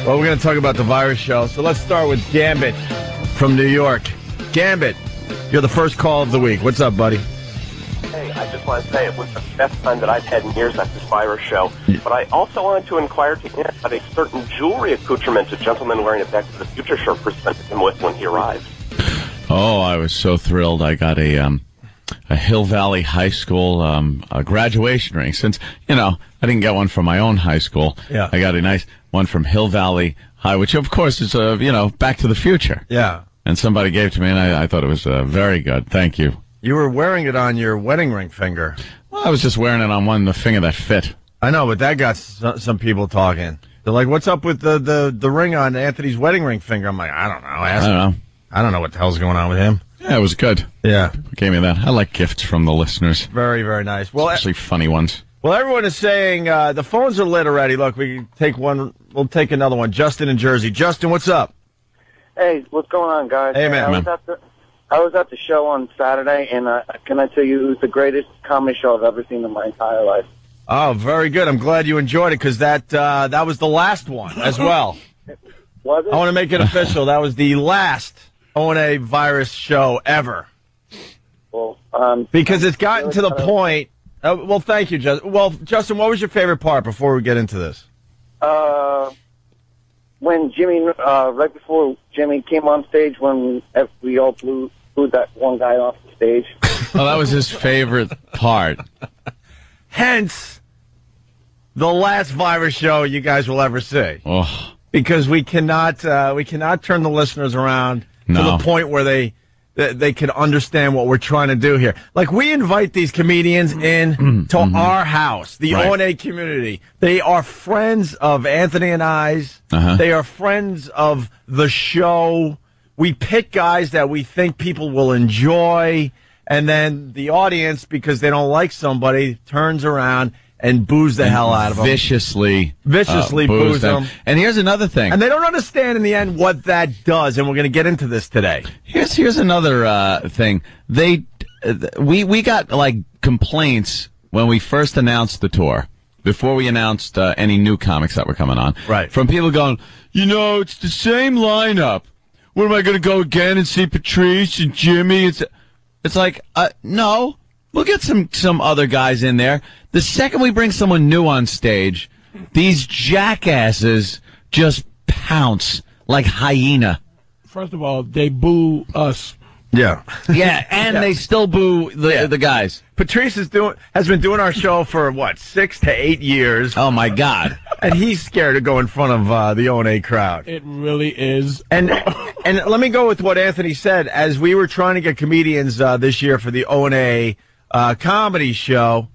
Well, we're going to talk about the virus show. So let's start with Gambit from New York. Gambit, you're the first call of the week. What's up, buddy? Hey, I just want to say it was the best time that I've had in years at this virus show. But I also wanted to inquire to him about a certain jewelry accoutrement a gentleman wearing a Back to the Future shirt presented him with when he arrived. Oh, I was so thrilled. I got a Hill Valley High School a graduation ring. Since, I didn't get one from my own high school. Yeah. I got a nice one from Hill Valley High, which, of course, is, Back to the Future. Yeah. And somebody gave it to me, and I thought it was very good. Thank you. You were wearing it on your wedding ring finger. Well, I was just wearing it on the finger that fit. I know, but that got some people talking. They're like, what's up with the ring on Anthony's wedding ring finger? I'm like, I don't know. I don't know what the hell's going on with him. Yeah, it was good. Yeah. People gave me that. I like gifts from the listeners. Very, very nice. Well, especially funny ones. Well, everyone is saying the phones are lit already. Look, we can take one. We'll take another one. Justin in Jersey. Justin, what's up? Hey, what's going on, guys? Hey, man. I was at the show on Saturday, and can I tell you, it was the greatest comedy show I've ever seen in my entire life. Oh, very good. I'm glad you enjoyed it, because that was the last one as well. Was it? I want to make it official. That was the last O&A virus show ever. Well, because it's gotten to the point. Well, thank you, Justin. Well, Justin, what was your favorite part before we get into this? When Jimmy, right before Jimmy came on stage, when we all blew that one guy off the stage. Oh, that was his favorite part. Hence, the last virus show you guys will ever see. Oh. Because we cannot turn the listeners around to the point where they can understand what we're trying to do here. Like, we invite these comedians in to our house, the O&A community. They are friends of Anthony and I's. They are friends of the show. We pick guys that we think people will enjoy, and then the audience, because they don't like somebody, turns around and boos the hell out of them. Viciously boos them. And here's another thing. And they don't understand in the end what that does, and we're going to get into this today. Here's another thing. We got like complaints when we first announced the tour, before we announced any new comics that were coming on. Right. From people going, it's the same lineup. What, am I going to go again and see Patrice and Jimmy? It's like, no. We'll get some other guys in there. The second we bring someone new on stage, these jackasses just pounce like hyena. First of all, they boo us. Yeah. Yeah, and they still boo the guys. Patrice has been doing our show for, 6 to 8 years. Oh, my God. And he's scared to go in front of the O&A crowd. It really is. And let me go with what Anthony said. As we were trying to get comedians this year for the O&A comedy show,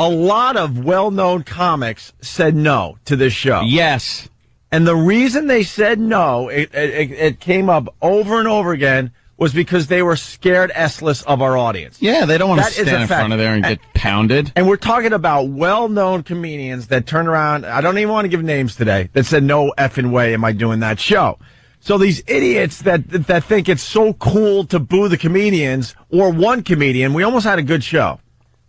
a lot of well-known comics said no to this show. Yes. And the reason they said no, it came up over and over again, was because they were scared S-less of our audience. Yeah, they don't want to stand in front of there and get pounded. And we're talking about well-known comedians that turn around, I don't even want to give names today, that said, no effing way am I doing that show. So these idiots that think it's so cool to boo the comedians, or one comedian, we almost had a good show.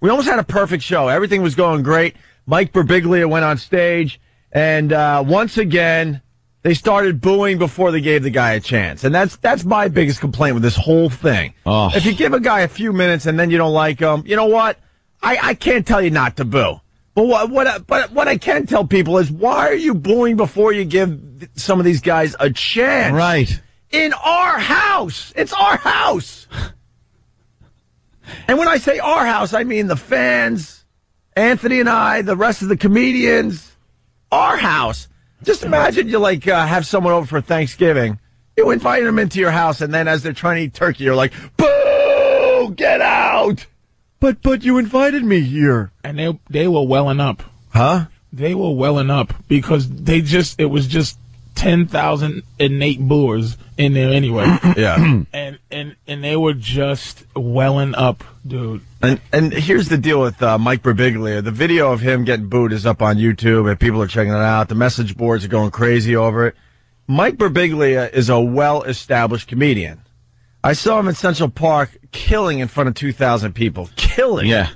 We almost had a perfect show. Everything was going great. Mike Birbiglia went on stage, and once again, they started booing before they gave the guy a chance. And that's my biggest complaint with this whole thing. Oh. If you give a guy a few minutes and then you don't like him, you know what? I can't tell you not to boo. But what I can tell people is, why are you booing before you give some of these guys a chance? Right. In our house. It's our house. And when I say our house, I mean the fans, Anthony and I, the rest of the comedians. Our house. Just imagine you have someone over for Thanksgiving. You invite them into your house, and then as they're trying to eat turkey, you're like, boo, get out. But you invited me here. And they were welling up. Huh? They were welling up because it was just 10,000 innate booers in there anyway. Yeah. And they were just welling up, dude. And here's the deal with Mike Birbiglia. The video of him getting booed is up on YouTube, and people are checking it out. The message boards are going crazy over it. Mike Birbiglia is a well-established comedian. I saw him in Central Park killing in front of 2,000 people. Killing. Yeah.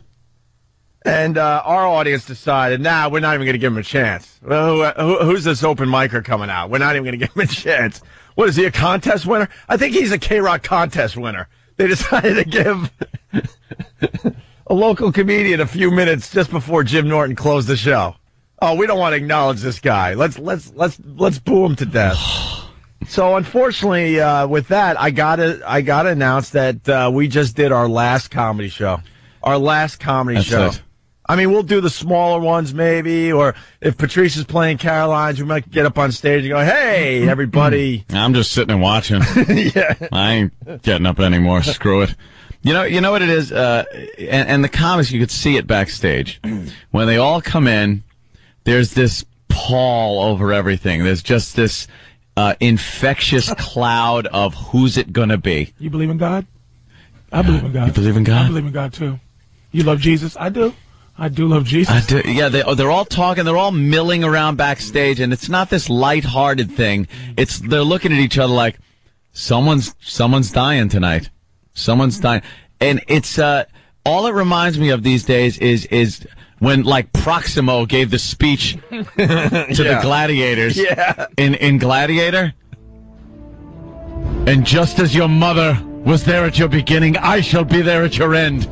And our audience decided, we're not even going to give him a chance. Who's this open micer coming out? We're not even going to give him a chance. What, is he a contest winner? I think he's a K-Rock contest winner. They decided to give a local comedian a few minutes just before Jim Norton closed the show. Oh, we don't want to acknowledge this guy. Let's boo him to death. So unfortunately, with that, I gotta announce that we just did our last comedy show. Our last comedy show. It. I mean, we'll do the smaller ones maybe, or if Patrice is playing Caroline's, we might get up on stage and go, "Hey, everybody!" I'm just sitting and watching. Yeah. I ain't getting up anymore. Screw it. You know what it is, and the comics, you could see it backstage when they all come in. There's this pall over everything. There's just this infectious cloud of who's it gonna be. You believe in God? I believe in God. You believe in God? I believe in God too. You love Jesus? I do. I do love Jesus. I do. Yeah, they're all talking. They're all milling around backstage, and it's not this lighthearted thing. They're looking at each other like someone's dying tonight. Someone's dying, and it's all it reminds me of these days is when like Proximo gave the speech to the gladiators. Yeah. In Gladiator. And just as your mother was there at your beginning, I shall be there at your end.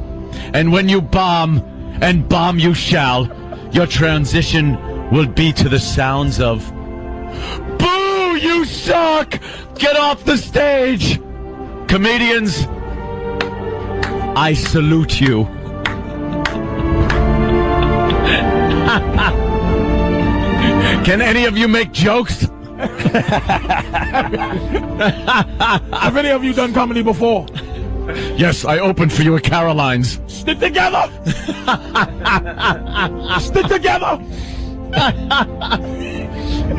And when you bomb, and bomb you shall, your transition will be to the sounds of, "Boo, you suck! Get off the stage!" Comedians, I salute you. Can any of you make jokes? Have any of you done comedy before? Yes, I opened for you at Caroline's. Stick together! Stick together!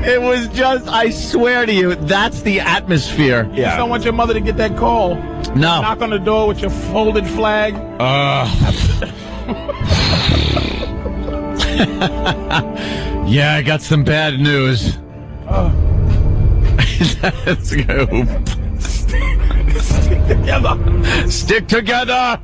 It was just, I swear to you, that's the atmosphere. You just don't want your mother to get that call. No. Knock on the door with your folded flag. Yeah, I got some bad news. Let's go. Stick together. Stick together.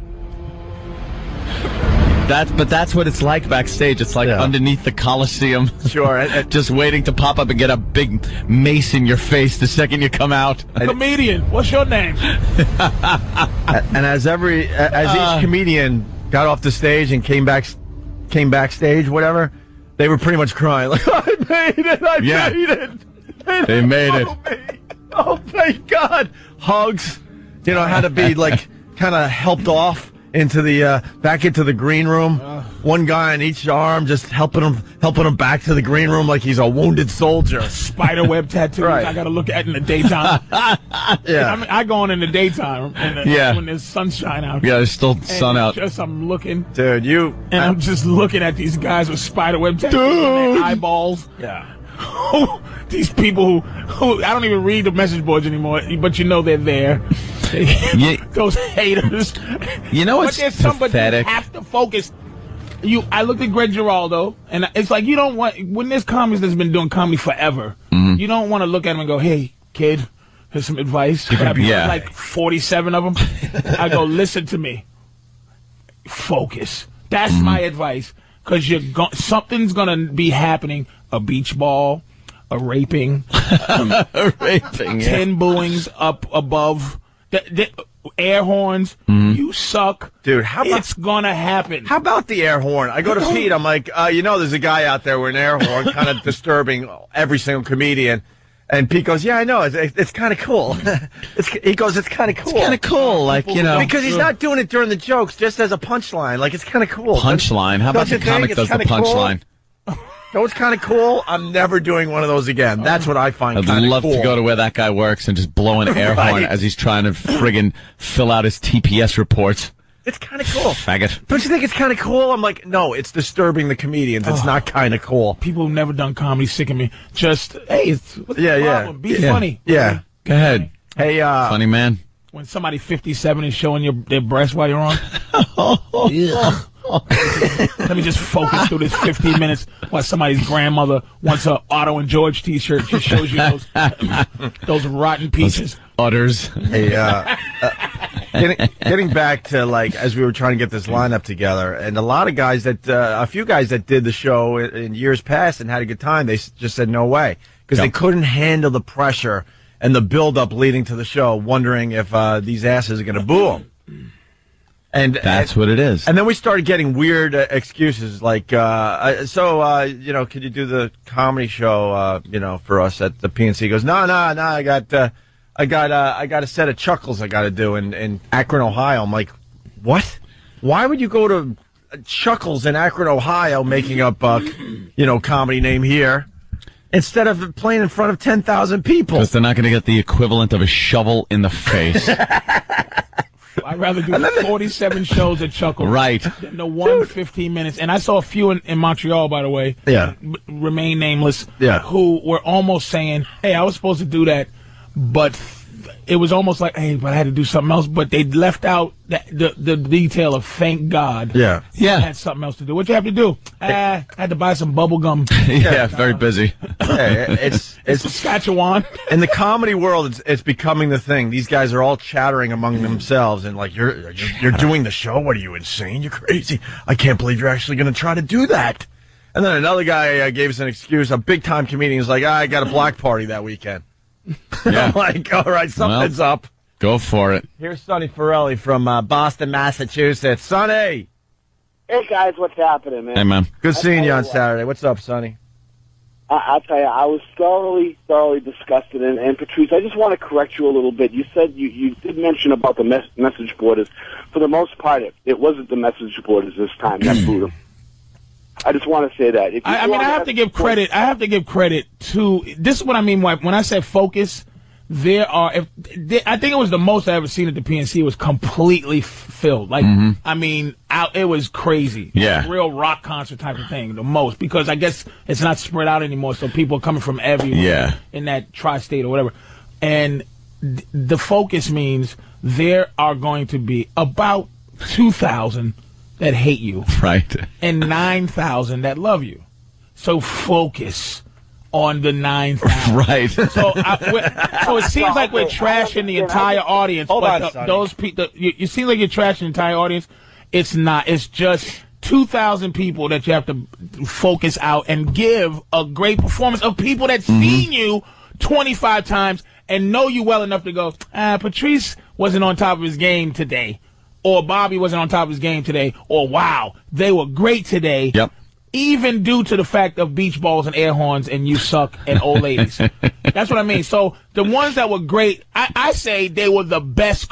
That's what it's like backstage. It's like underneath the Coliseum. Sure. Just waiting to pop up and get a big mace in your face the second you come out. Comedian, what's your name? And as each comedian got off the stage and came backstage, whatever, they were pretty much crying. Like, I made it. I made it. They made it. Oh, thank God. Hugs. You know, had to be like kind of helped off into the back into the green room. One guy on each arm, just helping him back to the green room like he's a wounded soldier. Spiderweb tattoos. Right. I got to look at in the daytime. Yeah, I mean, I go on in the daytime when there's sunshine out. Yeah, there's still sun out. Just I'm looking, dude. I'm just looking at these guys with spiderweb tattoos on their eyeballs. Yeah. These people who I don't even read the message boards anymore, but you know they're there. Those haters. You know what's pathetic? You have to focus. I looked at Greg Giraldo, and it's like you don't want, when there's comics that's been doing comedy forever, you don't want to look at him and go, "Hey, kid, here's some advice." Like 47 of them. I go, "Listen to me. Focus." That's my advice, because something's gonna be happening. A beach ball, a raping, 10 booings up above, the air horns. You suck, dude. It's gonna happen. How about the air horn? I go to Pete. I'm like, there's a guy out there with an air horn, kind of disturbing every single comedian. And Pete goes, "Yeah, I know. It's kind of cool." He goes, "It's kind of cool. It's kind of cool, like, because he's not doing it during the jokes, just as a punchline. Like, it's kind of cool. Punchline? How about the comic does the punchline? You know what's kind of cool? I'm never doing one of those again. That's what I find kind of cool. I'd love to go to where that guy works and just blow an air horn as he's trying to friggin' fill out his TPS reports. It's kind of cool. Faggot. Don't you think it's kind of cool? I'm like, no, it's disturbing the comedians. It's not kind of cool. People who've never done comedy sick of me. Just, hey, what's the problem? Be funny. Yeah. Go ahead. Hey, funny man. When somebody 57 is showing their breast while you're on. Let me just focus through this 15 minutes while somebody's grandmother wants a Otto and George T-shirt. Just shows you those rotten peaches. Those udders. Hey, Getting back to, like, as we were trying to get this lineup together, and a lot of guys a few guys that did the show in years past and had a good time, they just said no way. Because they couldn't handle the pressure and the build-up leading to the show, wondering if these asses are going to boo them. And that's what it is. And then we started getting weird excuses, like, could you do the comedy show, for us at the PNC? He goes, no, I got a set of chuckles I got to do in Akron, Ohio. I'm like, what? Why would you go to Chuckles in Akron, Ohio, making up, comedy name here, instead of playing in front of 10,000 people? Because they're not going to get the equivalent of a shovel in the face. I'd rather do 47 shows at Chuckles than the 15 minutes. And I saw a few in Montreal, by the way. Yeah. Remain nameless. Yeah. Who were almost saying, hey, I was supposed to do that, but it was almost like, hey, but I had to do something else. But they left out the detail of thank God. Yeah. I had something else to do. What you have to do? I had to buy some bubble gum. Very busy. It's Saskatchewan. In the comedy world, it's becoming the thing. These guys are all chattering among themselves and like, you're doing the show? What are you, insane? You're crazy. I can't believe you're actually going to try to do that. And then another guy gave us an excuse. A big-time comedian is like, I got a block party that weekend. I'm like, all right, something's up. Go for it. Here's Sonny Forelli from Boston, Massachusetts. Sonny! Hey, guys, what's happening, man? Hey, man. Good seeing you on Saturday. What's up, Sonny? I'll tell you, I was thoroughly disgusted. And Patrice, I just want to correct you a little bit. You said you did mention about the message boarders. For the most part, it wasn't the message boarders this time that booed them. I just want to say that. I have to give credit. I have to give credit to. This is what I mean when I said focus. I think it was the most I ever seen at the PNC. It was completely filled. Like, it was crazy. Yeah. Like, real rock concert type of thing. The most, because I guess it's not spread out anymore. So people are coming from everywhere in that tri-state or whatever. And the focus means there are going to be about 2,000 that hate you, right, and 9,000 that love you. So focus on the 9,000, right? So it seems like we're trashing the entire audience. Those people, you seem like you're trashing the entire audience. It's not. It's just 2,000 people that you have to focus out and give a great performance of people that seen you 25 times and know you well enough to go, Patrice wasn't on top of his game today. Or Bobby wasn't on top of his game today, or wow, they were great today. Yep. Even due to the fact of beach balls and air horns and you suck and old ladies. That's what I mean. So the ones that were great, I say they were the best.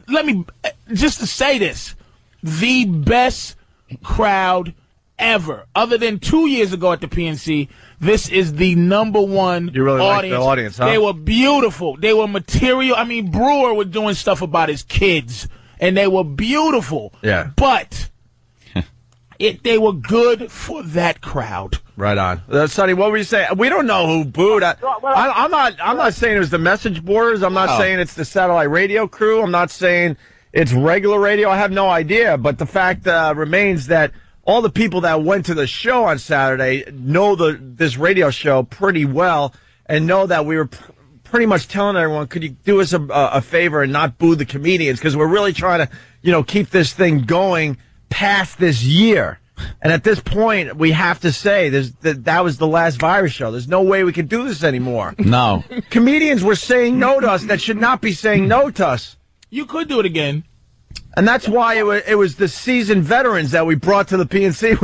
Let me, just to say this, the best crowd ever. Other than 2 years ago at the PNC, this is the number one you really audience. Like the audience, huh? They were beautiful. They were material. I mean, Brewer was doing stuff about his kids. And they were beautiful. Yeah. But they were good for that crowd. Right on. Sonny, what were you saying? We don't know who booed. I'm not saying it was the message boarders. I'm not saying it's the satellite radio crew. I'm not saying it's regular radio. I have no idea. But the fact remains that all the people that went to the show on Saturday know this radio show pretty well and know that we were pretty much telling everyone, could you do us a favor and not boo the comedians? Because we're really trying to, keep this thing going past this year. And at this point, we have to say that was the last virus show. There's no way we can do this anymore. No. Comedians were saying no to us that should not be saying no to us. You could do it again. And that's why it was the seasoned veterans that we brought to the PNC.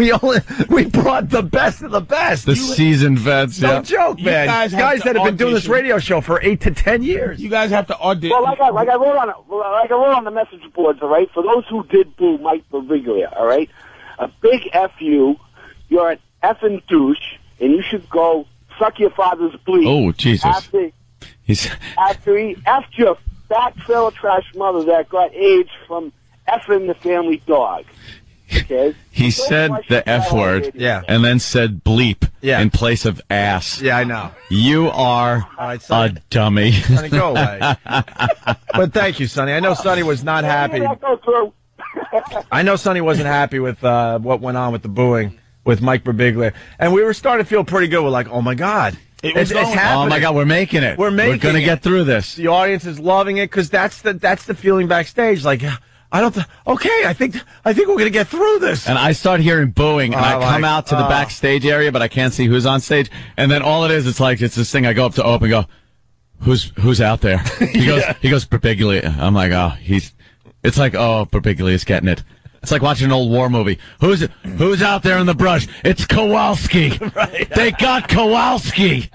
We brought the best of the best. The seasoned vets. No joke, man. Guys that have been doing this radio show for 8 to 10 years. You guys have to audition. Well, like I wrote on the message boards, all right. For those who did boo Mike Birbiglia, all right, a big F you. You're an effing douche, and you should go suck your father's bleep. Oh, Jesus. After he effed your fat trailer trash mother that got AIDS from effing the family dog. Okay? He said the F word, and then said bleep in place of ass. Yeah, I know. You are a dummy. Sonny, go away. But thank you, Sonny. I know Sonny was not happy. I know Sonny wasn't happy with what went on with the booing with Mike Birbiglia. And we were starting to feel pretty good. We're like, oh, my God. It's happening. Oh my God, we're making it. We're going to get through this. The audience is loving it because that's the feeling backstage. Like, okay, I think we're going to get through this. And I start hearing booing, and I come out to the backstage area, but I can't see who's on stage. And then all it is, it's this thing. I go up to Opie and go, "Who's out there?" He goes, Birbiglia. I'm like, it's like, Birbiglia's getting it. It's like watching an old war movie. Who's out there in the brush? It's Kowalski. Right. They got Kowalski.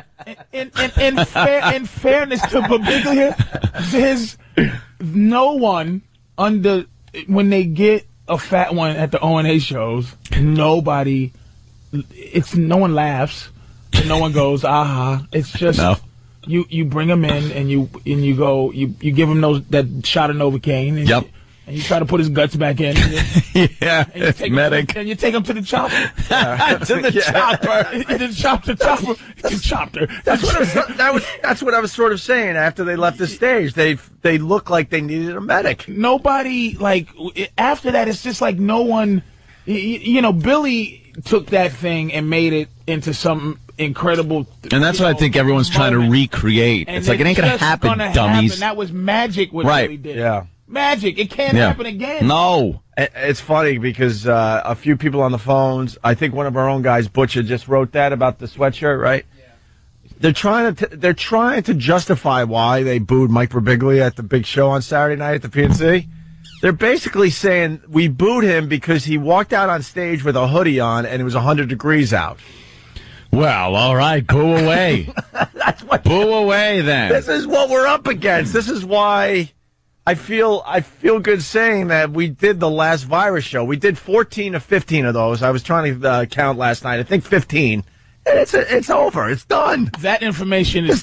In fairness to Birbiglia, there's no one when they get a fat one at the O&A shows, no one laughs, and no one goes, aha. It's just you bring them in and you give them that shot of Novocaine. And and you try to put his guts back in. It's medic. And you take him to the chopper. To the chopper. That's what I was sort of saying. After they left the stage, they look like they needed a medic. Nobody, after that, it's just like no one, Billy took that thing and made it into something incredible. And that's what I think everyone's trying to recreate. And it's like, it ain't going to happen, dummies. That was magic what Billy did. Yeah. Magic. It can't happen again. No. It's funny because a few people on the phones, I think one of our own guys, Butcher, just wrote that about the sweatshirt, right? Yeah. They're trying to justify why they booed Mike Birbiglia at the big show on Saturday night at the PNC. They're basically saying we booed him because he walked out on stage with a hoodie on and it was 100 degrees out. Well, all right, boo away. Boo away then. This is what we're up against. This is why I feel good saying that we did the last virus show. We did 14 or 15 of those. I was trying to count last night. I think 15. It's over. It's done. That information is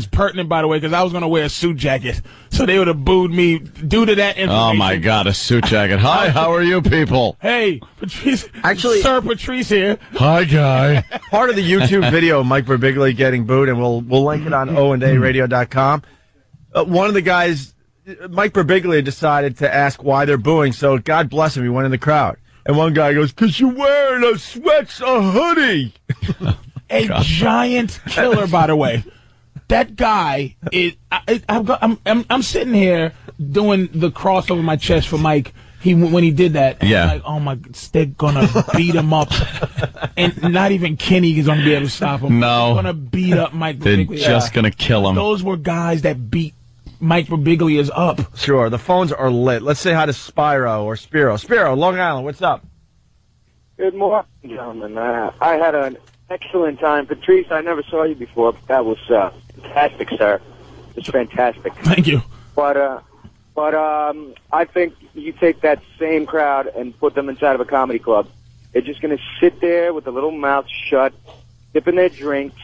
pertinent, by the way, because I was going to wear a suit jacket, so they would have booed me due to that information. Oh my God, a suit jacket. Hi, how are you people? Hey, Patrice. Actually, Sir Patrice here. Hi, guy. Part of the YouTube video of Mike Birbiglia getting booed, and we'll link it on oandradio.com. One of the guys, Mike Birbiglia, decided to ask why they're booing, so God bless him, he went in the crowd. And one guy goes, "'Cause you're wearing a hoodie." Giant killer, by the way. That guy is. I'm sitting here doing the cross over my chest for Mike. When he did that, and I'm like, oh my, they're gonna beat him up, and not even Kenny is gonna be able to stop him. No, they're gonna beat up Mike. They're just gonna kill him. Those were guys that beat Mike Birbiglia's up. Sure, the phones are lit. Let's say hi to Spyro or Spiro. Spiro, Long Island, what's up? Good morning, gentlemen. I had an excellent time. Patrice, I never saw you before, but that was fantastic, sir. It's fantastic. Thank you. But I think you take that same crowd and put them inside of a comedy club. They're just going to sit there with a little mouth shut, sipping their drinks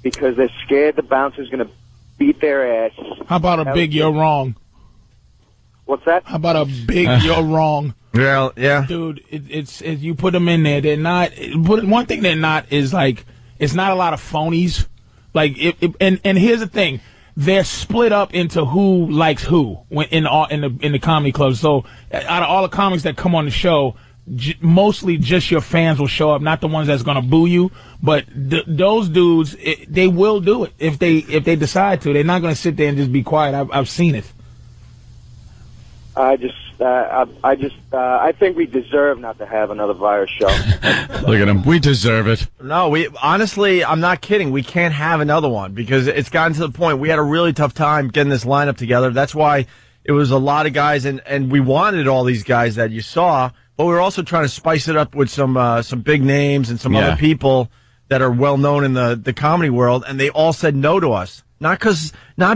because they're scared the bouncer's going to beat their ass. How about a big you're wrong? What's that? How about a big you're wrong? Well, yeah. Dude, it's you put them in there. They're not. One thing they're not is it's not a lot of phonies. And here's the thing. They're split up into who likes who in the comedy clubs. So out of all the comics that come on the show, mostly just your fans will show up, not the ones that's going to boo you. But those dudes, they will do it if they decide to. They're not going to sit there and just be quiet. I've seen it. I think we deserve not to have another virus show. Look at him. We deserve it. No, honestly, I'm not kidding. We can't have another one because it's gotten to the point. We had a really tough time getting this lineup together. That's why it was a lot of guys, and we wanted all these guys that you saw, but we were also trying to spice it up with some big names and some other people that are well known in the comedy world, and they all said no to us. Not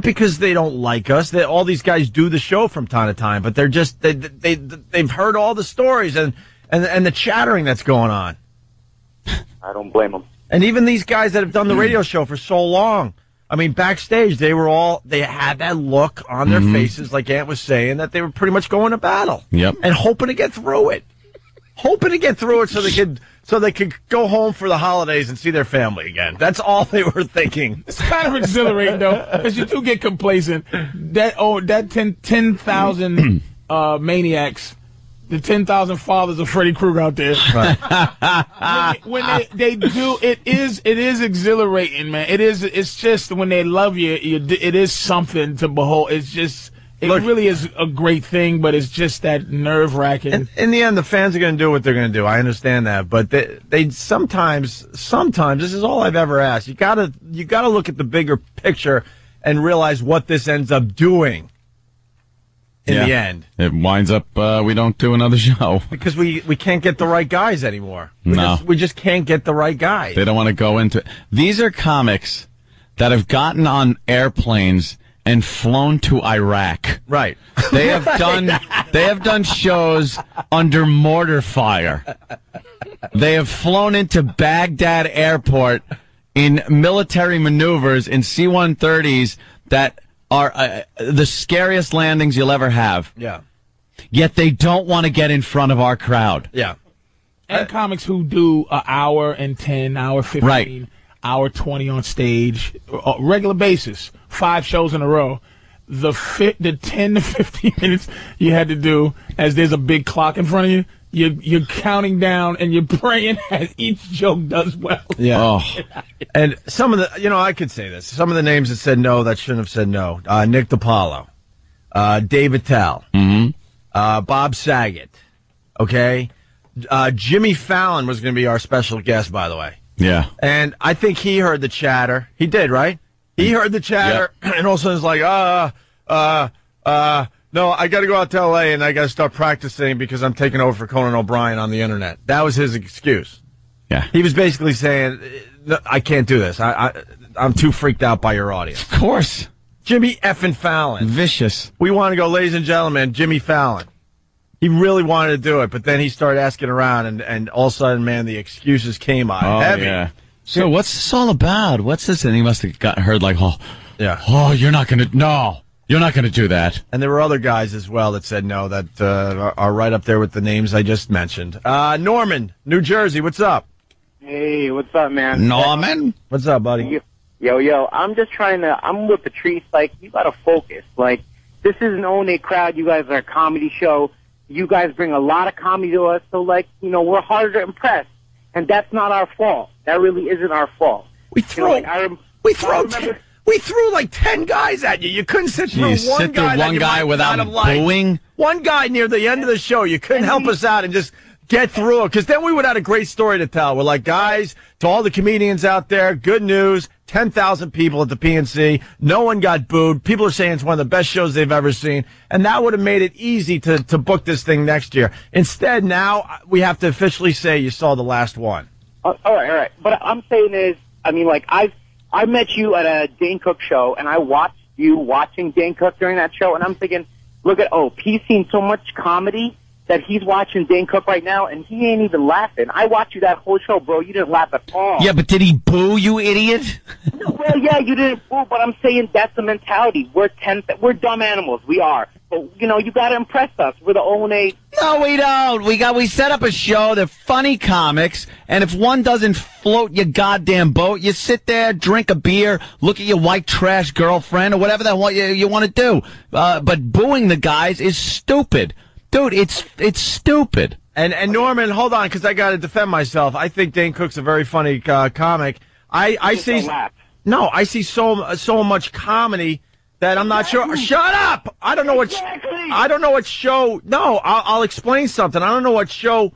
because they don't like us. All these guys do the show from time to time, but they're just they've heard all the stories and the chattering that's going on. I don't blame them. And even these guys that have done the radio show for so long, I mean, backstage they had that look on their faces, like Ant was saying, that they were pretty much going to battle. Yep. And hoping to get through it. So they could go home for the holidays and see their family again. That's all they were thinking. It's kind of exhilarating, though, because you do get complacent. That 10,000 maniacs, the 10,000 fathers of Freddy Krueger out there. Right. when they do, it is exhilarating, man. It's just when they love you, it is something to behold. It's just. It really is a great thing, but it's just that nerve-wracking. In the end, the fans are going to do what they're going to do. I understand that, but they sometimes this is all I've ever asked. You gotta look at the bigger picture and realize what this ends up doing. In the end, it winds up we don't do another show because we can't get the right guys anymore. We just can't get the right guys. They don't want to go into it. These are comics that have gotten on airplanes and flown to Iraq. Right. They have done shows under mortar fire. They have flown into Baghdad airport in military maneuvers in C-130s that are the scariest landings you'll ever have. Yeah. Yet they don't want to get in front of our crowd. Yeah. And comics who do an hour and 10, hour 15. Right. Hour 20 on stage, regular basis, 5 shows in a row. The 10 to 15 minutes you had to do, as there's a big clock in front of you, you're counting down and you're praying as each joke does well. Yeah. Oh. And some of the, I could say this. Some of the names that said no that shouldn't have said no. Nick DiPaolo, Dave Attell, Bob Saget. Okay. Jimmy Fallon was going to be our special guest, by the way. Yeah. And I think he heard the chatter. He did, right? He heard the chatter, and all of a sudden it's like, no, I got to go out to L.A. and I got to start practicing because I'm taking over for Conan O'Brien on the internet. That was his excuse. Yeah. He was basically saying, I can't do this. I'm too freaked out by your audience. Of course. Jimmy effing Fallon. Vicious. We want to go, ladies and gentlemen, Jimmy Fallon. He really wanted to do it, but then he started asking around, and all of a sudden, man, the excuses came out heavy. Yeah. So what's this all about? What's this? And he must have heard like, you're not going to do that. And there were other guys as well that said no, that are right up there with the names I just mentioned. Norman, New Jersey, what's up? Hey, what's up, man? Norman? What's up, buddy? Yo, I'm just I'm with Patrice, like, you got to focus. Like, this isn't only a crowd. You guys are a comedy show. You guys bring a lot of comedy to us, so, like, we're harder to impress. And that's not our fault. That really isn't our fault. We threw like 10 guys at you. You couldn't sit through one guy without booing? One guy near the end of the show. You couldn't help us out and just get through it, because then we would have a great story to tell. We're like, guys, to all the comedians out there, good news, 10,000 people at the PNC. No one got booed. People are saying it's one of the best shows they've ever seen. And that would have made it easy to book this thing next year. Instead, now we have to officially say you saw the last one. All right. But I'm saying is, I met you at a Dane Cook show, and I watched you watching Dane Cook during that show, and I'm thinking, look at Ope. He's seen so much comedy that he's watching Dane Cook right now, and he ain't even laughing. I watched you that whole show, bro. You didn't laugh at all. Yeah, but did he boo, you idiot? Well, yeah, you didn't boo, but I'm saying that's the mentality. We're dumb animals. We are. But, you got to impress us. We're the only... No, we don't. We set up a show. They're funny comics, and if one doesn't float your goddamn boat, you sit there, drink a beer, look at your white trash girlfriend, or whatever the hell you want to do. But booing the guys is stupid. Dude, it's stupid. And Norman, hold on, because I got to defend myself. I think Dane Cook's a very funny comic. I see so much comedy that I'm not sure. Shut up! I don't know what show. No, I'll explain something. I don't know what show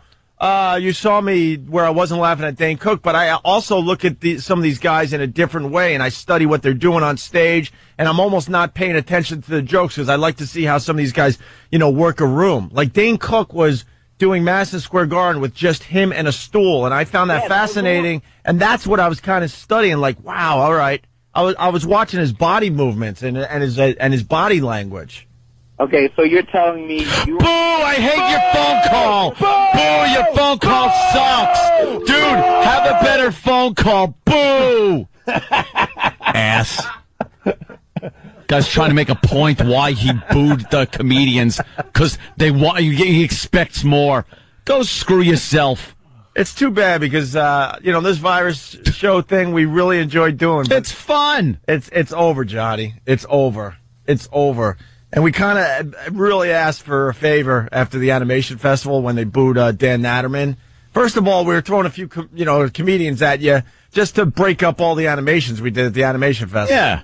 you saw me where I wasn't laughing at Dane Cook, but I also look at some of these guys in a different way, and I study what they're doing on stage, and I'm almost not paying attention to the jokes because I like to see how some of these guys, work a room. Like Dane Cook was doing Madison Square Garden with just him and a stool, and I found that fascinating, and that's what I was kind of studying. Like, wow, all right. I was watching his body movements and his body language. Okay, so you're telling me you... Boo! I hate your phone call! Boo! Your phone call sucks! Dude, have a better phone call! Boo! Ass. Guy's trying to make a point why he booed the comedians, because he expects more. Go screw yourself. It's too bad because, this virus show thing we really enjoyed doing. It's fun. It's over, Johnny. It's over. And we kind of really asked for a favor after the animation festival when they booed Dan Natterman. First of all, we were throwing a few, comedians at you just to break up all the animations we did at the animation festival. Yeah.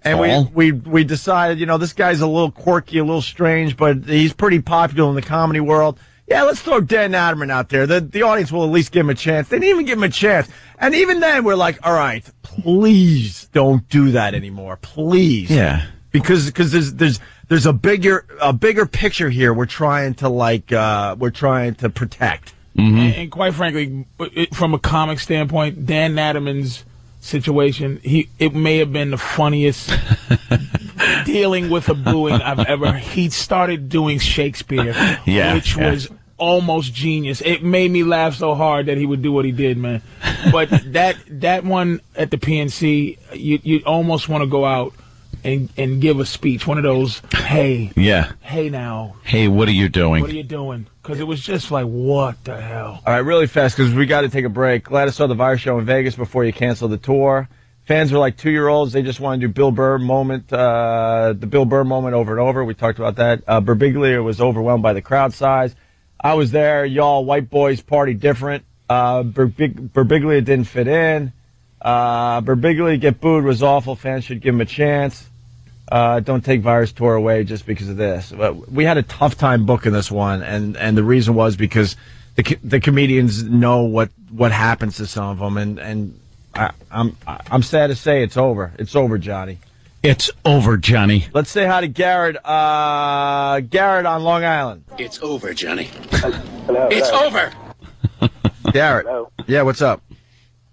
And we decided, this guy's a little quirky, a little strange, but he's pretty popular in the comedy world. Yeah, let's throw Dan Natterman out there. The audience will at least give him a chance. They didn't even give him a chance. And even then, we're like, all right, please don't do that anymore. Please. Yeah. Because there's a bigger picture here we're trying to protect. Mm-hmm. And quite frankly, from a comic standpoint, Dan Natterman's situation, it may have been the funniest dealing with a booing I've ever. He started doing Shakespeare, which was almost genius. It made me laugh so hard that he would do what he did, man. But that one at the PNC, you almost want to go out and give a speech, one of those, hey now. Hey, what are you doing? What are you doing? Because it was just like, what the hell? All right, really fast, because we got to take a break. Glad I saw the Virus show in Vegas before you canceled the tour. Fans were like 2-year-olds. They just want to do Bill Burr moment, the Bill Burr moment over and over. We talked about that. Birbiglia was overwhelmed by the crowd size. I was there. Y'all white boys party different. Birbiglia didn't fit in. Birbiglia get booed was awful. Fans should give him a chance. Don't take Virus tour away just because of this. We had a tough time booking this one, and the reason was because the comedians know what happens to some of them, and I'm sad to say it's over. It's over, Johnny. It's over, Johnny. Let's say hi to Garrett. Garrett on Long Island. It's over, Johnny. Hello. It's over. Garrett. Hello. Yeah, what's up?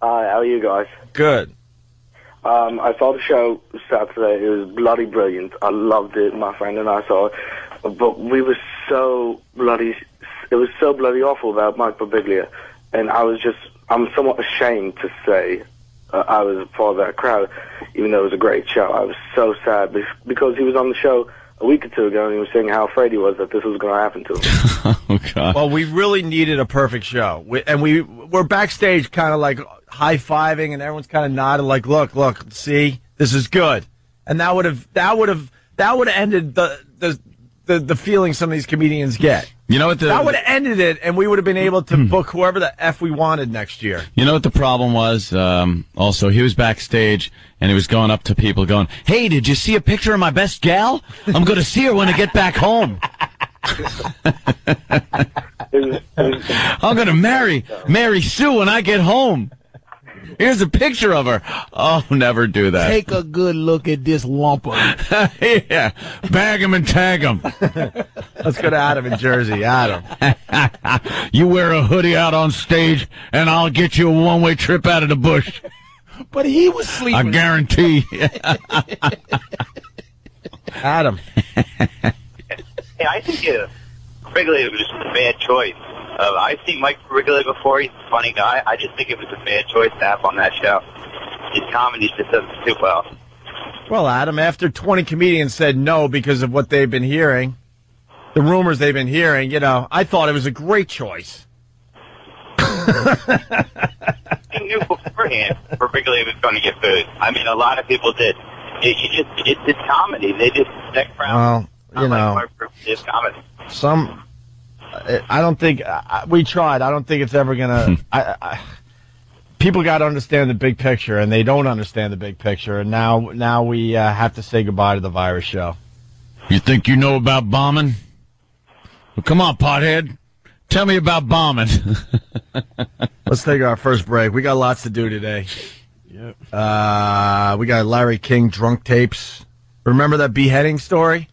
Hi, how are you guys? Good. I saw the show Saturday. It was bloody brilliant. I loved it. My friend and I saw it. But we were it was so bloody awful about Mike Birbiglia. And I'm somewhat ashamed to say I was a part of that crowd, even though it was a great show. I was so sad because he was on the show a week or two ago and he was saying how afraid he was that this was going to happen to him. Oh, God. Well, we really needed a perfect show. We're backstage kind of like high-fiving and everyone's kind of nodding like, look, see, this is good. And that would have ended the feeling some of these comedians get. You know what that would have ended it, and we would have been able to book whoever the F we wanted next year. You know what the problem was? Also, he was backstage, and he was going up to people going, hey, did you see a picture of my best gal? I'm going to see her when I get back home. I'm going to marry Sue when I get home. Here's a picture of her. Oh, never do that. Take a good look at this lumper. Yeah. Bag him and tag him. Let's go to Adam in Jersey. Adam. You wear a hoodie out on stage, and I'll get you a one-way trip out of the bush. But he was sleeping. I guarantee. Adam. Yeah, I think Birbiglia was just a bad choice. I've seen Mike Birbiglia before. He's a funny guy. I just think it was a bad choice to have on that show. His comedy just doesn't do well. Well, Adam, after 20 comedians said no because of what they've been hearing, the rumors they've been hearing, I thought it was a great choice. He knew beforehand Birbiglia was going to get booed. I mean, a lot of people did. It's comedy. They just stick around. Well, Like it's comedy. I don't think we tried. I don't think it's ever gonna. People got to understand the big picture, and they don't understand the big picture. And now we have to say goodbye to the Virus show. You think you know about bombing? Well, come on, pothead. Tell me about bombing. Let's take our first break. We got lots to do today. Yep. We got Larry King drunk tapes. Remember that beheading story?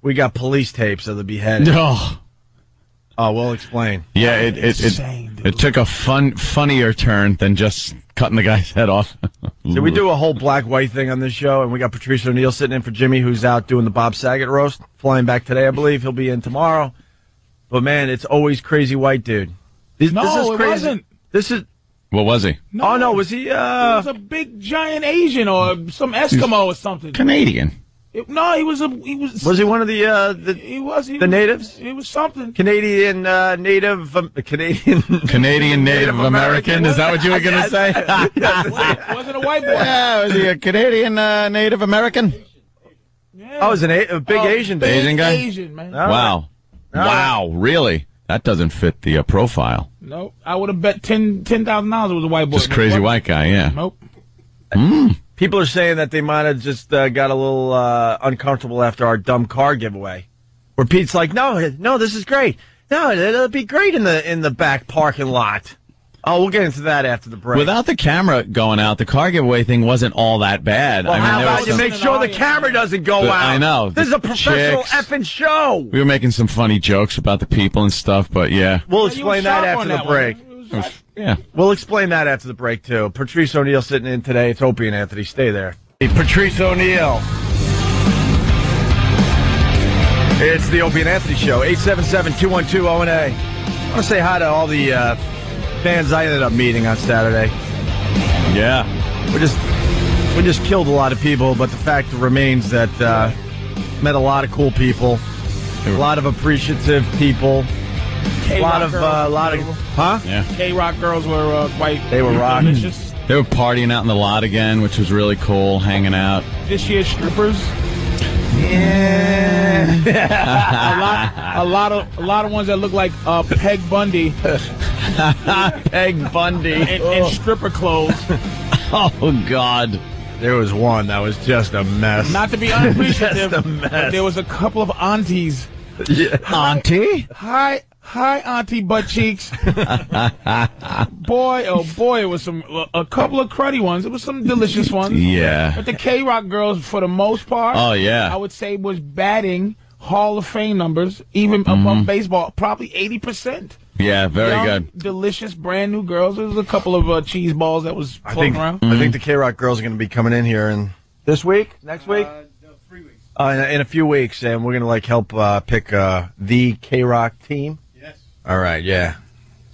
We got police tapes of the beheading. Oh, we'll explain. Yeah, it took a funnier turn than just cutting the guy's head off. So we do a whole black-white thing on this show, and we got Patrice O'Neal sitting in for Jimmy, who's out doing the Bob Saget roast, flying back today, I believe. He'll be in tomorrow. But, man, it's always crazy white dude. This is crazy. It wasn't. This is... What was he? No, was he... He was a big, giant Asian or some Eskimo or something. Canadian. He was. Was he one of the natives? He was something. Canadian Native American. Is that what you were going to say? Wasn't a white boy. Yeah, was he a Canadian Native American? Yeah. Oh, it's a big Asian dude. Asian guy? Asian, man. Wow. Wow, really? That doesn't fit the profile. Nope. I would have bet $10,000 it was a white boy. Just crazy white guy, yeah. Nope. People are saying that they might have just got a little uncomfortable after our dumb car giveaway, where Pete's like, "No, this is great. No, it'll be great in the back parking lot." Oh, we'll get into that after the break. Without the camera going out, the car giveaway thing wasn't all that bad. Well, how about you make sure the camera doesn't go out? I know. This is a professional effing show. We were making some funny jokes about the people and stuff, but yeah. We'll explain that after the break. Yeah. We'll explain that after the break, too. Patrice O'Neal sitting in today. It's Opie and Anthony. Stay there. Hey, Patrice O'Neal. It's the Opie and Anthony Show. 877-212-ONA. I want to say hi to all the fans I ended up meeting on Saturday. Yeah. We just killed a lot of people, but the fact remains that met a lot of cool people, a lot of appreciative people. Yeah. K-Rock girls were They were rocking. delicious. They were partying out in the lot again, which was really cool, hanging out. This year's strippers. Yeah. a lot of ones that look like Peg Bundy. Peg Bundy. And stripper clothes. Oh, God. There was one that was just a mess. Not to be unappreciative, Just a mess. but there was a couple of aunties. Yeah. Auntie? Hi, auntie butt cheeks. Boy, oh boy, it was a couple of cruddy ones. It was some delicious ones. Yeah. But the K-Rock girls, for the most part, Oh, yeah. I would say was batting Hall of Fame numbers, even above baseball, probably 80%. Yeah, very Young, good. delicious, brand new girls. There was a couple of cheese balls that was floating around. I think the K-Rock girls are going to be coming in here this week, next week? 3 weeks. In a few weeks, and we're going to help pick the K-Rock team. Yes. All right, yeah.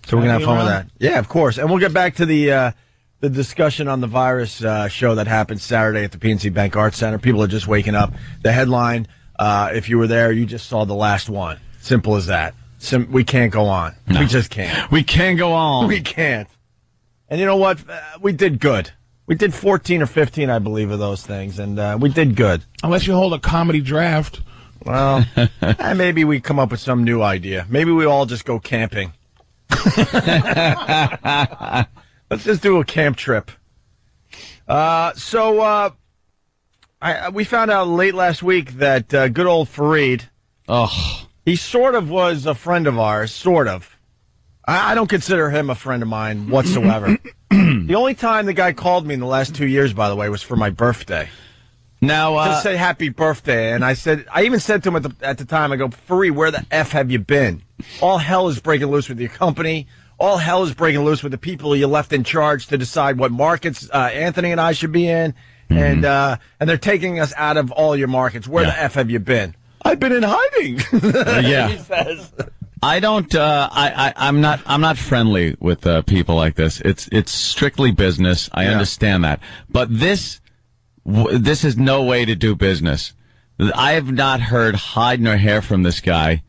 So we're going to have fun with that. Yeah, of course. And we'll get back to the discussion on the virus show that happened Saturday at the PNC Bank Arts Center. People are just waking up. The headline, if you were there, you just saw the last one. Simple as that. We can't go on. No. We just can't. We can't go on. We can't. And you know what? We did good. We did 14 or 15, I believe, of those things, and we did good. Unless you hold a comedy draft. Well, maybe we come up with some new idea. Maybe we all just go camping. Let's just do a camp trip. We found out late last week that good old Fareed, he sort of was a friend of ours, sort of. I don't consider him a friend of mine whatsoever. The only time the guy called me in the last 2 years, by the way, was for my birthday. Now, just say happy birthday. And I even said to him at the time, I go, Fareed, where the F have you been? All hell is breaking loose with your company. All hell is breaking loose with the people you left in charge to decide what markets Anthony and I should be in. Mm-hmm. And they're taking us out of all your markets. Where the F have you been? I've been in hiding. Yeah. He says. I don't. I'm not friendly with people like this. It's strictly business. I understand that, but this is no way to do business. I have not heard hide nor hair from this guy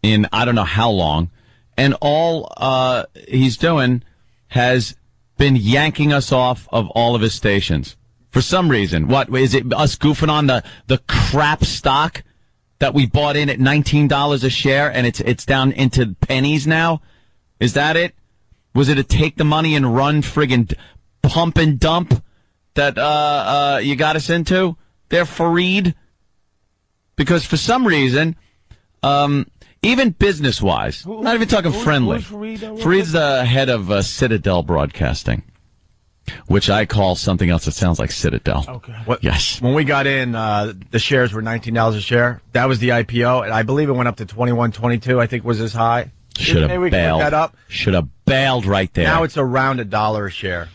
in I don't know how long, and all he's doing has been yanking us off of all of his stations for some reason. What is it? Us goofing on the crap stock that we bought in at $19 a share, and it's down into pennies now? Is that it? Was it to take the money and run friggin' pump and dump that you got us into there, Fareed? Because for some reason, even business-wise, not even talking friendly, Fareed's the head of Citadel Broadcasting, which I call something else that sounds like Citadel. Okay. Yes. When we got in, the shares were $19 a share. That was the IPO, and I believe it went up to $21, $22, I think was his high. Should have bailed. That up. Should have bailed right there. Now it's around $1 a share.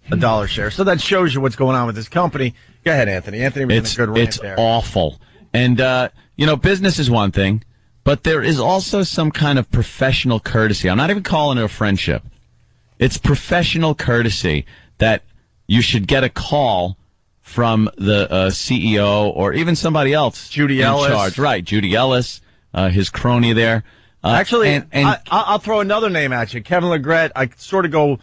$1 a share. So that shows you what's going on with this company. Go ahead, Anthony. Anthony was in a good rant there. It's awful. And, business is one thing, but there is also some kind of professional courtesy. I'm not even calling it a friendship. It's professional courtesy that you should get a call from the CEO or even somebody else. Judy in Ellis. Charge. Right, Judy Ellis, his crony there. Actually, I'll throw another name at you. Kevin Legret, I sort of go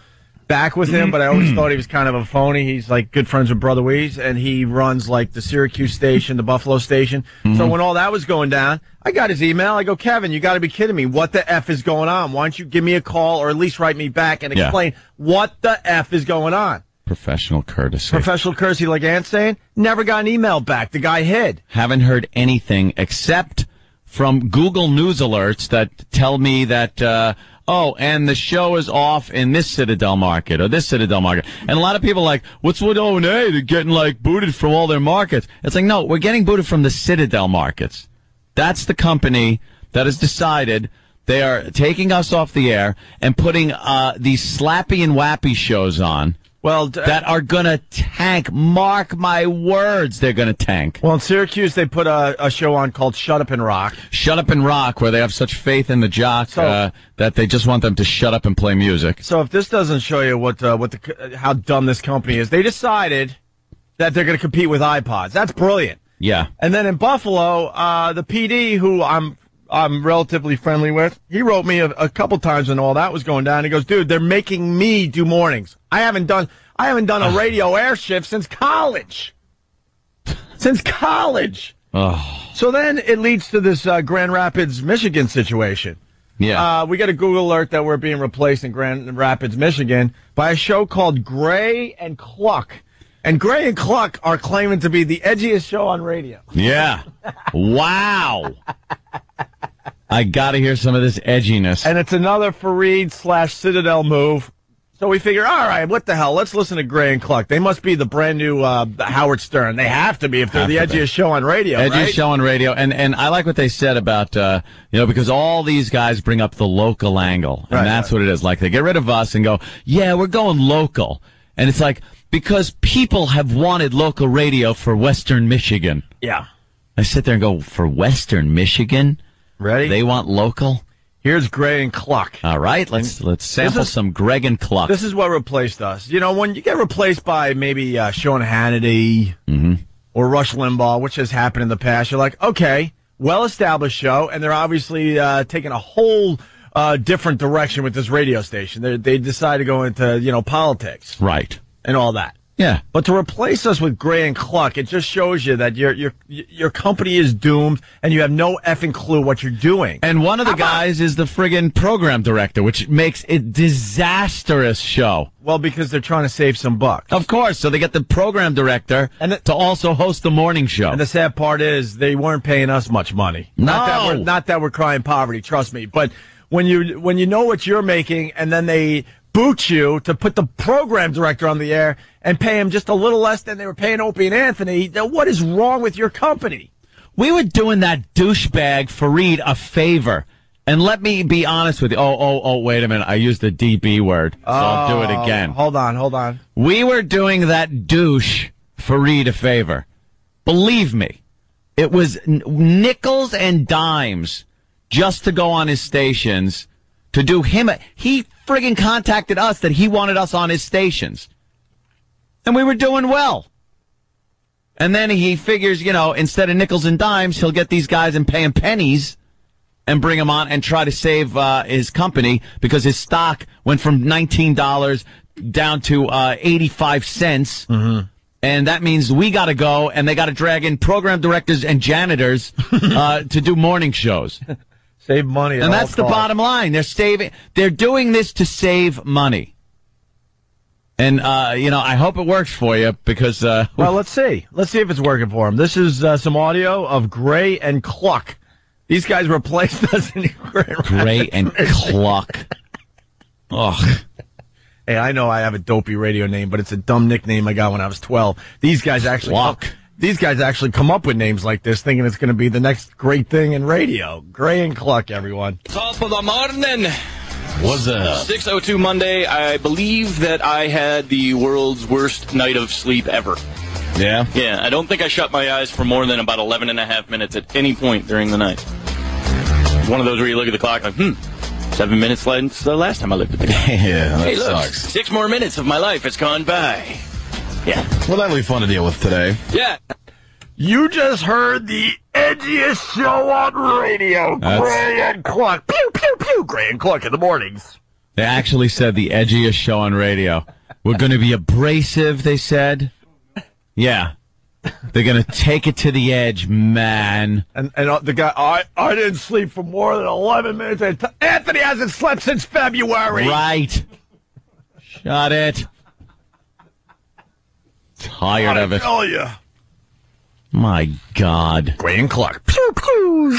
back with him, but I always thought he was kind of a phony. He's like good friends with Brother Weeze, and he runs like the Syracuse station, the Buffalo station. So when all that was going down, I got his email. I go, Kevin, you got to be kidding me. What the F is going on? Why don't you give me a call or at least write me back and explain what the F is going on? Professional courtesy. Professional courtesy, like Ant's saying. Never got an email back. The guy hid. Haven't heard anything except from Google News alerts that tell me that, and the show is off in this Citadel market or this Citadel market. And a lot of people are like, what's with O&A? They're getting, like, booted from all their markets. It's like, no, we're getting booted from the Citadel markets. That's the company that has decided they are taking us off the air and putting these slappy and wappy shows on. Well, that are going to tank. Mark my words, they're going to tank. Well, in Syracuse, they put a show on called Shut Up and Rock. Shut Up and Rock, where they have such faith in the jock that they just want them to shut up and play music. So if this doesn't show you how dumb this company is, they decided that they're going to compete with iPods. That's brilliant. Yeah. And then in Buffalo, the PD, who I'm relatively friendly with, he wrote me a couple times when all that was going down. He goes, dude, they're making me do mornings. I haven't done a radio air shift since college. Since college. Oh. So then it leads to this Grand Rapids, Michigan situation. Yeah. We got a Google alert that we're being replaced in Grand Rapids, Michigan by a show called Gray and Kluck. And Gray and Kluck are claiming to be the edgiest show on radio. Yeah. Wow. I got to hear some of this edginess. And it's another Fareed/Citadel move. So we figure, all right, what the hell? Let's listen to Gray and Kluck. They must be the brand new Howard Stern. They have to be if they're the edgiest show on radio, Edgiest show on radio. And I like what they said about, because all these guys bring up the local angle. And that's what it is. Like, they get rid of us and go, yeah, we're going local. And it's like, because people have wanted local radio for Western Michigan. Yeah. I sit there and go, for Western Michigan? Ready? They want local? Here's Gray and Kluck. All right, let's sample some Greg and Kluck. This is what replaced us. You know, when you get replaced by maybe Sean Hannity or Rush Limbaugh, which has happened in the past, you're like, okay, well-established show, and they're obviously taking a whole different direction with this radio station. They decide to go into, politics. Right. And all that. Yeah. But to replace us with Gray and Kluck, it just shows you that your company is doomed and you have no effing clue what you're doing. And one of the guys is the friggin' program director, which makes it disastrous show. Well, because they're trying to save some bucks. Of course. So they get the program director to also host the morning show. And the sad part is they weren't paying us much money. No. Not that we're crying poverty, trust me. But when you know what you're making and then they boot you to put the program director on the air and pay him just a little less than they were paying Opie and Anthony, then what is wrong with your company? We were doing that douchebag Fareed a favor. And let me be honest with you. Oh, wait a minute. I used the DB word, so I'll do it again. Hold on. We were doing that douche Fareed a favor. Believe me, it was nickels and dimes just to go on his stations to do him. He friggin' contacted us that he wanted us on his stations. And we were doing well. And then he figures, instead of nickels and dimes, he'll get these guys and pay them pennies and bring them on and try to save his company because his stock went from $19 down to 85 cents. Mm-hmm. And that means we got to go and they got to drag in program directors and janitors to do morning shows. Save money. And that's the bottom line. They're doing this to save money. And, I hope it works for you because, well, let's see. Let's see if it's working for them. This is some audio of Gray and Kluck. These guys replaced us in Gray and Kluck. Ugh. Hey, I know I have a dopey radio name, but it's a dumb nickname I got when I was 12. These guys actually come up with names like this, thinking it's going to be the next great thing in radio. Gray and Kluck, everyone. Top of the morning. What's up? 6:02 Monday. I believe that I had the world's worst night of sleep ever. Yeah? Yeah, I don't think I shut my eyes for more than about 11 and a half minutes at any point during the night. One of those where you look at the clock like, 7 minutes since the last time I looked at the clock. Yeah, that sucks. 6 more minutes of my life has gone by. Yeah. Well, that'll be fun to deal with today. Yeah. You just heard the edgiest show on radio, Gray and Kluck. Pew, pew, pew, Gray and Kluck in the mornings. They actually said the edgiest show on radio. We're going to be abrasive, they said. Yeah. They're going to take it to the edge, man. And the guy, I didn't sleep for more than 11 minutes. Anthony hasn't slept since February. Right. Shut it. Tired of it. I tell you. My God. Gray and Kluck. Pew, pew.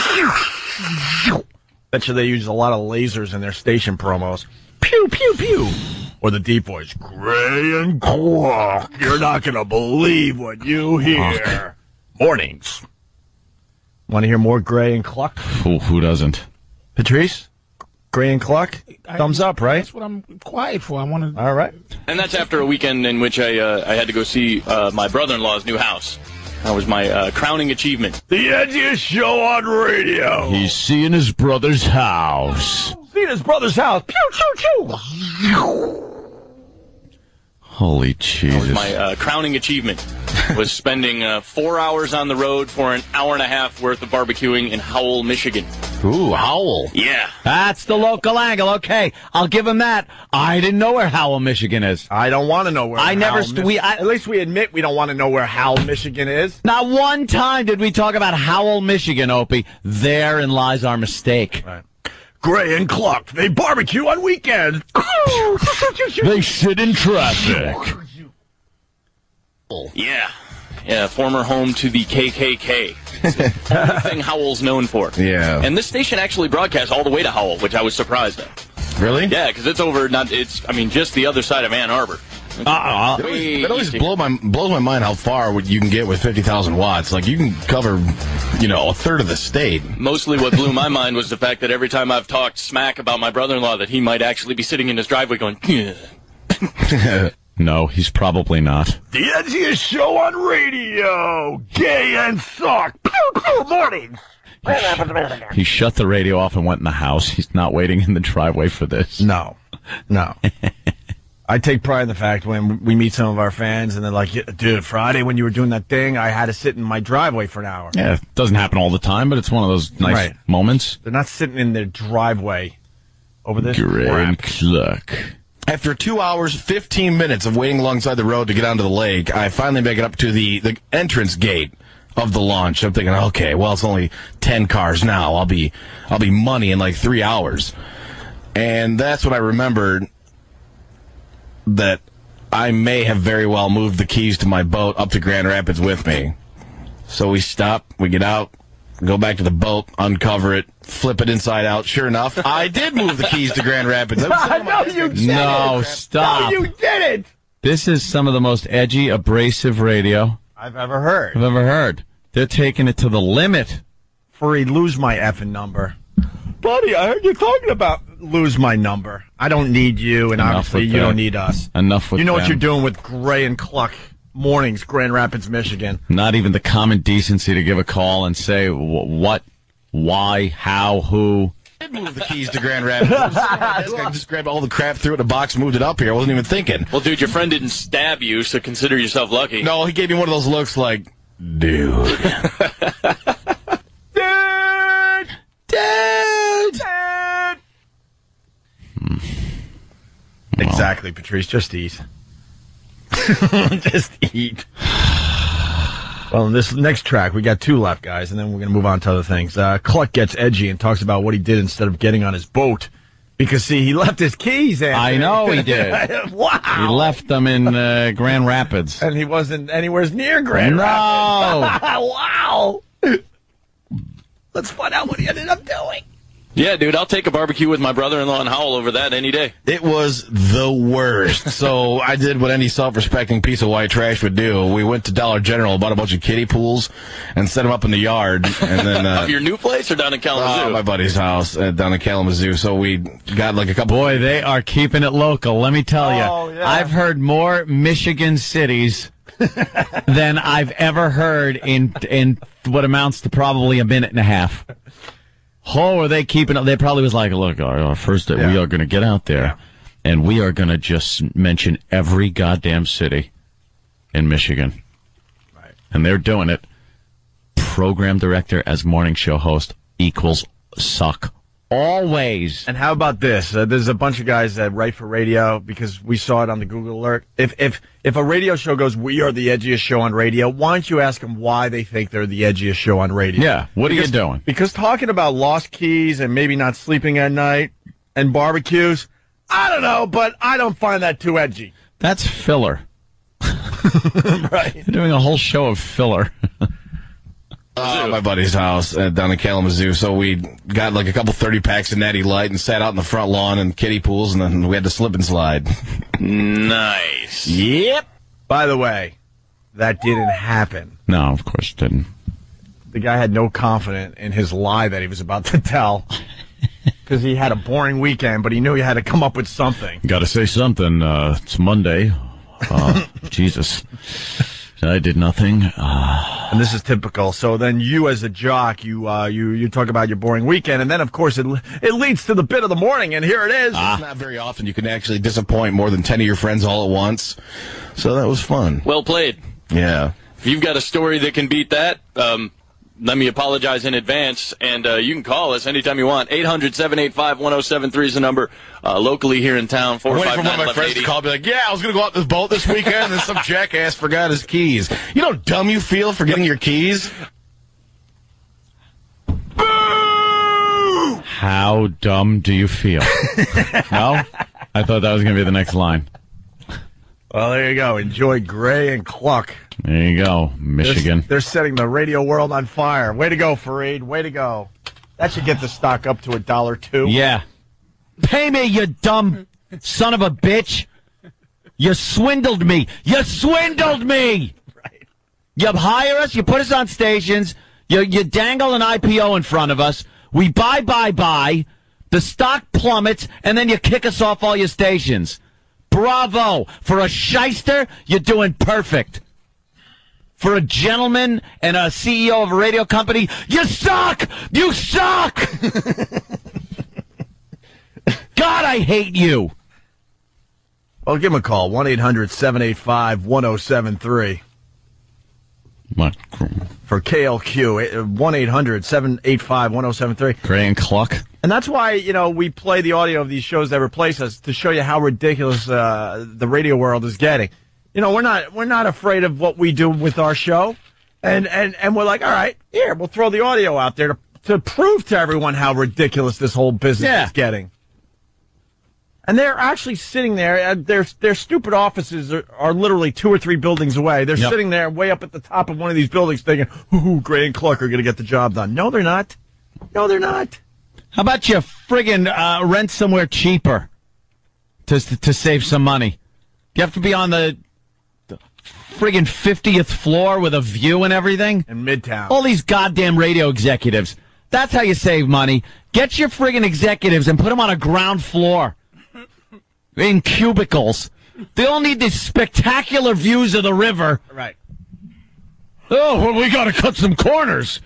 Bet you they use a lot of lasers in their station promos. Pew, pew, pew. Or the deep voice. Gray and Kluck. You're not going to believe what you hear. Mornings. Want to hear more Gray and Kluck? Who doesn't? Patrice? Gray and Kluck? Thumbs up, right? That's what I'm quiet for. I want to. All right. And that's after a weekend in which I had to go see my brother-in-law's new house. That was my crowning achievement. The edgiest show on radio. He's seeing his brother's house. Seeing his brother's house. Pew, pew, pew. Holy Jesus. That was my crowning achievement. Was spending 4 hours on the road for an hour and a half worth of barbecuing in Howell, Michigan. Ooh, Howell. Yeah. That's the local angle. Okay, I'll give him that. I didn't know where Howell, Michigan is. I don't want to know where At least we admit we don't want to know where Howell, Michigan is. Not one time did we talk about Howell, Michigan, Opie. Therein lies our mistake. Right. Gray and Kluck, they barbecue on weekends. They sit in traffic. Yeah. Yeah, former home to the KKK. It's the only thing Howell's known for. Yeah. And this station actually broadcasts all the way to Howell, which I was surprised at. Really? Yeah, because it's over, just the other side of Ann Arbor. It always blows my mind how far you can get with 50,000 watts. Like, you can cover, a third of the state. Mostly what blew my mind was the fact that every time I've talked smack about my brother-in-law, that he might actually be sitting in his driveway going, yeah. No, he's probably not. The edgiest show on radio. Gay and Suck. Pew, pew, mornings. He shut the radio off and went in the house. He's not waiting in the driveway for this. No. I take pride in the fact when we meet some of our fans and they're like, dude, Friday when you were doing that thing, I had to sit in my driveway for an hour. Yeah, it doesn't happen all the time, but it's one of those nice moments. They're not sitting in their driveway over this. Gray and Kluck. After 2 hours, 15 minutes of waiting alongside the road to get onto the lake, I finally make it up to the entrance gate of the launch. I'm thinking, okay, well, it's only 10 cars now. I'll be money in like 3 hours. And that's when I remembered that I may have very well moved the keys to my boat up to Grand Rapids with me. So we stop, we get out, go back to the boat, uncover it, flip it inside out. Sure enough, I did move the keys to Grand Rapids. No, you didn't. No, stop. No, you didn't. This is some of the most edgy, abrasive radio I've ever heard. They're taking it to the limit. Free, lose my effing number. Buddy, I heard you talking about lose my number. I don't need you, and obviously you don't need us. Enough with You know them. what you're doing with Gray and Kluck mornings, Grand Rapids, Michigan. Not even the common decency to give a call and say what, why, how, who. I did move the keys to Grand Rapids. I just grabbed all the crap, threw it in a box, moved it up here. I wasn't even thinking. Well, dude, your friend didn't stab you, so consider yourself lucky. No, he gave me one of those looks like, dude. Dude! Exactly, Patrice. Just eat. Just eat. Well, in this next track, we got two left, guys, and then we're going to move on to other things. Kluck gets edgy and talks about what he did instead of getting on his boat. Because, see, he left his keys, Anthony. I know he did. Wow. He left them in Grand Rapids. And he wasn't anywhere near Grand Rapids. Wow. Let's find out what he ended up doing. Yeah, dude, I'll take a barbecue with my brother-in-law in Howell over that any day. It was the worst. So I did what any self-respecting piece of white trash would do. We went to Dollar General, bought a bunch of kiddie pools, and set them up in the yard. And then Of your new place or down in Kalamazoo? My buddy's house down in Kalamazoo. So we got like a couple. Boy, they are keeping it local, let me tell you. Yeah. I've heard more Michigan cities than I've ever heard in what amounts to probably a minute and a half. Oh, are they keeping up? They probably was like, look, our first day, we are going to get out there, and we are going to just mention every goddamn city in Michigan. Right. And they're doing it. Program director as morning show host equals suck Always. And how about this? There's a bunch of guys that write for radio because we saw it on the Google alert. If a radio show goes, we are the edgiest show on radio, why don't you ask them why they think they're the edgiest show on radio? Yeah, what are you doing? Because talking about lost keys and maybe not sleeping at night and barbecues, I don't know, but I don't find that too edgy. That's filler. Right. They're doing a whole show of filler. My buddy's house down in Kalamazoo. So we got like a couple 30-packs of Natty Light and sat out in the front lawn and kiddie pools, and then we had to slip and slide. Nice. Yep. By the way, that didn't happen. No, of course it didn't. The guy had no confidence in his lie that he was about to tell because he had a boring weekend, but he knew he had to come up with something. Got to say something. It's Monday. Jesus. I did nothing. And this is typical. So then you, as a jock, you talk about your boring weekend, and then, of course, it leads to the bit of the morning, and here it is. It's not very often you can actually disappoint more than 10 of your friends all at once. So that was fun. Well played. Yeah. If you've got a story that can beat that, let me apologize in advance, and you can call us anytime you want. 800-785-1073 is the number locally here in town. 459-1180. I'm waiting for one of my friends to call and be like, yeah, I was going to go out this boat this weekend, and then some jackass forgot his keys. You know how dumb you feel forgetting your keys? How dumb do you feel? No? I thought that was going to be the next line. Well, there you go. Enjoy Gray and Kluck. There you go, Michigan. They're setting the radio world on fire. Way to go, Fareed. Way to go. That should get the stock up to $1.02. Yeah. Pay me, you dumb son of a bitch. You swindled me. You swindled me. Right. You hire us, you put us on stations, you dangle an IPO in front of us, we buy, the stock plummets, and then you kick us off all your stations. Bravo. For a shyster, you're doing perfect. For a gentleman and a CEO of a radio company, you suck! You suck! God, I hate you. Well, give him a call. 1-800-785-1073. What? For KLQ. 1-800-785-1073. Gray and Kluck. And that's why, we play the audio of these shows that replace us to show you how ridiculous the radio world is getting. We're not afraid of what we do with our show. And we're like, all right, here, we'll throw the audio out there to prove to everyone how ridiculous this whole business is getting. And they're actually sitting there. Their stupid offices are literally 2 or 3 buildings away. They're sitting there way up at the top of one of these buildings thinking, ooh, Gray and Kluck are going to get the job done. No, they're not. No, they're not. How about you friggin' rent somewhere cheaper to save some money? You have to be on the friggin' 50th floor with a view and everything? In Midtown. All these goddamn radio executives. That's how you save money. Get your friggin' executives and put them on a ground floor. In cubicles. They all need these spectacular views of the river. Right. Oh, well, we got to cut some corners.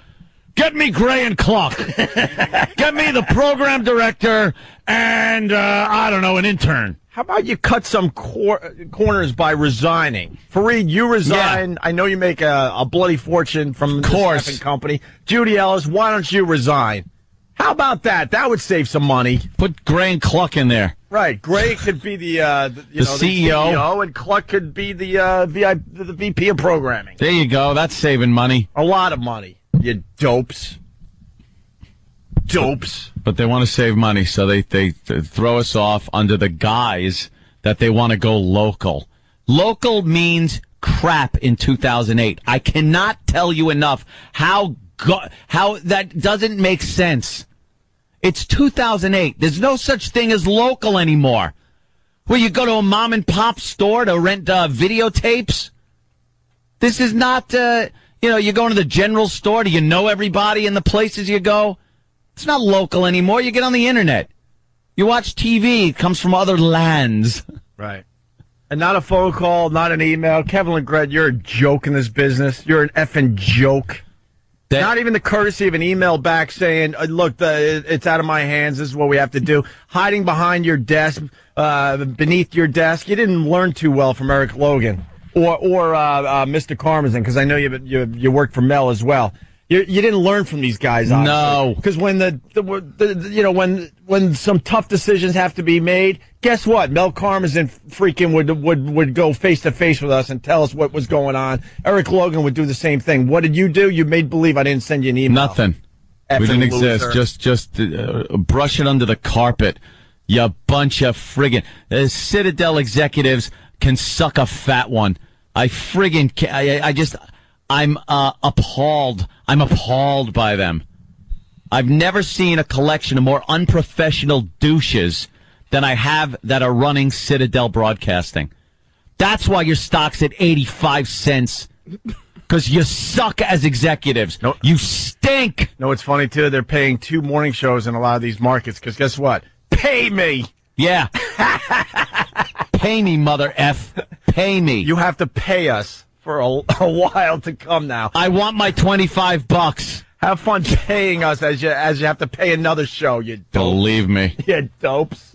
Get me Gray and Kluck. Get me the program director and, I don't know, an intern. How about you cut some corners by resigning? Fareed, you resign. Yeah. I know you make a bloody fortune from the staffing company. Judy Ellis, why don't you resign? How about that? That would save some money. Put Gray and Kluck in there. Right. Gray could be the CEO, and Kluck could be the VP of programming. There you go. That's saving money. A lot of money. You dopes. But they want to save money, so they throw us off under the guise that they want to go local. Local means crap in 2008. I cannot tell you enough how that doesn't make sense. It's 2008. There's no such thing as local anymore. Where you go to a mom and pop store to rent videotapes. This is not, you're going to the general store. Do you know everybody in the places you go? It's not local anymore. You get on the internet. You watch TV. It comes from other lands. Right. And not a phone call, not an email. Kevin LeGret, you're a joke in this business. You're an effing joke. Not even the courtesy of an email back saying, look, it's out of my hands. This is what we have to do. Hiding behind your desk, beneath your desk. You didn't learn too well from Eric Logan or Mr. Karmazin, because I know you worked for Mel as well. You didn't learn from these guys, obviously. No. Because when when some tough decisions have to be made, guess what? Mel Karmazin freaking would go face to face with us and tell us what was going on. Eric Logan would do the same thing. What did you do? You made believe I didn't send you an email. Nothing. We didn't exist. Just brush it under the carpet. You bunch of friggin' Citadel executives can suck a fat one. I'm appalled. I'm appalled by them. I've never seen a collection of more unprofessional douches than I have that are running Citadel Broadcasting. That's why your stock's at 85 cents. Because you suck as executives. No. You stink. No, it's funny, too. They're paying 2 morning shows in a lot of these markets. Because guess what? Pay me. Yeah. Pay me, mother F. Pay me. You have to pay us for a while to come now. I want my $25. Have fun paying us as you have to pay another show, you dopes. Believe me. You dopes.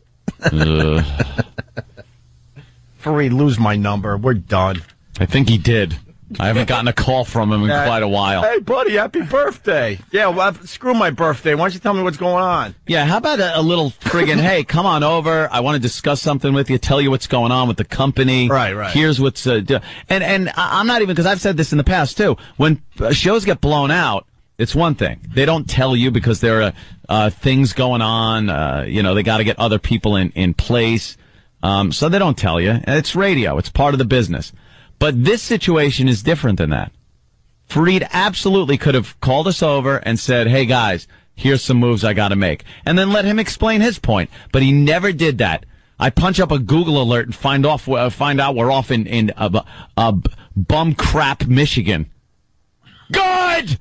Fareed, lose my number. We're done. I think he did. I haven't gotten a call from him in quite a while. Hey, buddy, happy birthday. Yeah, well, screw my birthday. Why don't you tell me what's going on? Yeah, how about a little friggin', hey, come on over. I want to discuss something with you, tell you what's going on with the company. Right. Here's what's... and I'm not even... Because I've said this in the past, too. When shows get blown out, it's one thing. They don't tell you because there are things going on. They got to get other people in place. So they don't tell you. It's radio. It's part of the business. But this situation is different than that. Fareed absolutely could have called us over and said, hey, guys, here's some moves I got to make. And then let him explain his point. But he never did that. I punch up a Google alert and find out we're off in bum crap Michigan. Good!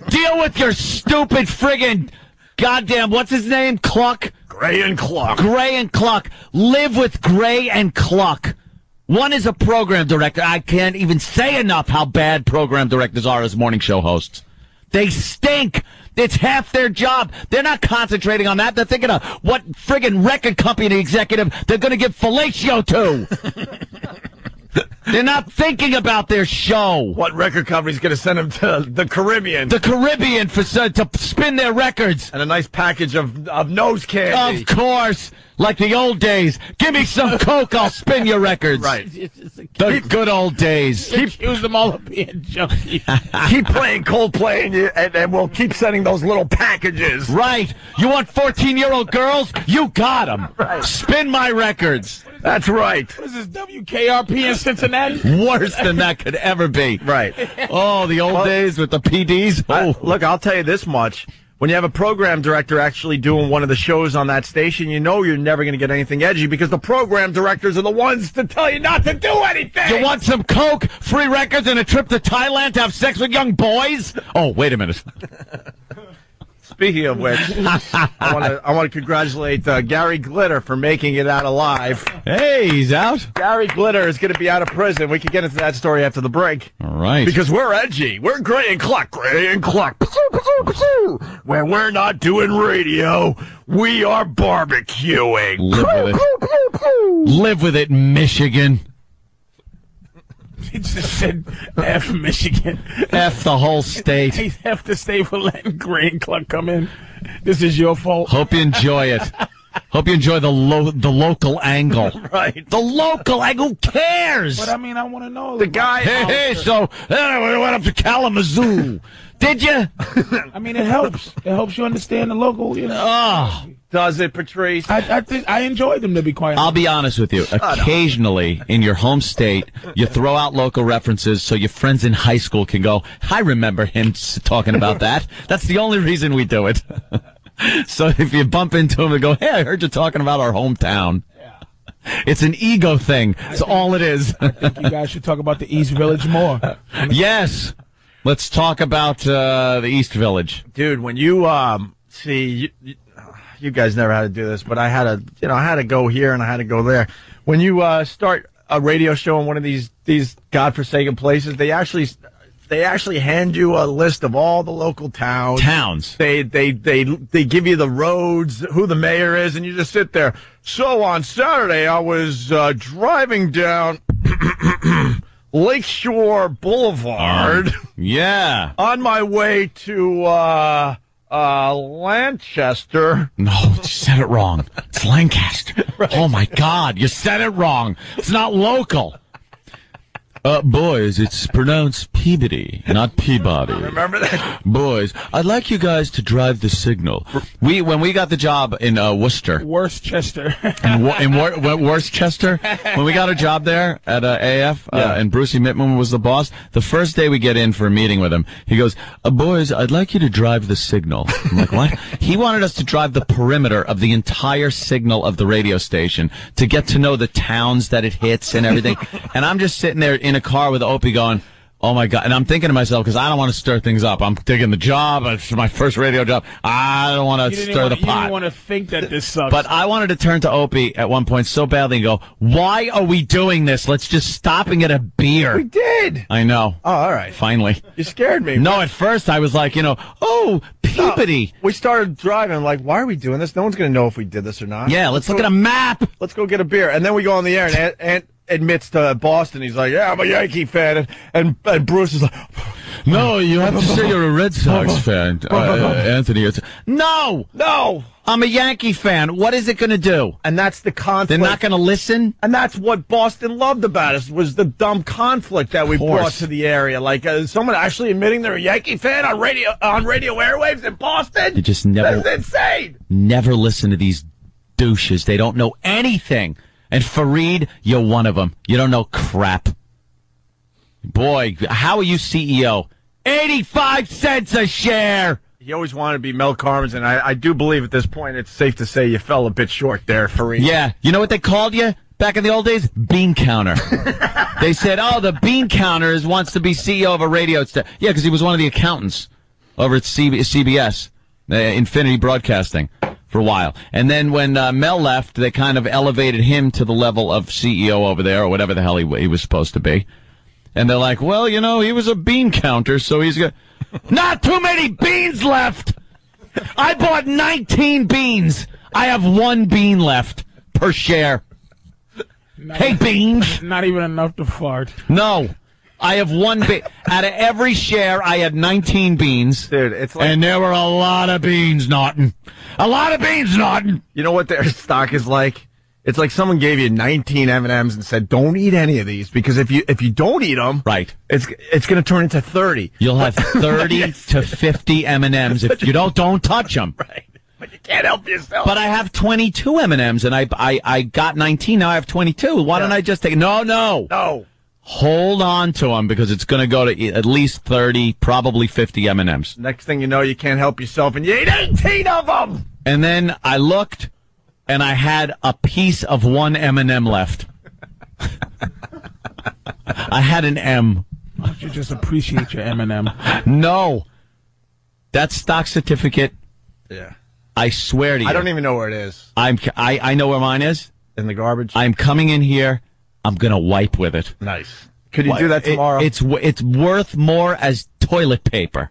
Deal with your stupid friggin' goddamn, what's his name? Kluck? Gray and Kluck. Gray and Kluck. Live with Gray and Kluck. One is a program director. I can't even say enough how bad program directors are as morning show hosts. They stink. It's half their job. They're not concentrating on that. They're thinking of what friggin' record company executive they're going to give fellatio to. They're not thinking about their show. What record company's going to send them to the Caribbean? The Caribbean to spin their records. And a nice package of nose candy. Of course. Like the old days. Give me some Coke, I'll spin your records. Right. The good old days. Accuse them all of being junkies. Keep playing Coldplay and we'll keep sending those little packages. Right. You want 14-year-old girls? You got them. Right. Spin my records. That's right. What is this, WKRP in Cincinnati? Worse than that could ever be. Right. Oh, the old days with the PDs. Oh. Look, I'll tell you this much. When you have a program director actually doing one of the shows on that station, you know you're never going to get anything edgy because the program directors are the ones to tell you not to do anything. You want some Coke, free records, and a trip to Thailand to have sex with young boys? Oh, wait a minute. Speaking of which, I want to congratulate Gary Glitter for making it out alive. Hey, he's out. Gary Glitter is going to be out of prison. We can get into that story after the break. All right. Because we're edgy. We're Gray and Kluck. Where we're not doing radio, we are barbecuing. Live with it. Live with it, Michigan. He just said F Michigan. F the whole state. He F the state for letting Gray and Kluck come in. This is your fault. Hope you enjoy it. Hope you enjoy the local angle. Right. The local angle. Who cares? But I mean, I want to know. The guy. Hey, so we went up to Kalamazoo. Did you? I mean, it helps. It helps you understand the local, Oh. Does it, Patrice? I think I enjoyed them, to be quite honest. I'll be honest with you. Occasionally, in your home state, you throw out local references so your friends in high school can go, I remember him talking about that. That's the only reason we do it. So if you bump into him and go, hey, I heard you talking about our hometown. Yeah. It's an ego thing. That's all it is. I think you guys should talk about the East Village more. Yes. Let's talk about the East Village. Dude, when you, you guys never had to do this, but I had to go here and I had to go there. When you start a radio show in one of these godforsaken places, they actually hand you a list of all the local towns. They give you the roads, who the mayor is, and you just sit there. So on Saturday, I was driving down Lakeshore Boulevard. Yeah. On my way to Lancaster. No, you said it wrong. It's Lancaster. Right. Oh, my God. You said it wrong. It's not local. Boys, it's pronounced Peabody, not Peabody. Remember that? Boys, I'd like you guys to drive the signal. When we got the job in Worcester. Worcester. in Worcester, when we got a job there at AF, and Brucey Mittman was the boss, the first day we get in for a meeting with him, he goes, boys, I'd like you to drive the signal. I'm like, what? He wanted us to drive the perimeter of the entire signal of the radio station to get to know the towns that it hits and everything. And I'm just sitting there in a car with Opie going, oh my God. And I'm thinking to myself, because I don't want to stir things up. I'm taking the job. It's my first radio job. I don't want to stir the pot. You didn't want to think that this sucks. But I wanted to turn to Opie at one point so badly and go, why are we doing this? Let's just stop and get a beer. We did. I know. Oh, all right. Finally. You scared me. No, at first I was like, Peabody. No, we started driving like, why are we doing this? No one's going to know if we did this or not. Yeah, let's look at a map. Let's go get a beer. And then we go on the air and admits to Boston, he's like, yeah, I'm a Yankee fan. And Bruce is like, no, you have to say you're a Red Sox fan, Anthony. No! I'm a Yankee fan. What is it going to do? And that's the conflict. They're not going to listen? And that's what Boston loved about us, was the dumb conflict that we brought to the area. Like, someone actually admitting they're a Yankee fan on radio airwaves in Boston? You just never... That's insane! Never listen to these douches. They don't know anything. And Fareed, you're one of them. You don't know crap. Boy, how are you CEO? 85 cents a share! He always wanted to be Mel Karmazin, and I do believe at this point it's safe to say you fell a bit short there, Fareed. Yeah. You know what they called you back in the old days? Bean counter. They said, the bean counter wants to be CEO of a radio station. Yeah, because he was one of the accountants over at CBS, Infinity Broadcasting, for a while. And then when Mel left, they kind of elevated him to the level of CEO over there, or whatever the hell he was supposed to be. And they're like, well, he was a bean counter, so he's got... Not too many beans left! I bought 19 beans. I have 1 bean left per share. Hey, beans! Not even enough to fart. No. I have 1 bean. Out of every share, I had 19 beans. Dude, it's like... And there were a lot of beans, Naughton. A lot of beans, Naughton! You know what their stock is like? It's like someone gave you 19 M&Ms and said, don't eat any of these, because if you don't eat them, right, it's going to turn into 30. You'll have 30 to 50 M&Ms if you don't touch them. Right. But you can't help yourself. But I have 22 M&Ms, and I got 19, now I have 22. Why don't I just take... No. Hold on to them, because it's going to go to at least 30, probably 50 M&Ms. Next thing you know, you can't help yourself, and you ate 18 of them! And then I looked... and I had a piece of 1 M&M left. I had an M. Why don't you just appreciate your M&M? No. That stock certificate, yeah. I swear to you. I don't even know where it is. I know where mine is. In the garbage? I'm coming in here. I'm going to wipe with it. Nice. Could you do that tomorrow? It's worth more as toilet paper.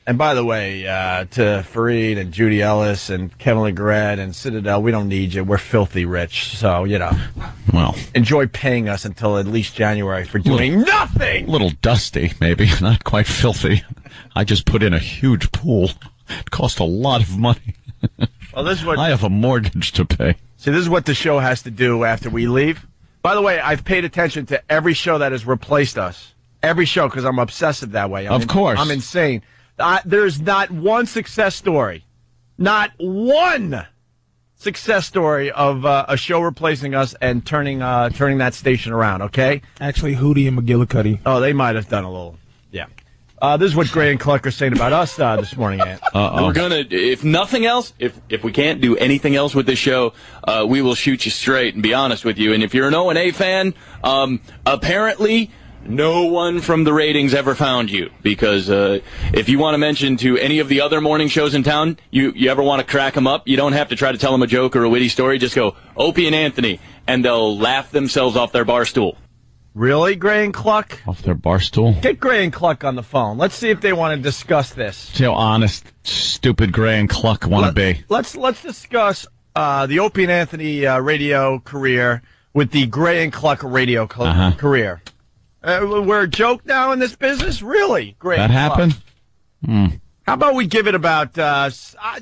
And by the way, to Fareed and Judy Ellis and Kevin LeGret and Citadel, we don't need you. We're filthy rich. So, well, enjoy paying us until at least January for doing nothing. A little dusty, maybe. Not quite filthy. I just put in a huge pool. It cost a lot of money. Well, this is what I have a mortgage to pay. See, this is what the show has to do after we leave. By the way, I've paid attention to every show that has replaced us. Every show, because I'm obsessive that way. Of course. I'm insane. There's not one success story. Not one success story of a show replacing us and turning that station around, okay? Actually, Hootie and McGillicuddy. Oh, they might have done a little, yeah. This is what Gray and Kluck are saying about us this morning, Ant. We're going to, if nothing else, if we can't do anything else with this show, we will shoot you straight and be honest with you. And if you're an O&A fan, apparently... no one from the ratings ever found you, because if you want to mention to any of the other morning shows in town, you ever want to crack them up, you don't have to try to tell them a joke or a witty story. Just go, Opie and Anthony, and they'll laugh themselves off their bar stool. Really, Gray and Kluck? Off their bar stool? Get Gray and Kluck on the phone. Let's see if they want to discuss this. See how honest, stupid Gray and Kluck want to be. Let's discuss the Opie and Anthony radio career. with the Gray and Kluck radio career. We're a joke now in this business? Really? Great. That happened? How about we give it about,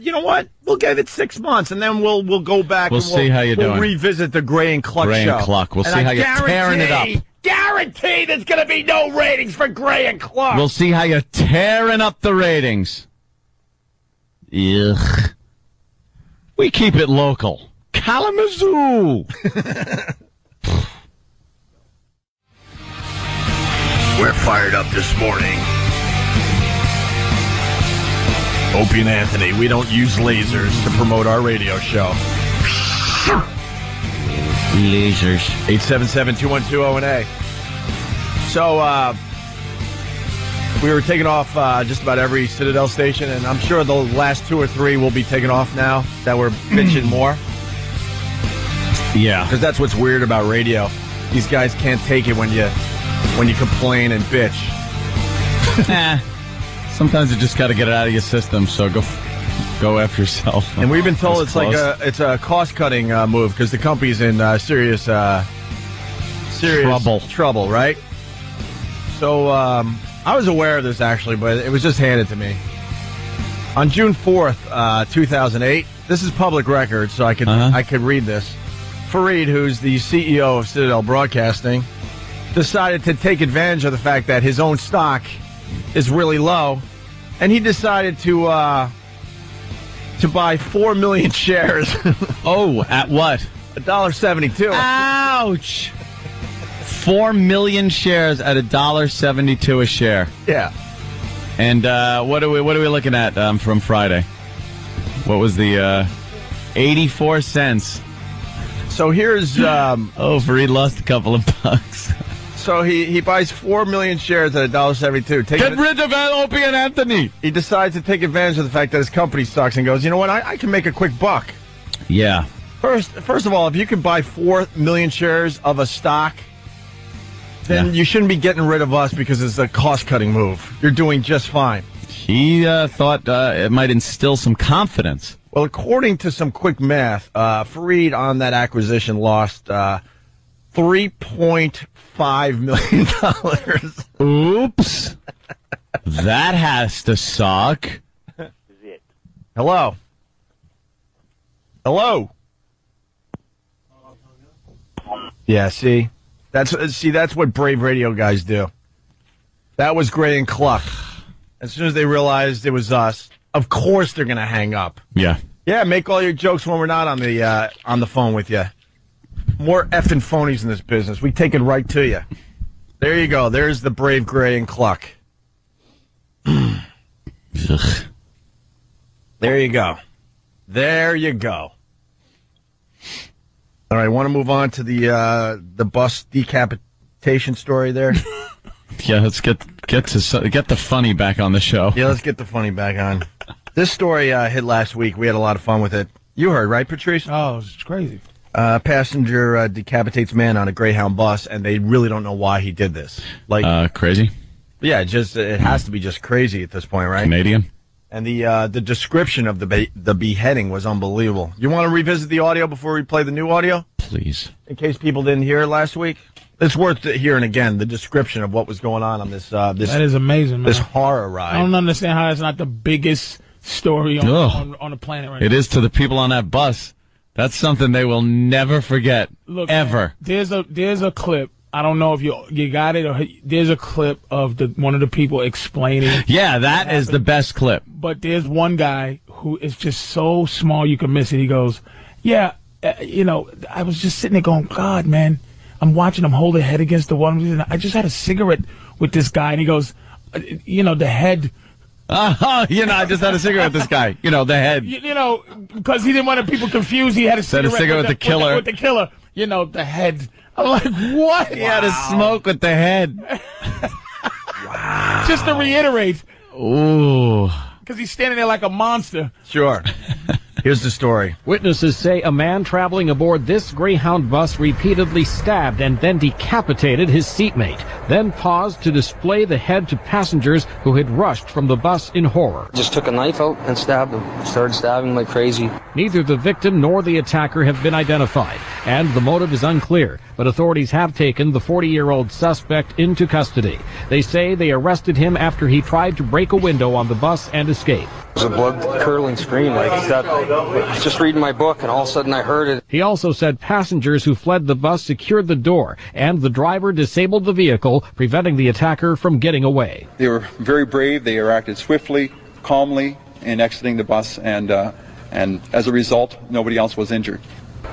you know what? We'll give it 6 months, and then we'll go back we'll see how you're doing. We'll revisit the Gray and Kluck show. Gray and Kluck. We'll see how you're tearing it up. Guarantee there's going to be no ratings for Gray and Kluck. We'll see how you're tearing up the ratings. Ugh. We keep it local. Kalamazoo. We're fired up this morning. Opie and Anthony, we don't use lasers to promote our radio show. Lasers. 877-212-0-A. So, we were taking off just about every Citadel station, and I'm sure the last 2 or 3 will be taken off now that we're bitching more. Yeah. Because that's what's weird about radio. These guys can't take it when you complain and bitch. Sometimes you just got to get it out of your system, so go after yourself. And we've been told it's a cost-cutting move because the company's in serious trouble, right? So I was aware of this, actually, but it was just handed to me. On June 4th, 2008, this is public record, so I could read this. Fareed, who's the CEO of Citadel Broadcasting, decided to take advantage of the fact that his own stock is really low, and he decided to buy 4 million shares. Oh, at what? $1.72. Ouch! 4 million shares at $1.72 a share. Yeah. And what are we looking at from Friday? What was the 84 cents? So here's Fareed lost a couple of bucks. So he buys 4 million shares at $1.72. Get rid of Opie and Anthony. He decides to take advantage of the fact that his company sucks and goes, you know what, I can make a quick buck. Yeah. First of all, if you can buy 4 million shares of a stock, then you shouldn't be getting rid of us because it's a cost-cutting move. You're doing just fine. He thought it might instill some confidence. Well, according to some quick math, Fareed on that acquisition lost $3.5 million. Oops. That has to suck. Hello. Yeah, see? That's what brave radio guys do. That was Gray and Kluck. As soon as they realized it was us, of course they're going to hang up. Yeah. Yeah, make all your jokes when we're not on the phone with you. More effing phonies in this business. We take it right to you. There you go. There's the brave Gray and Kluck. There you go. There you go. All right, want to move on to the bus decapitation story there? Yeah, let's get the funny back on the show. Yeah, let's get the funny back on. This story hit last week. We had a lot of fun with it. You heard, right, Patrice? Oh, it's crazy. Passenger decapitates man on a Greyhound bus, and they really don't know why he did this. Like crazy? Yeah, it has to be just crazy at this point, right? Canadian. And the description of the beheading was unbelievable. You want to revisit the audio before we play the new audio? Please. In case people didn't hear it last week. It's worth hearing again, the description of what was going on this that is amazing, man. This horror ride. I don't understand how it's not the biggest story on the planet right now. It is to the people on that bus. That's something they will never forget. Look, ever. Man, there's a clip. I don't know if you got it, or there's a clip of one of the people explaining. Yeah, that is the best clip. But there's one guy who is just so small you can miss it. He goes, yeah, I was just sitting there going, God, man, I'm watching him hold his head against the wall. I just had a cigarette with this guy, and he goes, the head. I just had a cigarette with this guy. The head. Because he didn't want people confused. He had a cigarette with the killer. With the killer. The head. I'm like, what? He had a smoke with the head. Wow. Just to reiterate. Ooh. Because he's standing there like a monster. Sure. Here's the story. Witnesses say a man traveling aboard this Greyhound bus repeatedly stabbed and then decapitated his seatmate, then paused to display the head to passengers who had rushed from the bus in horror. Just took a knife out and stabbed him. Started stabbing like crazy. Neither the victim nor the attacker have been identified, and the motive is unclear, but authorities have taken the 40-year-old suspect into custody. They say they arrested him after he tried to break a window on the bus and escape. It was a blood-curdling scream like that. I was just reading my book, and all of a sudden I heard it. He also said passengers who fled the bus secured the door, and the driver disabled the vehicle, preventing the attacker from getting away. They were very brave. They acted swiftly, calmly in exiting the bus, and as a result, nobody else was injured.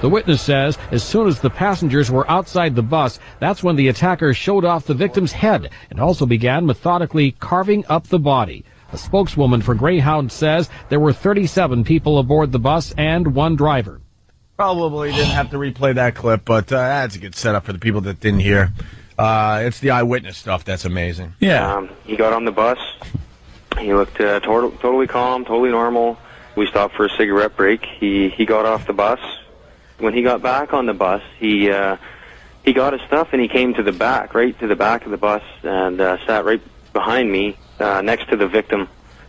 The witness says as soon as the passengers were outside the bus, that's when the attacker showed off the victim's head and also began methodically carving up the body. A spokeswoman for Greyhound says there were 37 people aboard the bus and one driver. Probably didn't have to replay that clip, but that's a good setup for the people that didn't hear. It's the eyewitness stuff that's amazing. Yeah. He got on the bus. He looked totally calm, totally normal. We stopped for a cigarette break. He got off the bus. When he got back on the bus, he got his stuff and he came to the back, right to the back of the bus, and sat right behind me, next to the victim.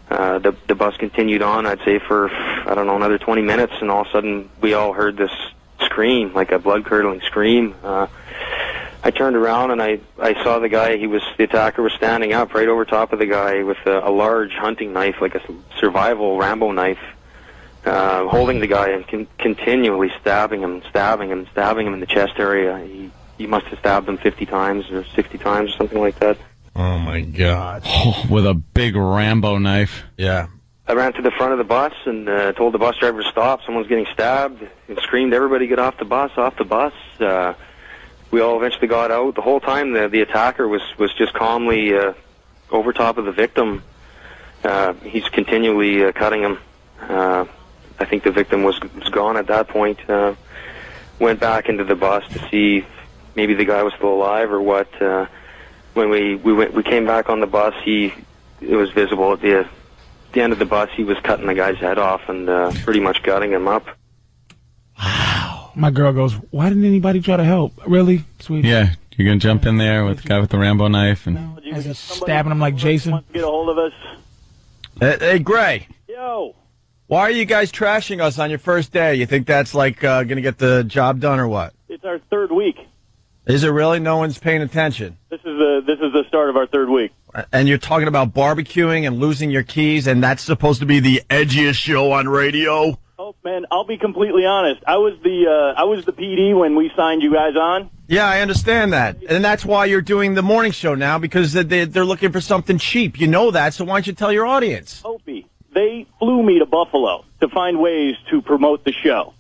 The bus continued on, I'd say, for, I don't know, another 20 minutes, and all of a sudden we all heard this scream, like a blood-curdling scream. I turned around and I saw the guy, the attacker was standing up right over top of the guy with a large hunting knife, like a survival Rambo knife, holding the guy and continually stabbing him in the chest area. He must have stabbed him 50 times or 60 times or something like that. Oh, my God. With a big Rambo knife. Yeah. I ran to the front of the bus and told the bus driver to stop. Someone's getting stabbed, and screamed, "Everybody get off the bus, off the bus." We all eventually got out. The whole time the attacker was just calmly over top of the victim. He's continually cutting him. I think the victim was gone at that point. Went back into the bus to see if maybe the guy was still alive or what. When we came back on the bus, it was visible at the end of the bus. He was cutting the guy's head off and pretty much gutting him up. Wow. My girl goes, "Why didn't anybody try to help?" Really, sweetie? Yeah, you're gonna jump in there with the guy with the Rambo knife and stabbing him like Jason. Get a hold of us. Hey, Gray. Yo. Why are you guys trashing us on your first day? You think that's like going to get the job done or what? It's our third week. Is it really? No one's paying attention. This is the start of our third week. And you're talking about barbecuing and losing your keys, and that's supposed to be the edgiest show on radio? Oh man, I'll be completely honest. I was the PD when we signed you guys on. Yeah, I understand that, and that's why you're doing the morning show now, because they're looking for something cheap. You know that, so why don't you tell your audience? Opie, they flew me to Buffalo to find ways to promote the show.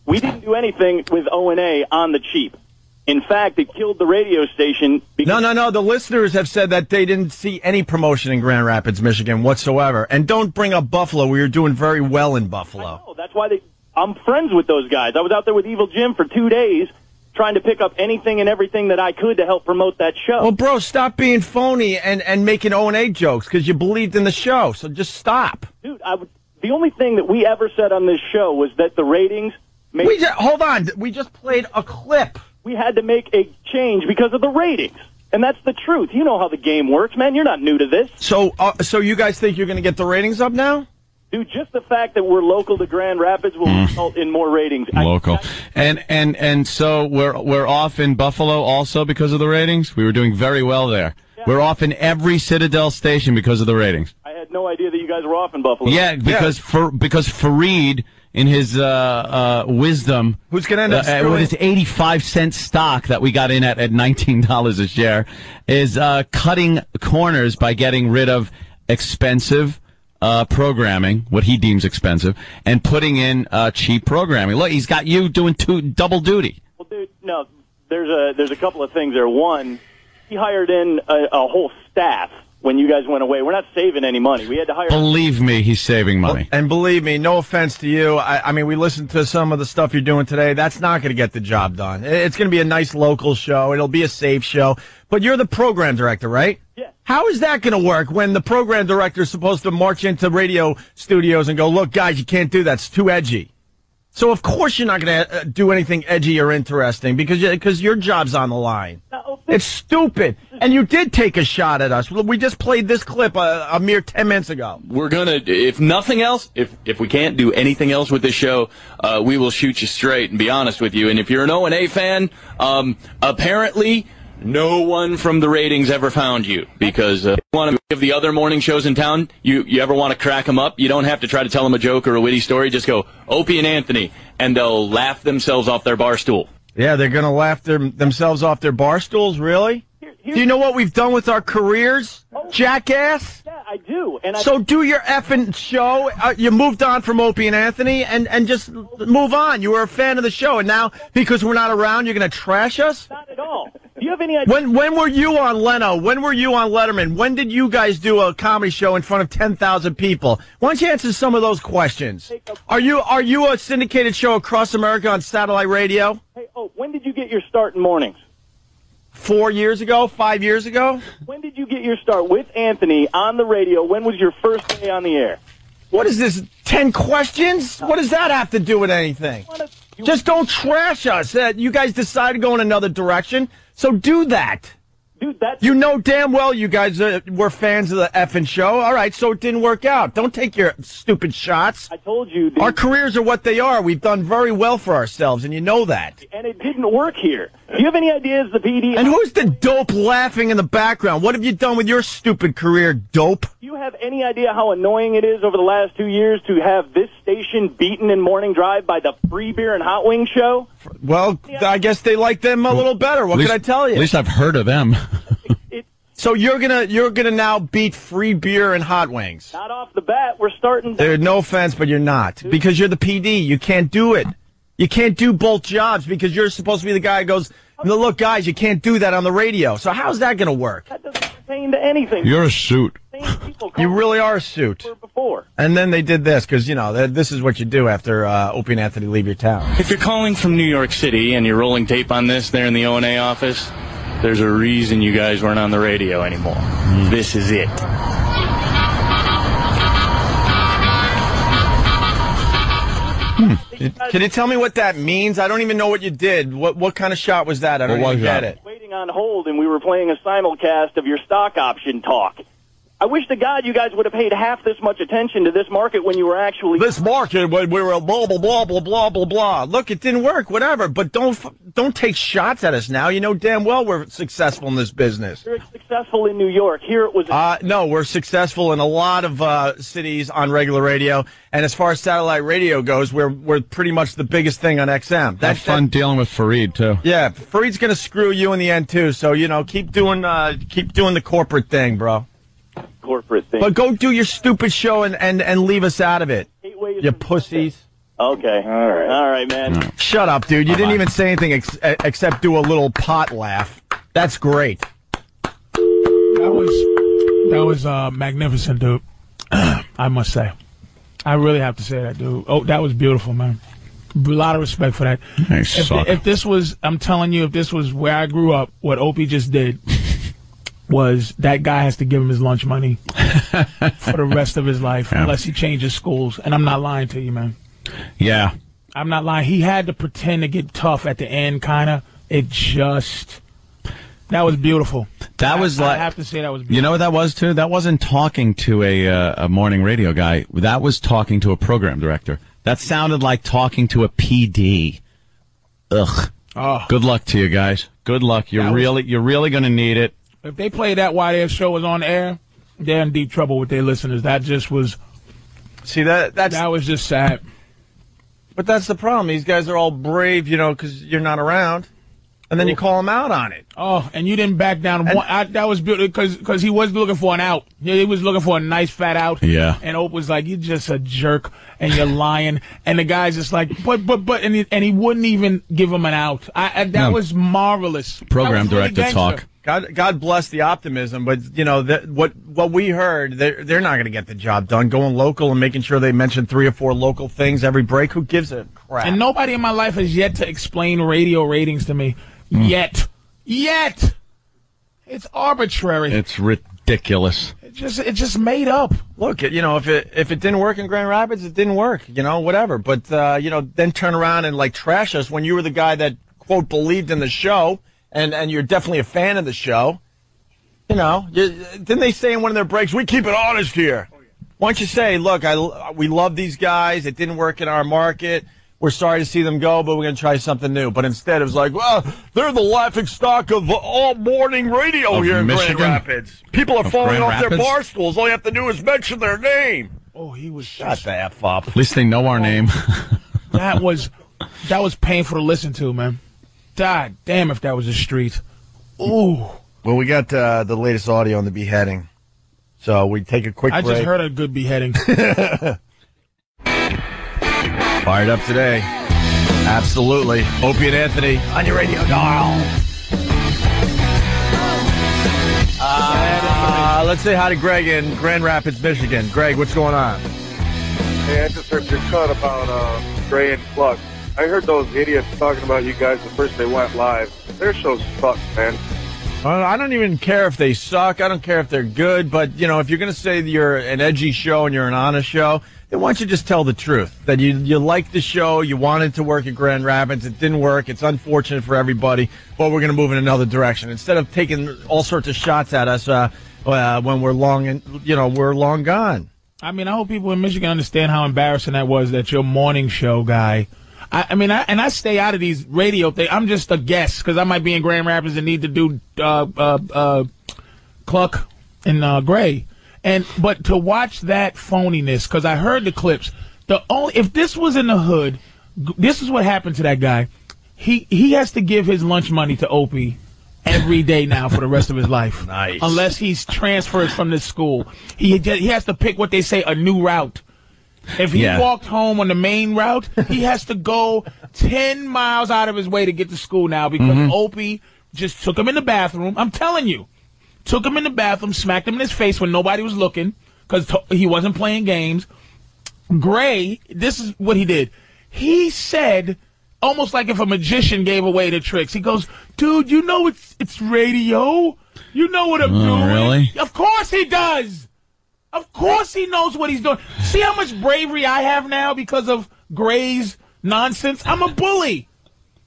We didn't do anything with O&A on the cheap. In fact, it killed the radio station. No. The listeners have said that they didn't see any promotion in Grand Rapids, Michigan whatsoever. And don't bring up Buffalo. We were doing very well in Buffalo. I know. That's why I'm friends with those guys. I was out there with Evil Jim for 2 days trying to pick up anything and everything that I could to help promote that show. Well, bro, stop being phony and making O&A jokes because you believed in the show. So just stop. Dude, the only thing that we ever said on this show was that the ratings... Hold on. We just played a clip. We had to make a change because of the ratings. And that's the truth. You know how the game works, man. You're not new to this. So you guys think you're going to get the ratings up now? Dude, just the fact that we're local to Grand Rapids will result in more ratings. Local. And so we're off in Buffalo also because of the ratings? We were doing very well there. Yeah. We're off in every Citadel station because of the ratings. I had no idea that you guys were off in Buffalo. Yeah, because Fareed, in his wisdom, who's going to end up with his 85-cent stock that we got in at $19 a share, is cutting corners by getting rid of expensive programming, what he deems expensive, and putting in cheap programming. Look, he's got you doing double duty. Well, dude, no, there's a couple of things there. One, he hired in a whole staff. When you guys went away, we're not saving any money. We had to hire... Believe me, he's saving money. And believe me, no offense to you. I mean, we listened to some of the stuff you're doing today. That's not going to get the job done. It's going to be a nice local show. It'll be a safe show. But you're the program director, right? Yeah. How is that going to work when the program director is supposed to march into radio studios and go, look, guys, you can't do that. It's too edgy. So, of course, you're not going to do anything edgy or interesting because your job's on the line. It's stupid. And you did take a shot at us. We just played this clip a mere 10 minutes ago. We're going to, if nothing else, if we can't do anything else with this show, we will shoot you straight and be honest with you. And if you're an O&A fan, apparently no one from the ratings ever found you, because if you want to give the other morning shows in town, you ever want to crack them up, you don't have to try to tell them a joke or a witty story. Just go, Opie and Anthony, and they'll laugh themselves off their bar stool. Yeah, they're going to laugh themselves off their bar stools, really? Do you know what we've done with our careers, jackass? Yeah, I do. So do your effing show. You moved on from Opie and Anthony, and just move on. You were a fan of the show, and now, because we're not around, you're going to trash us? Not at all. Do you have any idea? When were you on Leno? When were you on Letterman? When did you guys do a comedy show in front of 10,000 people? Why don't you answer some of those questions? Are you a syndicated show across America on satellite radio? Hey, when did you get your start in mornings? 4 years ago? 5 years ago? When did you get your start with Anthony on the radio? When was your first day on the air? What is this, 10 questions? What does that have to do with anything? Just don't trash us. You guys decided to go in another direction, so do that. Dude, you know damn well you guys were fans of the effing show. All right, so it didn't work out. Don't take your stupid shots. I told you, dude. Our careers are what they are. We've done very well for ourselves, and you know that. And it didn't work here. Do you have any ideas, the PD? And who's the dope laughing in the background? What have you done with your stupid career, dope? Do you have any idea how annoying it is over the last 2 years to have this station beaten in Morning Drive by the Free Beer and Hot Wing show? Well, I guess they like them a little better. What can I tell you? At least I've heard of them. So you're gonna now beat Free Beer and Hot Wings? Not off the bat. We're starting. No offense, but you're not, because you're the PD. You can't do it. You can't do both jobs because you're supposed to be the guy who goes, look, guys, you can't do that on the radio. So how's that gonna work? That doesn't pertain to anything. You're a suit. You really are a suit. Before. And then they did this because this is what you do after Opie and Anthony leave your town. If you're calling from New York City and you're rolling tape on this there in the O&A office, there's a reason you guys weren't on the radio anymore. This is it. Can you tell me what that means? I don't even know what you did. What kind of shot was that? I don't even get it. Waiting on hold, and we were playing a simulcast of your stock option talk. I wish to God you guys would have paid half this much attention to this market when you were actually... This market, when we were blah, blah, blah, blah, blah, blah, blah. Look, it didn't work, whatever. But don't take shots at us now. You know damn well we're successful in this business. You're successful in New York. Here it was... No, we're successful in a lot of cities on regular radio. And as far as satellite radio goes, we're pretty much the biggest thing on XM. Have fun dealing with Fareed, too. Yeah, Fareed's going to screw you in the end, too. So, keep doing the corporate thing, bro. Corporate thing. But go do your stupid show and leave us out of it. You pussies. Okay. All right, man. Shut up, dude. You didn't even say anything except do a little pot laugh. That's great. That was magnificent, dude. I must say. I really have to say that, dude. Oh, that was beautiful, man. A lot of respect for that. If this was, I'm telling you, if this was where I grew up, what Opie just did was that guy has to give him his lunch money for the rest of his life unless he changes schools. And I'm not lying to you, man. Yeah. I'm not lying. He had to pretend to get tough at the end, kind of. That was beautiful. I have to say that was beautiful. You know what that was, too? That wasn't talking to a morning radio guy. That was talking to a program director. That sounded like talking to a PD. Ugh. Oh. Good luck to you guys. Good luck. You're really going to need it. If they played that while their show was on air, they're in deep trouble with their listeners. That just was... See, that was just sad. But that's the problem. These guys are all brave, because you're not around. And then you call them out on it. Oh, and you didn't back down. That was beautiful, because he was looking for an out. He was looking for a nice fat out. Yeah. And Ope was like, you're just a jerk, and you're lying. And the guy's just like, but, and he wouldn't even give him an out. That was marvelous. Program director talk. God bless the optimism, but what we heard, they're not going to get the job done. Going local and making sure they mention 3 or 4 local things every break. Who gives a crap? And nobody in my life has yet to explain radio ratings to me. Yet. It's arbitrary. It's ridiculous. It just made up. Look, you know, if it didn't work in Grand Rapids, it didn't work. You know, whatever. But you know, then turn around and like trash us when you were the guy that quote believed in the show, and you're definitely a fan of the show. You know, didn't they say in one of their breaks, "We keep it honest here"? Why don't you say, "Look, we love these guys. It didn't work in our market. We're sorry to see them go, but we're going to try something new." But instead, it was like, well, they're the laughing stock of all morning radio here in Grand Rapids. People are falling off their bar stools. All you have to do is mention their name. Oh, he was shut the F up. At least they know our name. That was painful to listen to, man. God damn, if that was the street. Ooh. Well, we got the latest audio on the beheading. So we take a quick break. I just heard a good beheading. Fired up today. Absolutely. Opie and Anthony on your radio dial. Let's say hi to Greg in Grand Rapids, Michigan. Greg, what's going on? Hey, I just heard your cut about Gray and Kluck. I heard those idiots talking about you guys the first they went live. Their show sucks, man. Well, I don't even care if they suck. I don't care if they're good. But, you know, if you're going to say that you're an edgy show and you're an honest show, then why don't you just tell the truth? That you like the show, you wanted to work at Grand Rapids, it didn't work, it's unfortunate for everybody, but we're going to move in another direction. Instead of taking all sorts of shots at us when we're long gone. I mean, I hope people in Michigan understand how embarrassing that was, that your morning show guy. I stay out of these radio things. I'm just a guest because I might be in Grand Rapids and need to do Kluck and Gray. But to watch that phoniness, because I heard the clips. If this was in the hood, this is what happened to that guy. He has to give his lunch money to Opie every day now for the rest of his life. Nice. Unless he's transferred from this school, he has to pick what they say a new route. If he walked home on the main route, he has to go 10 miles out of his way to get to school now because Opie just took him in the bathroom. I'm telling you. Took him in the bathroom, smacked him in his face when nobody was looking because he wasn't playing games. Gray, this is what he did. He said, almost like if a magician gave away the tricks, he goes, "Dude, you know it's radio. You know what I'm doing." Really? Of course he does. Of course he knows what he's doing. See how much bravery I have now because of Gray's nonsense? I'm a bully.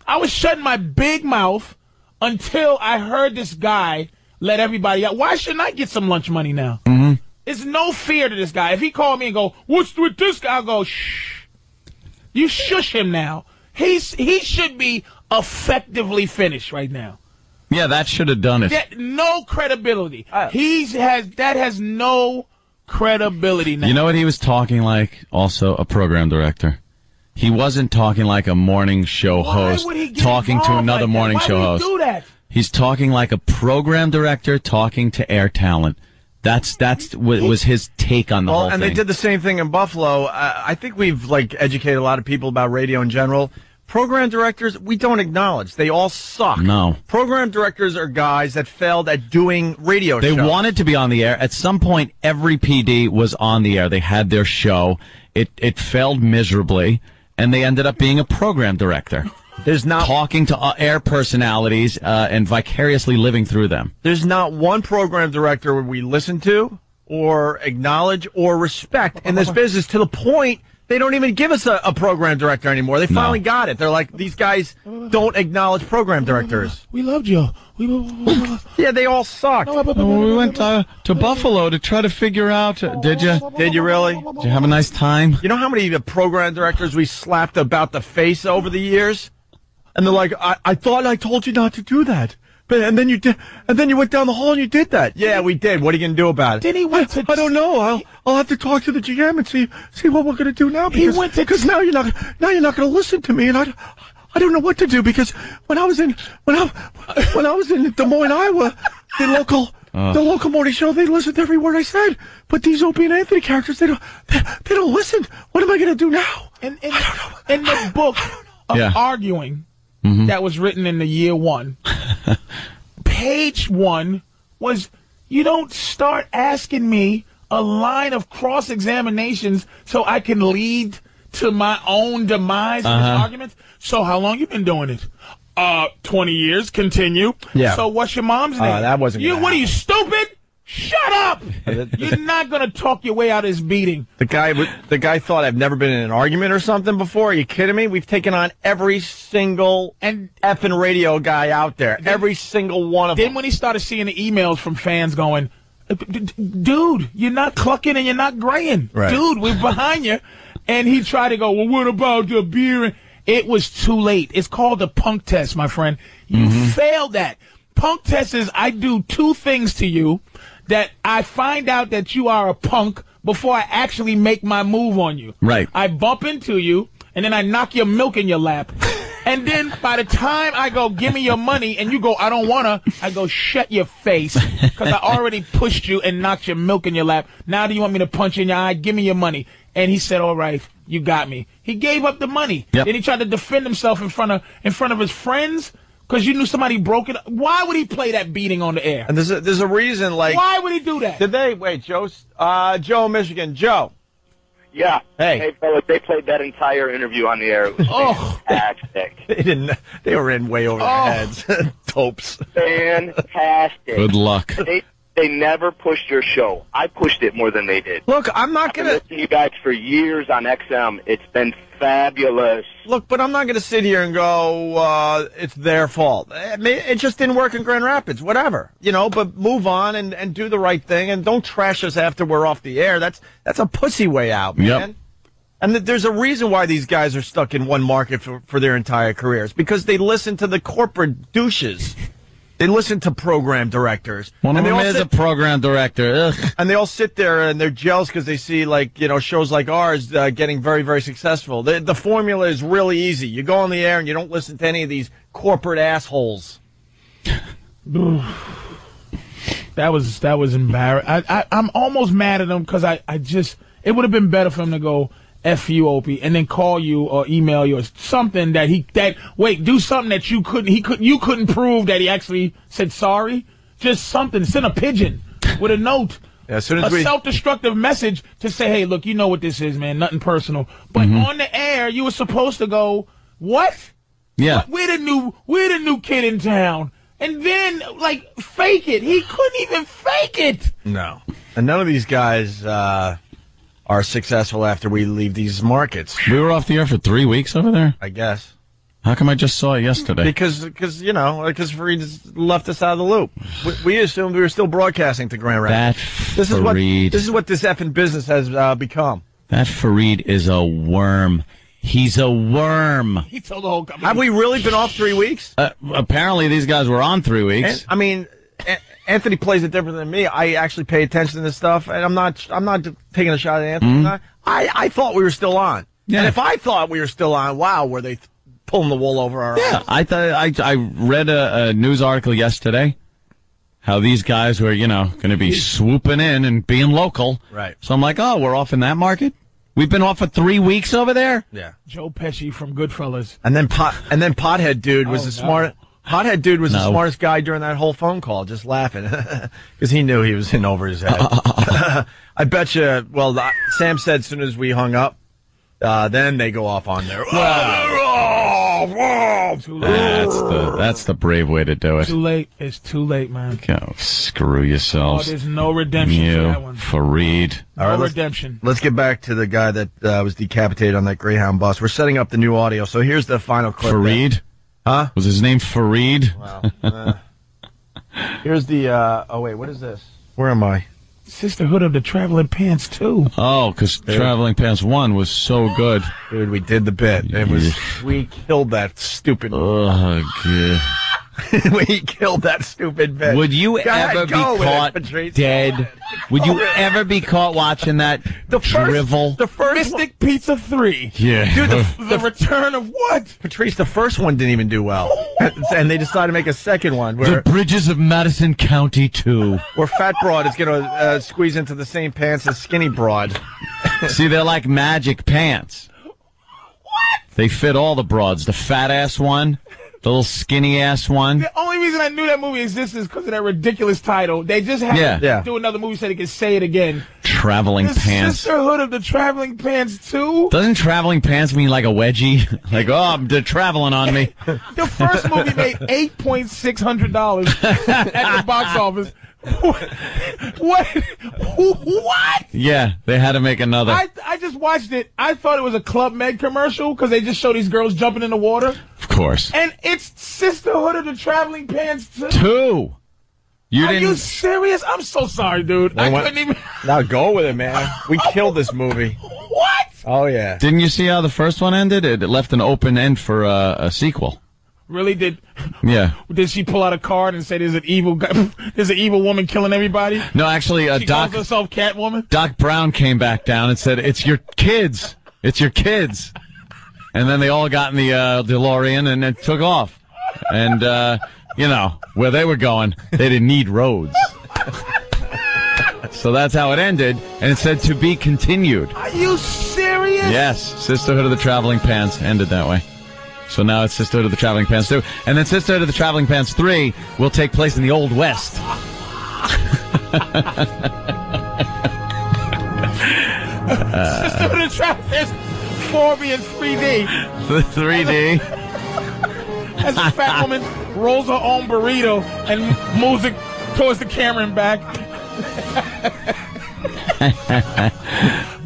I was shutting my big mouth until I heard this guy let everybody out. Why shouldn't I get some lunch money now? There's no fear to this guy. If he called me and go, "What's with this guy?" I'll go, "Shh." You shush him now. He should be effectively finished right now. Yeah, that should have done it. No credibility. That has no credibility now. You know what he was talking like? Also a program director. He wasn't talking like a morning show host talking to another morning show host. Why would he do that? He's talking like a program director talking to air talent. That's what was his take on the whole thing. And they did the same thing in Buffalo. I think we've educated a lot of people about radio in general. Program directors, we don't acknowledge. They all suck. No. Program directors are guys that failed at doing radio shows. They wanted to be on the air. At some point, every PD was on the air. They had their show. It failed miserably, and they ended up being a program director. There's not talking to air personalities and vicariously living through them. There's not one program director we listen to or acknowledge or respect in this business to the point they don't even give us a program director anymore. They finally got it. They're like, these guys don't acknowledge program directors. We loved you. Yeah, they all suck. We went to Buffalo to try to figure out. Did you? Did you really? Did you have a nice time? You know how many program directors we slapped about the face over the years? And they're like, I thought I told you not to do that. And then you did, and then you went down the hall and you did that. Yeah, we did. What are you going to do about it? Then he went to... I don't know. I'll have to talk to the GM and see what we're going to do now. Because now you're not going to listen to me, and I don't know what to do because when I was in Des Moines, Iowa, the local morning show, they listened to every word I said. But these Opie and Anthony characters, they don't listen. What am I going to do now? In the book of arguing that was written in the year one. Page 1 was, you don't start asking me a line of cross-examinations so I can lead to my own demise in this argument. So how long you been doing it? 20 years. Continue. Yeah. So what's your mom's name? That wasn't you. What are you, stupid? Shut up! You're not going to talk your way out of this beating. The guy thought I've never been in an argument or something before. Are you kidding me? We've taken on every single effing radio guy out there. Every single one of them. Then when he started seeing the emails from fans going, dude, you're not clucking and you're not graying. Right. Dude, we're behind you. And he tried to go, well, what about the beer? It was too late. It's called the punk test, my friend. You failed that. Punk test is I do two things to you that I find out that you are a punk before I actually make my move on you. Right. I bump into you, and then I knock your milk in your lap. And then by the time I go, give me your money, and you go, I don't want to, I go, shut your face, because I already pushed you and knocked your milk in your lap. Now do you want me to punch you in your eye? Give me your money. And he said, all right, you got me. He gave up the money. Yep. Then he tried to defend himself in front of his friends. Because you knew somebody broke it. Why would he play that beating on the air? And there's a reason, like... Why would he do that? Did they... Wait, Joe in Michigan. Joe. Yeah. Hey, fellas, they played that entire interview on the air. It was fantastic. They were in way over their heads. Topes. Fantastic. Good luck. They never pushed your show. I pushed it more than they did. Look, I'm not going to... I've been listening to you guys for years on XM. It's been fabulous. Look, but I'm not going to sit here and go, it's their fault. It just didn't work in Grand Rapids. Whatever. But move on and do the right thing, and don't trash us after we're off the air. That's a pussy way out, man. Yep. And there's a reason why these guys are stuck in one market for their entire careers. Because they listen to the corporate douches. They listen to program directors. One of them is a program director. Ugh. And they all sit there and they're jealous because they see, shows like ours getting very, very successful. The formula is really easy. You go on the air and you don't listen to any of these corporate assholes. That was embarrassing. I'm almost mad at him because it would have been better for him to go, F you, Opie, and then call you or email you or something do something that you couldn't prove that he actually said sorry. Just something. Send a pigeon with a note. Yeah, as soon as a self-destructive message to say, hey, look, you know what this is, man. Nothing personal. But on the air, you were supposed to go, what? Yeah. We're the new kid in town. And then, fake it. He couldn't even fake it. No. And none of these guys, are successful after we leave these markets. We were off the air for 3 weeks over there? I guess. How come I just saw it yesterday? Because Fareed left us out of the loop. We assumed we were still broadcasting to Grand Rapids. This is what this effing business has become. That Fareed is a worm. He's a worm. He told the whole company. Have we really been off 3 weeks? Apparently these guys were on 3 weeks. Anthony plays it different than me. I actually pay attention to this stuff, and I'm not taking a shot at Anthony. I thought we were still on. Yeah. And if I thought we were still on, wow, were they pulling the wool over our eyes? Yeah, I read a news article yesterday how these guys were, going to be swooping in and being local. Right. So I'm like, oh, we're off in that market? We've been off for 3 weeks over there? Yeah. Joe Pesci from Goodfellas. And then Pothead Dude was Hothead Dude was the smartest guy during that whole phone call, just laughing, because he knew he was in over his head. I bet you, Sam said as soon as we hung up, then they go off on there. That's the brave way to do it. Too late. It's too late, man. Go screw yourselves. There's no redemption for that one. Fareed. No redemption. Let's get back to the guy that was decapitated on that Greyhound bus. We're setting up the new audio, so here's the final clip. Fareed? Huh? Was his name Fareed? Wow. Here's the, what is this? Where am I? Sisterhood of the Traveling Pants 2. Oh, because Traveling Pants 1 was so good. Dude, we did the bit. We killed that stupid... Oh, God. We killed that stupid bit. Would you ever be caught dead? Would you ever be caught watching that drivel? The first Mystic Pizza 3. Yeah. Dude, the return of what? Patrice, the first one didn't even do well. And they decided to make a second one. The Bridges of Madison County 2. Where Fat Broad is going to squeeze into the same pants as Skinny Broad. See, they're like magic pants. What? They fit all the broads. The fat-ass one. The little skinny-ass one. The only reason I knew that movie exists is because of that ridiculous title. They just had to do another movie so they could say it again. Traveling Pants. Sisterhood of the Traveling Pants 2? Doesn't Traveling Pants mean like a wedgie? Like, they're traveling on me. The first movie made $8,600 at the box office. What? Yeah, they had to make another. I just watched it. I thought it was a Club Med commercial because they just show these girls jumping in the water. Of course. And it's Sisterhood of the Traveling Pants 2. Are you serious? I'm so sorry, dude. I couldn't even. Now go with it, man. We killed this movie. What? Oh, yeah. Didn't you see how the first one ended? It left an open end for a sequel. Really? Yeah. Did she pull out a card and say there's an evil guy, there's an evil woman killing everybody? No, actually, she calls herself Catwoman? Doc Brown came back down and said, "It's your kids. It's your kids." And then they all got in the DeLorean and it took off. And, you know, where they were going, they didn't need roads. So that's how it ended, and it said to be continued. Are you serious? Yes, Sisterhood of the Traveling Pants ended that way. So now it's Sisterhood of the Traveling Pants 2. And then Sisterhood of the Traveling Pants 3 will take place in the Old West. Sisterhood of the Traveling Pants 4B and 3D. 3D. As a fat woman rolls her own burrito and moves it towards the camera and back. I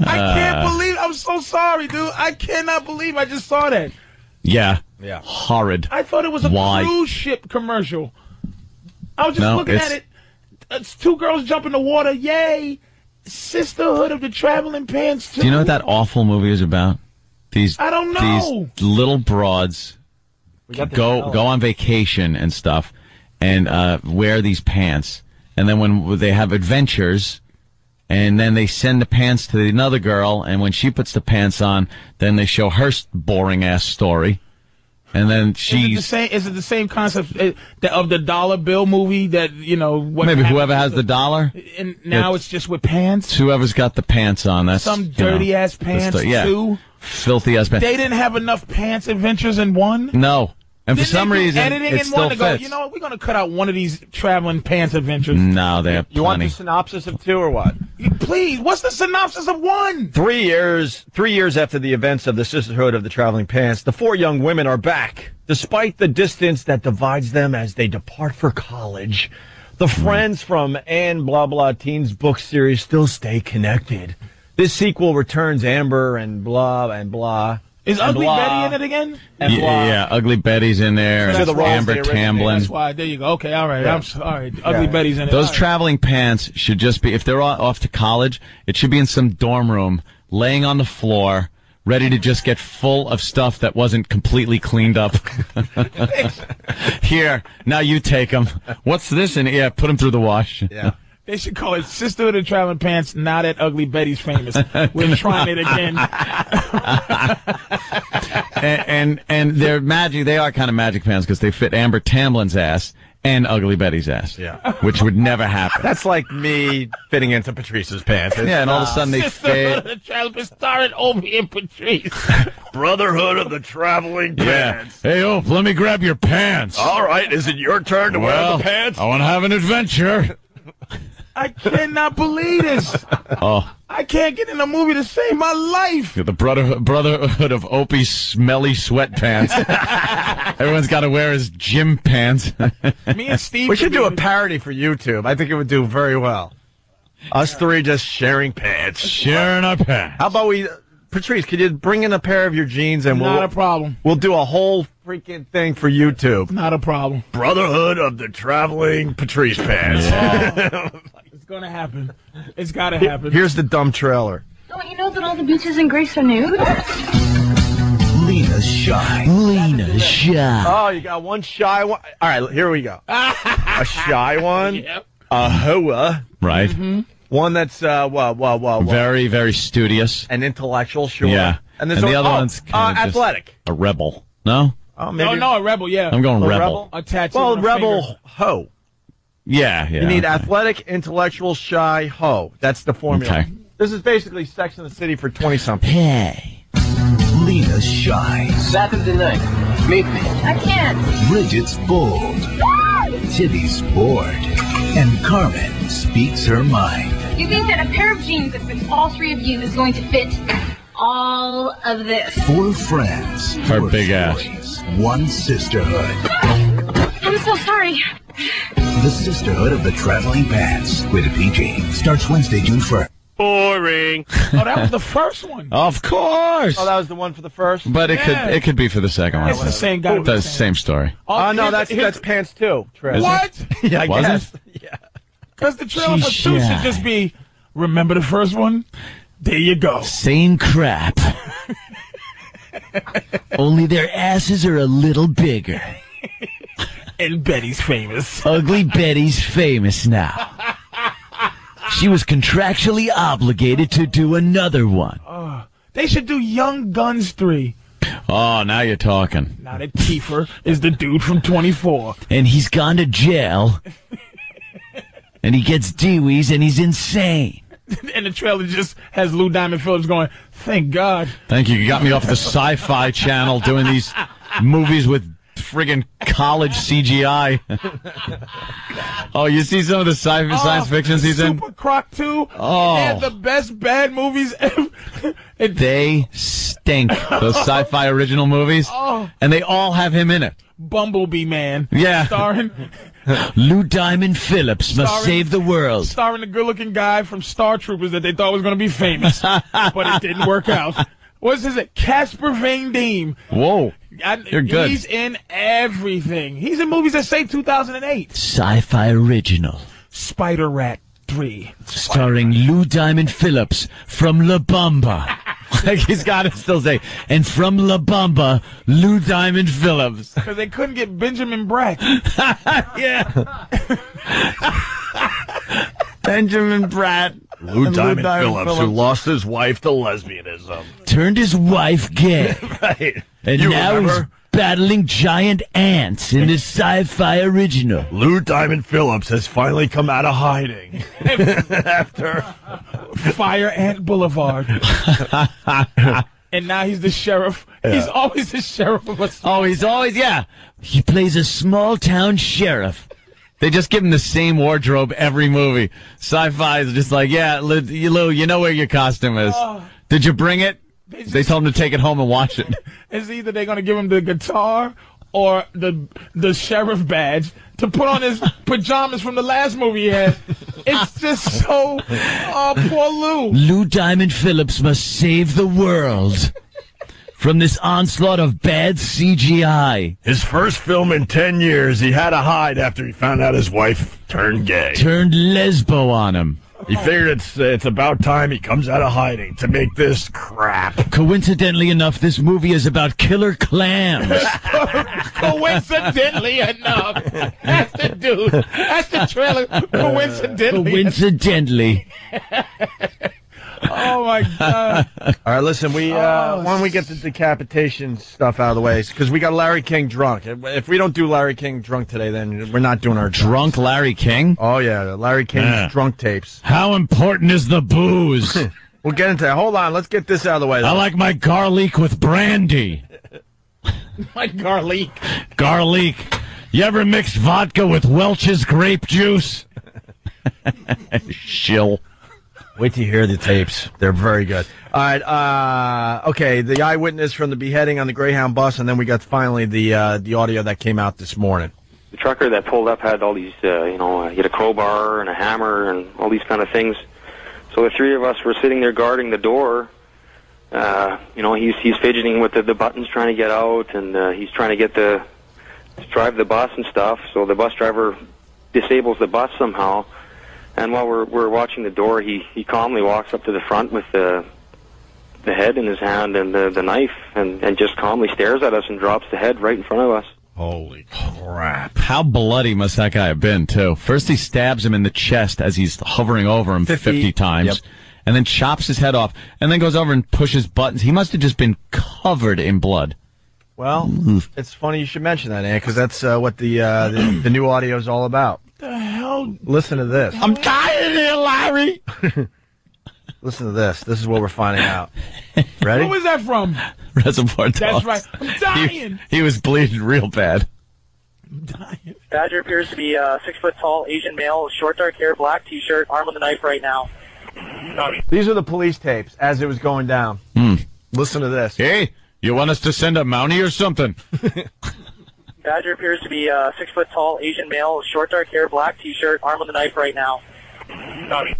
can't believe. I'm so sorry, dude. I cannot believe I just saw that. Yeah. Yeah. Horrid. I thought it was a cruise ship commercial. I was just looking at it. It's 2 girls jump in the water. Yay! Sisterhood of the Traveling Pants 2. Do you know what that awful movie is about? I don't know. These little broads go on vacation and stuff and wear these pants. And then when they have adventures, and then they send the pants to another girl, and when she puts the pants on, then they show her boring-ass story. And then she's... Is it the same concept of the dollar bill movie that, you know... Maybe whoever has the dollar? And now it's just with pants? Whoever's got the pants on. That's some dirty-ass pants, too? Filthy-ass pants. They didn't have enough pants adventures in one? No. And for some reason, editing it in still one to go, fits. you know what, we're going to cut out one of these traveling pants adventures. No, they have plenty. You want the synopsis of 2 or what? Please, what's the synopsis of 1? 3 years after the events of the Sisterhood of the Traveling Pants, the 4 young women are back. Despite the distance that divides them as they depart for college, the friends from Ann Blah Blah Teen's book series still stay connected. This sequel returns Amber and Blah and Blah. Is Ugly Betty in it again? Yeah, Ugly Betty's in there. And Amber Tamblyn. That's why. There you go. Okay, all right. All right. Ugly Betty's in it. Those traveling pants should just be, if they're off to college, it should be in some dorm room, laying on the floor, ready to just get full of stuff that wasn't completely cleaned up. Here, now you take them. What's this in? Yeah, put them through the wash. Yeah. They should call it Sisterhood of the Traveling Pants. Now that Ugly Betty's famous, we're trying it again. and they're magic. They are kind of magic pants because they fit Amber Tamblyn's ass and Ugly Betty's ass. Yeah, which would never happen. That's like me fitting into Patrice's pants. Yeah, and all of a sudden they Sisterhood of the Traveling Pants, starring Opie and Patrice. Brotherhood of the Traveling Pants. Hey, Ope, let me grab your pants. All right, is it your turn to wear the pants? I want to have an adventure. I cannot believe this. Oh. I can't get in a movie to save my life. The brotherhood of Opie's smelly sweatpants. Everyone's got to wear his gym pants. Me and Steve. We should do a parody for YouTube. I think it would do very well. Us 3 just sharing pants. Sharing our pants. How about we... Patrice, could you bring in a pair of your jeans and Not a problem. We'll do a whole freaking thing for YouTube. Not a problem. Brotherhood of the Traveling Patrice Pants. Yeah. It's going to happen. It's got to happen. Here's the dumb trailer. Don't you know that all the beaches in Greece are nude? Lena's shy. Lena's shy. Oh, you got one shy one? All right, here we go. A shy one. Yep. A hoa. Right. Mm-hmm. One that's, very, very studious. An intellectual, sure. Yeah. And the other one's kind of athletic. A rebel. No? Oh, maybe. No, a rebel, yeah. I'm going rebel. A tattoo. Well, on a rebel finger. hoe. Yeah. You need athletic, intellectual, shy, hoe. That's the formula. Okay. This is basically Sex in the City for 20-something. Hey. Lena's shy. Saturday night. Meet me. I can't. Bridget's bold. Tibby's bored. And Carmen speaks her mind. You think that a pair of jeans that fits all 3 of you is going to fit all of this? 4 friends. Her big ass. One sisterhood. I'm so sorry. The Sisterhood of the Traveling Pants, with a PG, starts Wednesday, June 1st. Boring. Oh, that was the first one. Of course. Oh, that was the one for the first? But it could be for the second one. It's the same guy. The same story. Oh, no, that's Pants 2. What? Yeah, I guess. Yeah. Because the trailer for 2 should just be, remember the first one? There you go. Same crap. Only their asses are a little bigger. And Betty's famous. Ugly Betty's famous now. She was contractually obligated to do another one. They should do Young Guns 3. Oh, now you're talking. Now that Kiefer is the dude from 24. And he's gone to jail. And he gets Dee-wees and he's insane. And the trailer just has Lou Diamond Phillips going, thank God. Thank you. You got me off the Sci-Fi Channel doing these movies with friggin' college CGI. Oh, you see some of the science fiction he's in? Super Croc 2. Oh. They're the best bad movies ever. They stink, those sci-fi original movies. Oh. And they all have him in it. Bumblebee Man. Yeah. Starring Lou Diamond Phillips must save the world. Starring the good-looking guy from Star Troopers that they thought was going to be famous. But it didn't work out. What's his name? Casper Van Diem. Whoa. You're good. He's in everything. He's in movies that say 2008. Sci-fi original. Spider Rat 3. Starring Lou Diamond Phillips from La Bamba. Like he's got to still say, and from La Bamba, Lou Diamond Phillips. Because they couldn't get Benjamin Bratt. Yeah. Benjamin Bratt. Lou Diamond Phillips, who lost his wife to lesbianism. Turned his wife gay. Right. And now he's battling giant ants in this sci-fi original. Lou Diamond Phillips has finally come out of hiding. After Fire Ant Boulevard. And now he's the sheriff. Yeah. He's always the sheriff of a he's always, yeah. He plays a small-town sheriff. They just give him the same wardrobe every movie. Sci-fi is just like, yeah, Lou, you know where your costume is. Did you bring it? They told him to take it home and wash it. It's either they're going to give him the guitar or the sheriff badge to put on his pajamas from the last movie he had. It's just so... Oh, poor Lou. Lou Diamond Phillips must save the world from this onslaught of bad CGI. His first film in 10 years, he had to hide after he found out his wife turned gay. Turned lesbo on him. He figured it's about time he comes out of hiding to make this crap. Coincidentally enough, this movie is about killer clams. Coincidentally enough. That's the dude. That's the trailer. Coincidentally. Oh, my God. All right, listen, why don't we get the decapitation stuff out of the way? Because we got Larry King drunk. If we don't do Larry King drunk today, then we're not doing our drunk Larry King? Oh, yeah, Larry King's drunk tapes. How important is the booze? We'll get into that. Hold on, let's get this out of the way. I like my garlic with brandy. My garlic. Garlic. You ever mix vodka with Welch's grape juice? Shill. Wait till you hear the tapes. They're very good. All right. Okay, the eyewitness from the beheading on the Greyhound bus, and then we got finally the audio that came out this morning. The trucker that pulled up had all these, he had a crowbar and a hammer and all these kind of things. So the three of us were sitting there guarding the door. He's fidgeting with the buttons trying to get out, and he's trying to drive the bus and stuff. So the bus driver disables the bus somehow. And while we're watching the door, he calmly walks up to the front with the head in his hand and the knife, and just calmly stares at us and drops the head right in front of us. Holy crap. How bloody must that guy have been, too? First he stabs him in the chest as he's hovering over him 50 times, yep. And then chops his head off, and then goes over and pushes buttons. He must have just been covered in blood. Well, it's funny you should mention that, Ann, because that's what the new audio is all about. The hell? Listen to this. I'm dying here, Larry. Listen to this. This is what we're finding out. Ready? Who was that from? Reservoir Dogs. That's right. I'm dying. He was bleeding real bad. I'm dying. Badger appears to be a 6 foot tall Asian male, short dark hair, black t-shirt, arm with a knife right now. These are the police tapes as it was going down. Listen to this. Hey, you want us to send a Mountie or something? Badger appears to be a 6-foot-tall Asian male, short dark hair, black T-shirt, armed with a knife right now. Copy.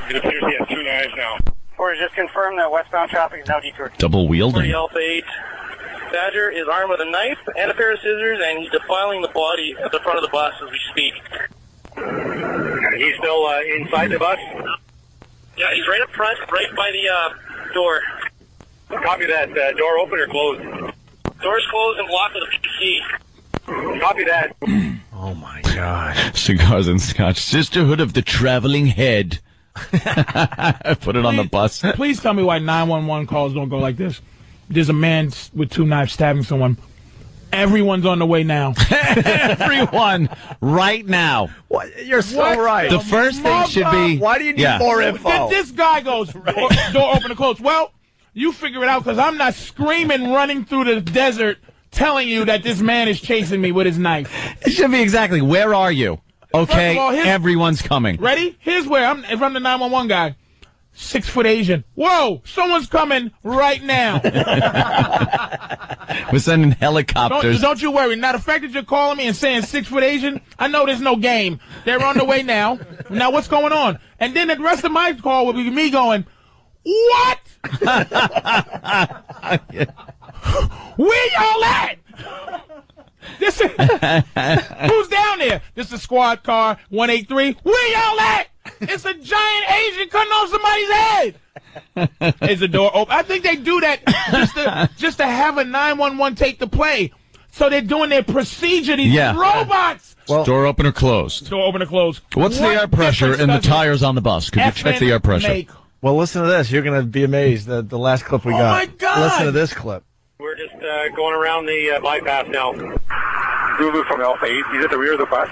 It appears he has 2 knives now. Or just confirm that westbound traffic is now detoured. Double wielding. Alpha 8. Badger is armed with a knife and a pair of scissors, and he's defiling the body at the front of the bus as we speak. He's still inside the bus? Yeah, he's right up front, right by the door. Copy that. Door open or closed? Door's closed and blocked with a key. Copy that. Oh, my God. Cigars and scotch. Sisterhood of the Traveling Head. Put it on the bus. Please tell me why 911 calls don't go like this. There's a man with 2 knives stabbing someone. Everyone's on the way now. Everyone, right now. What? You're so right. The first thing should be... Why do you need more info? This guy goes, door open and close. Well, you figure it out, because I'm not screaming, running through the desert, telling you that this man is chasing me with his knife. It should be exactly, where are you? Okay, all, everyone's coming. Ready? Here's where, if I'm the 911 guy. 6-foot Asian. Whoa, someone's coming right now. We're sending helicopters. Don't you worry. Now, the fact that you're calling me and saying 6-foot Asian, I know there's no game. They're on the way now. Now, what's going on? And then the rest of my call will be me going, what? Where y'all at? This is, who's down there? This is squad car 183. Where y'all at? It's a giant Asian cutting off somebody's head. Is the door open? I think they do that just to have a 911 take the play. So they're doing their procedure. These robots. Well, door open or closed? Door open or closed. What's the air pressure in the tires on the bus? Could you check the air pressure? Well, listen to this. You're going to be amazed at the last clip we got. Oh, my God. Listen to this clip. We're just going around the bypass now. Zulu from Alpha 8. He's at the rear of the bus.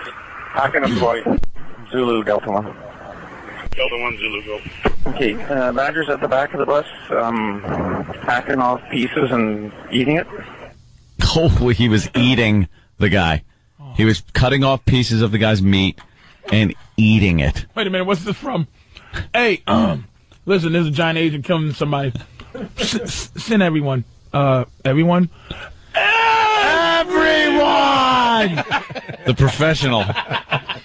Hacking up the body. Zulu, Delta 1. Delta 1, Zulu, go. Okay, Badger's at the back of the bus, hacking off pieces and eating it. Oh, he was eating the guy. He was cutting off pieces of the guy's meat and eating it. Wait a minute, what's this from? Hey, listen, there's a giant Asian killing somebody. Send everyone. Everyone? Everyone! The professional.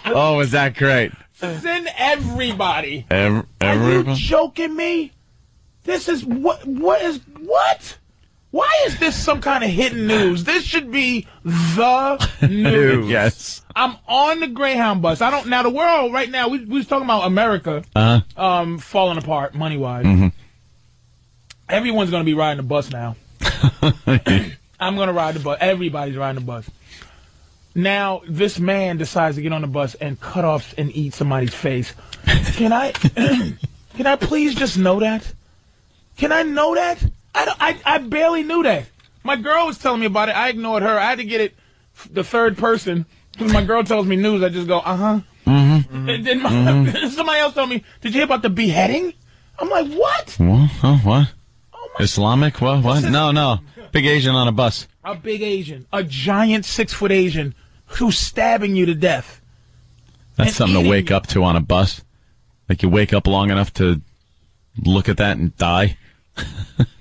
Oh, is that great? Send everybody. Everyone? Are you joking me? This is what is what? Why is this some kind of hidden news? This should be the news. Yes. I'm on the Greyhound bus. I don't now the world right now. We was talking about America falling apart money wise. Mm-hmm. Everyone's gonna be riding the bus now. I'm gonna ride the bus. Everybody's riding the bus. Now this man decides to get on the bus and cut off and eat somebody's face. Can I please just know that? Can I know that? I barely knew that. My girl was telling me about it. I ignored her. I had to get it the third person. When my girl tells me news, I just go, uh-huh. Mm-hmm. And then somebody else told me, did you hear about the beheading? I'm like, what? What? Islamic? What? No. Big Asian on a bus. A big Asian. A giant 6-foot Asian who's stabbing you to death. That's something to wake up to on a bus. Like you wake up long enough to look at that and die.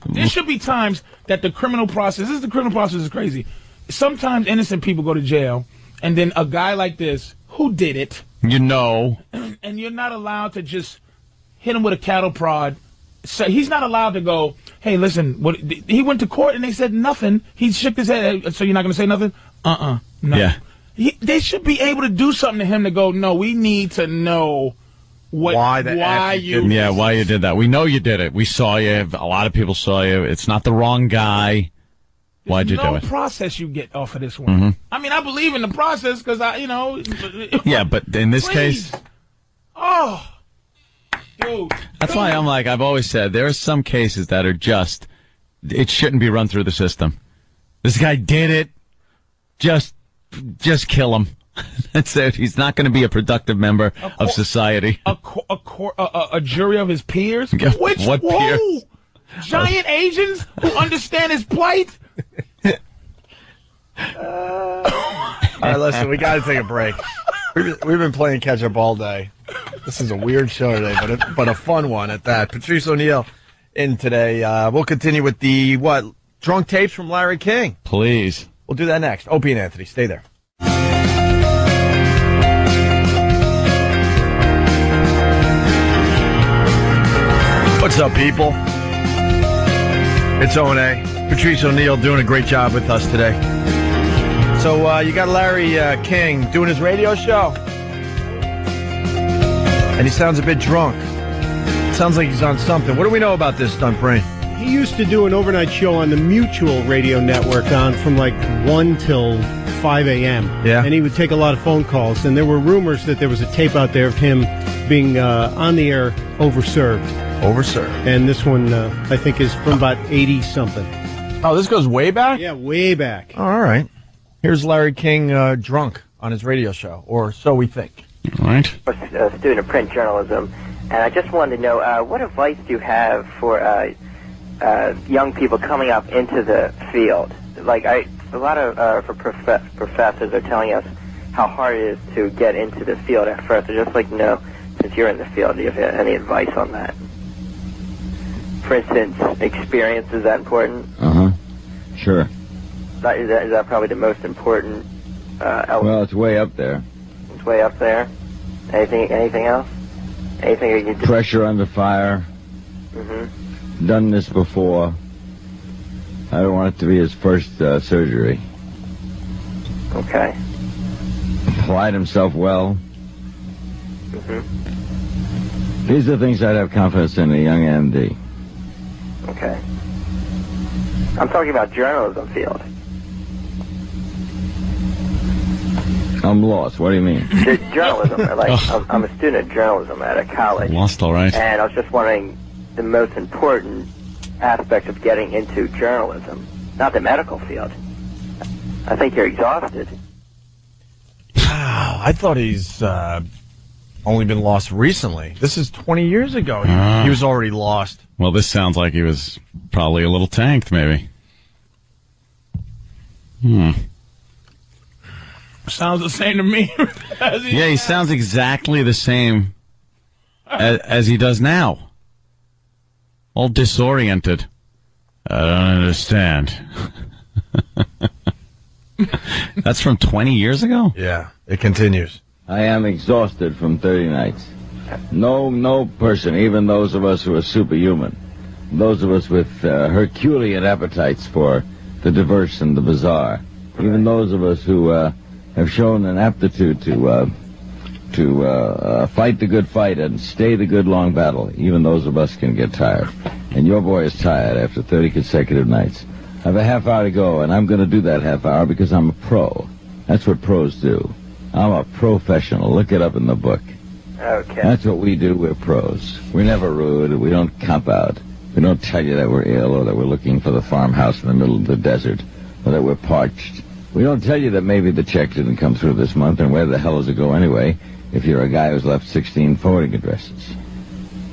There should be times that the criminal process is crazy. Sometimes innocent people go to jail, and then a guy like this, who did it? You know. And you're not allowed to just hit him with a cattle prod. So he's not allowed to go, hey, listen, he went to court and they said nothing. He shook his head, so you're not going to say nothing? No. Yeah. They should be able to do something to him to go, no, we need to know why you did that. We know you did it. We saw you. A lot of people saw you. It's not the wrong guy. Why'd you do it? No process you get off of this one. Mm-hmm. I mean, I believe in the process because Yeah, but in this case. Oh. Dude. That's why I'm like, I've always said, there are some cases that are just, it shouldn't be run through the system. This guy did it. Just kill him. That's it. He's not going to be a productive member of society. A jury of his peers? What peers? Giant Asians who understand his plight? All right, listen, we got to take a break. We've been playing catch up all day. This is a weird show today, but a fun one at that. Patrice O'Neal in today. We'll continue with the drunk tapes from Larry King. Please. We'll do that next. Opie and Anthony, stay there. What's up, people? It's O&A. Patrice O'Neal doing a great job with us today. So you got Larry King doing his radio show. And he sounds a bit drunk. Sounds like he's on something. What do we know about this, Stunt Brain? He used to do an overnight show on the Mutual radio network from like 1 till 5 a.m. Yeah. And he would take a lot of phone calls. And there were rumors that there was a tape out there of him being on the air overserved. Overserved. And this one, I think, is from about 80-something. Oh, this goes way back? Yeah, way back. Oh, all right. Here's Larry King drunk on his radio show, or so we think. All right. I'm a student of print journalism, and I just wanted to know, what advice do you have for young people coming up into the field? Like, a lot of professors are telling us how hard it is to get into the field at first. I'd just like to know, since you're in the field, do you have any advice on that? For instance, experience, is that important? Sure. Is that probably the most important element? Well, it's way up there. It's way up there. Anything else? Anything you can do? Pressure under fire. Done this before. I don't want it to be his first surgery. Okay. Applied himself well. These are things I'd have confidence in a young MD. Okay. I'm talking about journalism field. I'm lost. What do you mean? Journalism. I'm a student of journalism at a college. Lost, all right. And I was just wondering the most important aspect of getting into journalism, not the medical field. I think you're exhausted. I thought he's only been lost recently. This is 20 years ago. He was already lost. Well, this sounds like he was probably a little tanked, maybe. Sounds the same to me. Yeah, he sounds exactly the same as he does now. All disoriented. I don't understand. That's from 20 years ago? Yeah, it continues. I am exhausted from 30 nights. No person, even those of us who are superhuman, those of us with Herculean appetites for the diverse and the bizarre, even those of us who have shown an aptitude to fight the good fight and stay the good long battle, even those of us can get tired. And your boy is tired after 30 consecutive nights. I have a half hour to go, and I'm going to do that half hour because I'm a pro. That's what pros do. I'm a professional. Look it up in the book. Okay. That's what we do. We're pros. We're never rude. We don't cop out. We don't tell you that we're ill or that we're looking for the farmhouse in the middle of the desert or that we're parched. We don't tell you that maybe the check didn't come through this month, and where the hell does it go anyway if you're a guy who's left 16 forwarding addresses.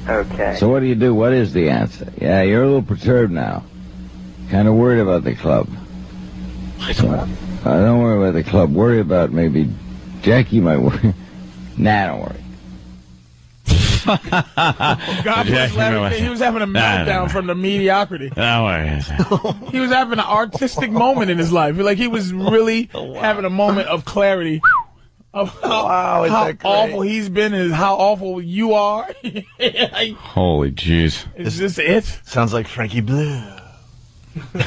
Okay. So what do you do? What is the answer? Yeah, you're a little perturbed now. Kind of worried about the club. Don't worry about the club. Worry about maybe Jackie might worry. Nah, don't worry. God bless Larry. He was having a meltdown from the mediocrity. Don't worry. He was having an artistic moment in his life. Like he was really having a moment of clarity. Of how awful he's been and how awful you are. Holy jeez. Is this it? Sounds like Frankie Blue.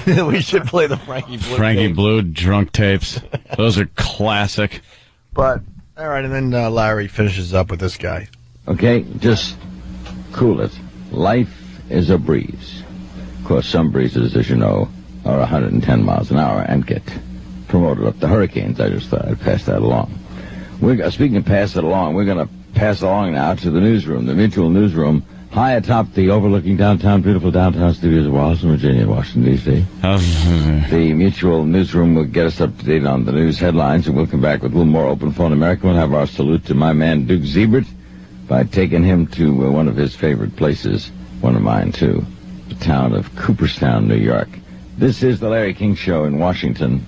We should play the Frankie Blue tape. Blue drunk tapes. Those are classic. But, all right, and then Larry finishes up with this guy. Okay, just cool it. Life is a breeze. Of course, some breezes, as you know, are 110 miles an hour and get promoted up to hurricanes. I just thought I'd pass that along. Speaking of pass it along, we're going to pass along now to the newsroom, the Mutual newsroom, high atop the overlooking beautiful downtown studios of Washington, Virginia, Washington, D.C. The Mutual newsroom will get us up to date on the news headlines, and we'll come back with a little more open phone America. We'll have our salute to my man, Duke Ziebert, by taking him to one of his favorite places, one of mine, too, the town of Cooperstown, New York. This is the Larry King Show in Washington,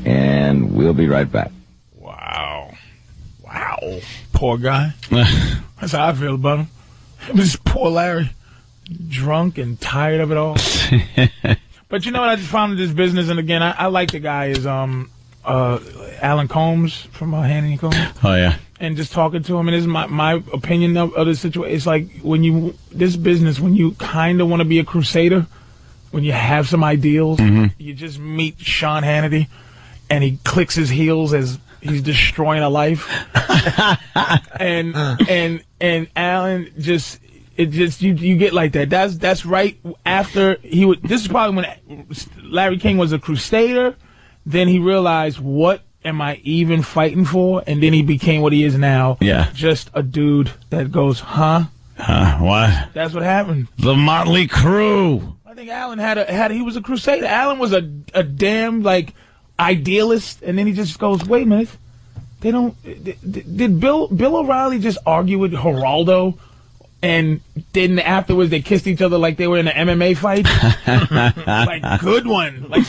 and we'll be right back. Wow. Poor guy. That's how I feel about him. This poor Larry, drunk and tired of it all. But you know what? I just found in this business, and again, I like the guy is Alan Combs from Hannity Combs. Oh yeah. And just talking to him, and this is my opinion of the situation. It's like when you kind of want to be a crusader, when you have some ideals, you just meet Sean Hannity, and he clicks his heels as he's destroying a life, and Alan just. It just you get like that. That's right after he would. This is probably when Larry King was a crusader. Then he realized, what am I even fighting for? And then he became what he is now. Yeah, just a dude that goes, huh? What? That's what happened. The Motley Crue. I think Alan he was a crusader. Alan was a damn like idealist, and then he just goes, wait a minute, they don't. Did Bill O'Reilly just argue with Geraldo? And then afterwards, they kissed each other like they were in an MMA fight. Like, good one. Like,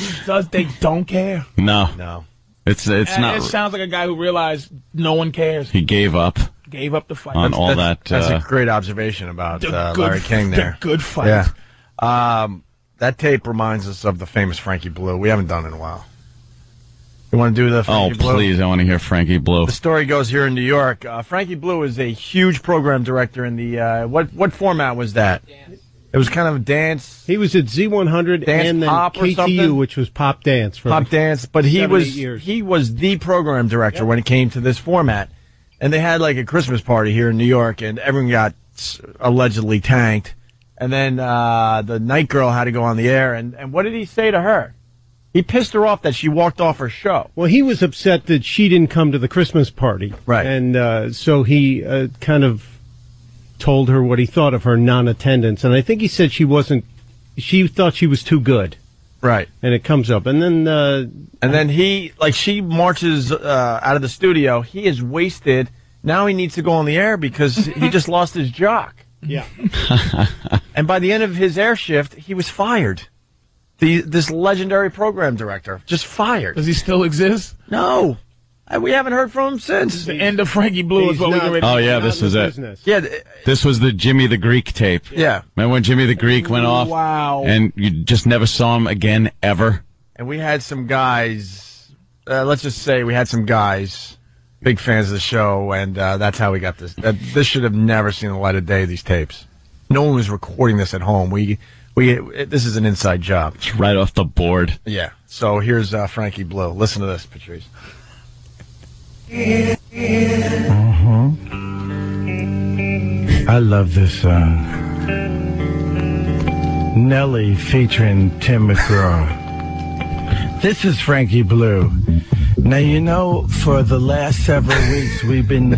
they don't care. No. It's not. It sounds like a guy who realized no one cares. He gave up. Gave up the fight. On all that. That's a great observation about Larry King there. The good fight. Yeah. That tape reminds us of the famous Frankie Blue. We haven't done it in a while. You want to do the Frankie Blue? Oh, please. I want to hear Frankie Blue. The story goes here in New York. Frankie Blue is a huge program director in the, what format was that? Dance. It was kind of a dance. He was at Z100 and then KTU, which was pop dance. For pop dance, but he was the program director when it came to this format. And they had like a Christmas party here in New York, and everyone got allegedly tanked. And then the night girl had to go on the air, and what did he say to her? He pissed her off that she walked off her show. Well, he was upset that she didn't come to the Christmas party. Right. And so he kind of told her what he thought of her non-attendance. And I think he said she thought she was too good. Right. And it comes up. And then she marches out of the studio. He is wasted. Now he needs to go on the air because he just lost his jock. Yeah. And by the end of his air shift, he was fired. This legendary program director just fired. Does he still exist? No. We haven't heard from him since. The end of Frankie Blue is what we already. Oh, yeah, this was it. Yeah. This was the Jimmy the Greek tape. Yeah. Remember when Jimmy the Greek went off? Wow. And you just never saw him again, ever? And we had some guys, let's just say we had some guys, big fans of the show, and that's how we got this. This should have never seen the light of day, these tapes. No one was recording this at home. This is an inside job. It's right off the board. Yeah. So here's Frankie Blue. Listen to this, Patrice. I love this song. Nelly featuring Tim McGraw. This is Frankie Blue. Now, you know, for the last several weeks, we've been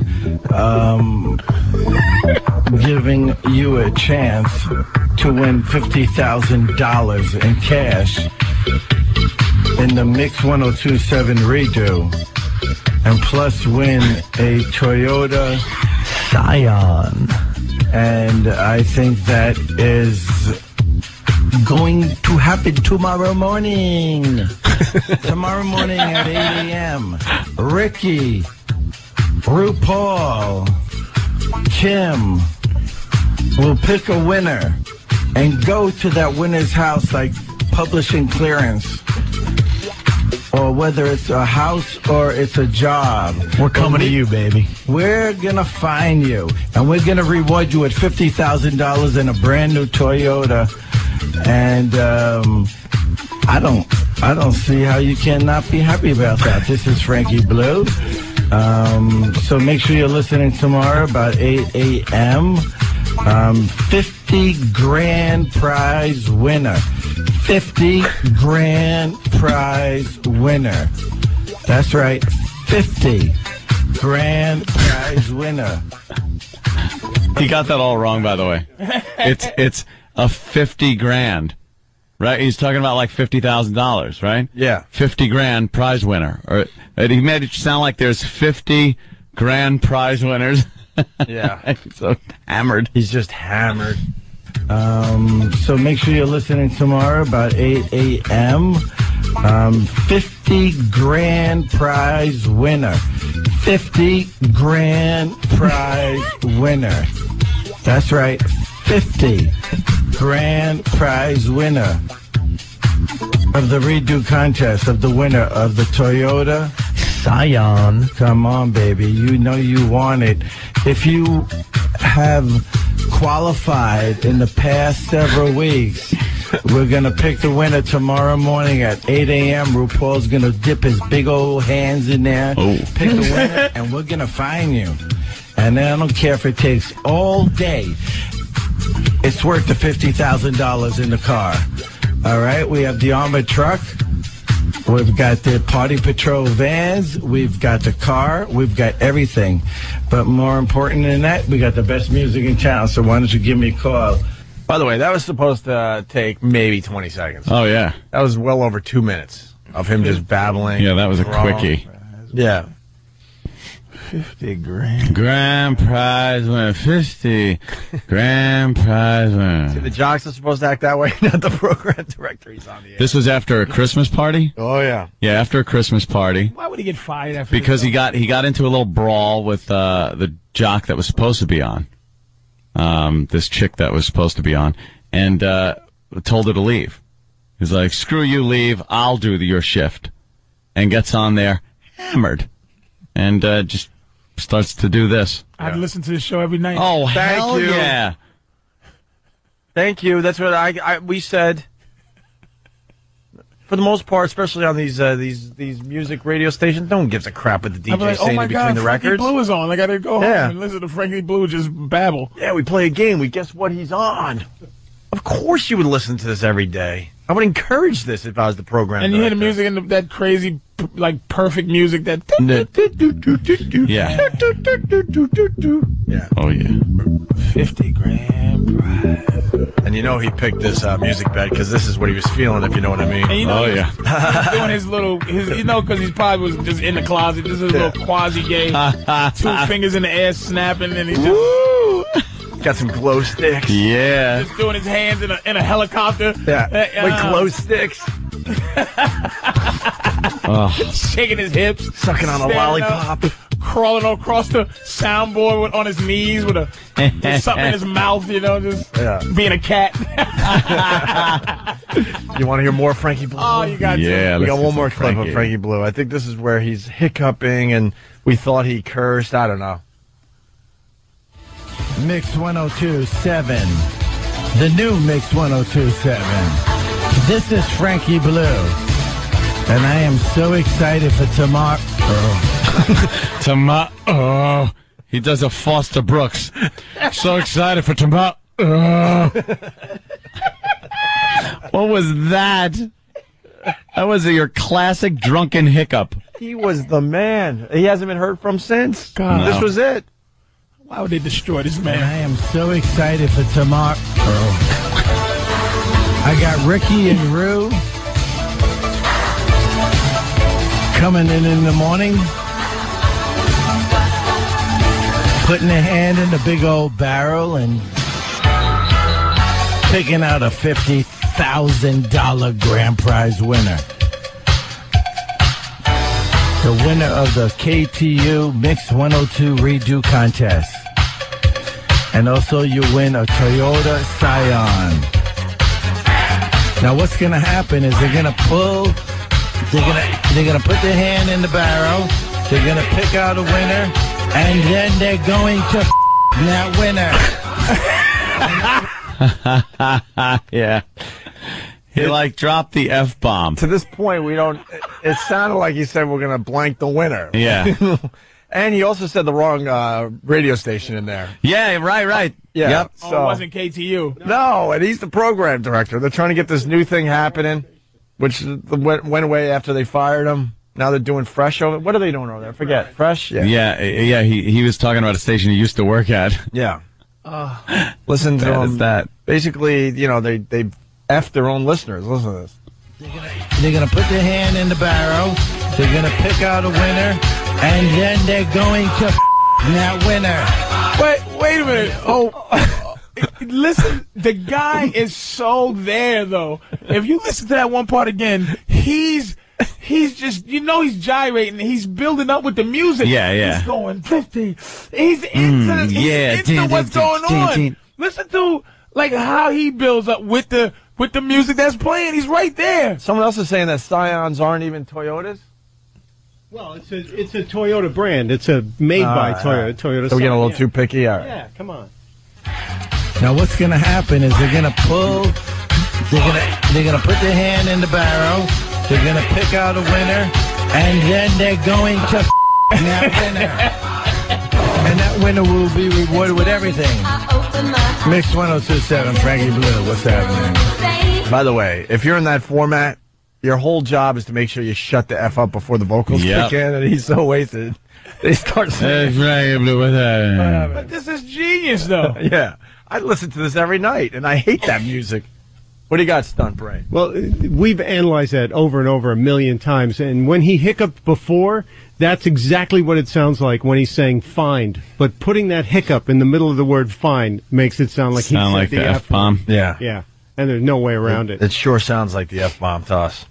giving you a chance to win $50,000 in cash in the Mix 1027 redo, and plus win a Toyota Scion. And I think that is going to happen tomorrow morning. Tomorrow morning at 8 a.m. Ricky, RuPaul, Kim will pick a winner and go to that winner's house, like publishing clearance, or whether it's a house or it's a job. We're coming to you, baby. We're going to find you, and we're going to reward you with $50,000 in a brand new Toyota. And I don't see how you cannot be happy about that. This is Frankie Blue. So make sure you're listening tomorrow about 8 a.m. 50 grand prize winner. 50 grand prize winner. That's right. 50 grand prize winner. He got that all wrong, by the way. It's a 50 grand, right? He's talking about like $50,000, right? Yeah. 50 grand prize winner. Or he made it sound like there's 50 grand prize winners. Yeah. So hammered. He's just hammered. So make sure you're listening tomorrow about 8 a.m. 50 grand prize winner. 50 grand prize winner. That's right. 50 grand prize winner. of the redo contest of the winner of the Toyota Scion. Come on, baby. You know you want it. If you have qualified in the past several weeks, we're going to pick the winner tomorrow morning at 8 a.m. RuPaul's going to dip his big old hands in there, pick the winner, and we're going to find you. And I don't care if it takes all day. It's worth the $50,000 in the car. All right, we have the armored truck. We've got the Party Patrol vans. We've got the car. We've got everything. But more important than that, we got the best music in town. So why don't you give me a call? By the way, that was supposed to take maybe 20 seconds. Oh, yeah. That was well over 2 minutes of him just babbling. Yeah, that was a quickie. Yeah. 50 grand. Grand prize winner. 50 grand prize winner. See, the jocks are supposed to act that way, not the program director. He's on the air. This was after a Christmas party? Oh, yeah. Yeah, after a Christmas party. Why would he get fired after Because he got into a little brawl with the jock that was supposed to be on. This chick that was supposed to be on. And told her to leave. He's like, screw you, leave. I'll do your shift. And gets on there, hammered. And just starts to do this. I'd listen to this show every night. Oh, Thank hell you. yeah. Thank you. That's what we said. For the most part, especially on these music radio stations, no one gives a crap what the DJ like, saying oh my in between God, the Frankie records. Blue is on. I got to go home Yeah. and listen to Frankie Blue just babble. Yeah, we play a game. We guess what he's on. Of course you would listen to this every day. I would encourage this if I was the program And you hear the director. music and that crazy, like, perfect music that... Yeah. Yeah. Oh, yeah. 50 grand prize. And you know he picked this music bed because this is what he was feeling, if you know what I mean. And you know, Oh, yeah. he's doing his little, you know, because he probably was just in the closet. This is a little quasi-gay, 2 fingers in the air snapping, and he just... Got some glow sticks. Yeah. Just doing his hands in a helicopter. Yeah. With glow sticks. Shaking his hips. Sucking on a standing lollipop. Up, crawling across the soundboard on his knees with something in his mouth, you know, just being a cat. You want to hear more Frankie Blue? Oh, you got to. Yeah, We got let's one get more some clip Frankie. of Frankie Blue. I think this is where he's hiccuping and we thought he cursed. I don't know. Mix 102.7. The new Mix 102.7. This is Frankie Blue. And I am so excited for tomorrow. Tomorrow. He does a Foster Brooks. So excited for tomorrow. What was that? That was your classic drunken hiccup. He was the man. He hasn't been heard from since. God. This was it. Why would they destroy this man? And I am so excited for tomorrow. I got Ricky and Rue coming in the morning, putting their hand in the big old barrel and picking out a $50,000 grand prize winner. The winner of the KTU Mix 102 Redo Contest. And also you win a Toyota Scion. Now what's going to happen is they're going to pull, they're going to put their hand in the barrel, they're going to pick out a winner, and then they're going to that winner. Yeah. He dropped the F-bomb. To this point, we don't. It sounded like he said we're going to blank the winner. Yeah. And he also said the wrong radio station in there. Yeah, right. Yeah. Yep. Oh, So, it wasn't KTU. no, and he's the program director. They're trying to get this new thing happening, which went away after they fired him. Now they're doing Fresh over. What are they doing over there? Forget. Fresh? Yeah. He was talking about a station he used to work at. Yeah. Listen to Bad him. as that. Basically, you know, they F their own listeners. Listen to this. They're going to put their hand in the barrel, they're going to pick out a winner, and then they're going to that winner. Wait a minute. Listen, the guy is so there, though. If you listen to that one part again, he's just, you know, he's gyrating. He's building up with the music. Yeah. He's going 50. He's into, into what's going on. Listen to Like how he builds up with the music that's playing. He's right there. Someone else is saying that Scions aren't even Toyotas. Well, it's a Toyota brand. It's made by Toyota. Toyota. So we get a little too picky. All right. Yeah, come on. Now what's going to happen is they're going to pull. They're gonna put their hand in the barrel. They're going to pick out a winner, and then they're going to that winner. And that winner will be rewarded with everything. Mix 102.7, Frankie Blue. What's happening? By the way, if you're in that format, your whole job is to make sure you shut the F up before the vocals kick in, and he's so wasted. They start saying, Frankie Blue, what's happening? But this is genius, though. Yeah. I listen to this every night, and I hate that music. What do you got, Stunt Brain? Well, we've analyzed that over and over a million times, and when he hiccuped before, that's exactly what it sounds like when he's saying find. But putting that hiccup in the middle of the word find makes it sound like he said like the F-bomb. Yeah. Yeah. And there's no way around it. It sure sounds like the F-bomb to us.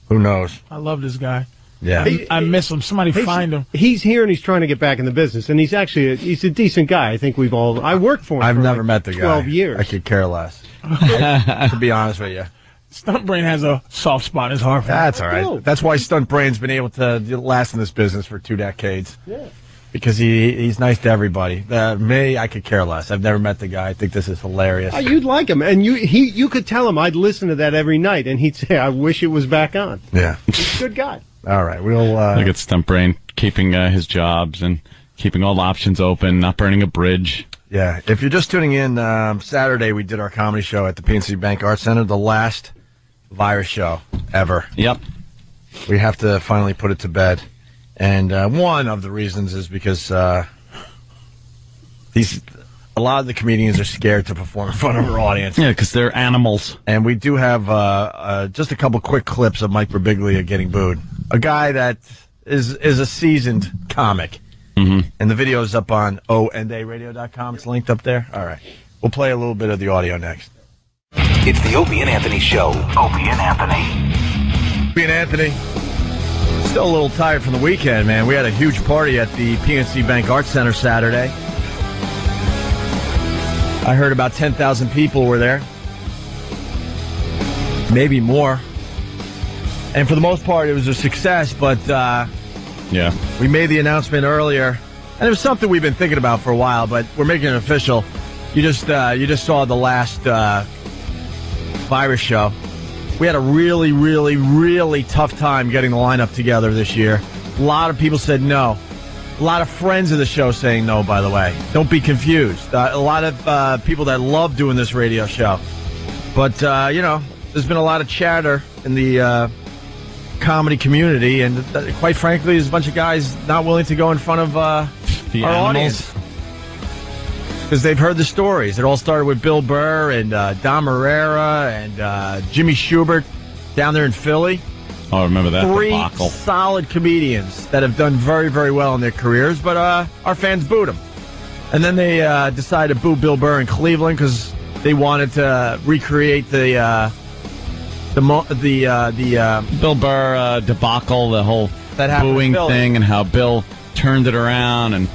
Who knows? I love this guy. Yeah. I miss him. Somebody find him. He's here and he's trying to get back in the business, and he's actually he's a decent guy. I think I worked for him. I've for never like met the guy. 12 years. I could care less. To be honest with you. Stunt Brain has a soft spot in his heart. That's all right. That's why Stunt Brain's been able to last in this business for 2 decades. Yeah. Because he's nice to everybody. Me, I could care less. I've never met the guy. I think this is hilarious. Oh, you'd like him, and you could tell him I'd listen to that every night, and he'd say, "I wish it was back on." Yeah, he's a good guy. All right, we'll look at Stunt Brain keeping his jobs and keeping all the options open, not burning a bridge. Yeah, if you're just tuning in, Saturday we did our comedy show at the PNC Bank Arts Center, the last virus show ever. Yep, we have to finally put it to bed. And one of the reasons is because a lot of the comedians are scared to perform in front of our audience. Yeah, because they're animals. And we do have just a couple quick clips of Mike Birbiglia getting booed. A guy that is a seasoned comic. Mm-hmm. And the video is up on onaradio.com. It's linked up there. All right. We'll play a little bit of the audio next. It's the Opie and Anthony Show. Opie and Anthony. Opie and Anthony. Still a little tired from the weekend, man. We had a huge party at the PNC Bank Arts Center Saturday. I heard about 10,000 people were there. Maybe more. And for the most part, it was a success, but yeah, we made the announcement earlier. And it was something we've been thinking about for a while, but we're making it official. You just saw the last virus show. We had a really, really, really tough time getting the lineup together this year. A lot of people said no. A lot of friends of the show saying no, by the way. Don't be confused. A lot of people that love doing this radio show. But, there's been a lot of chatter in the comedy community, and quite frankly, there's a bunch of guys not willing to go in front of our audience. Because they've heard the stories. It all started with Bill Burr and Dom Herrera and Jimmy Schubert down there in Philly. Oh, I remember that 3 debacle. solid comedians that have done very, very well in their careers, but our fans booed them. And then they decided to boo Bill Burr in Cleveland because they wanted to recreate the Bill Burr debacle, the whole booing thing, and how Bill turned it around, and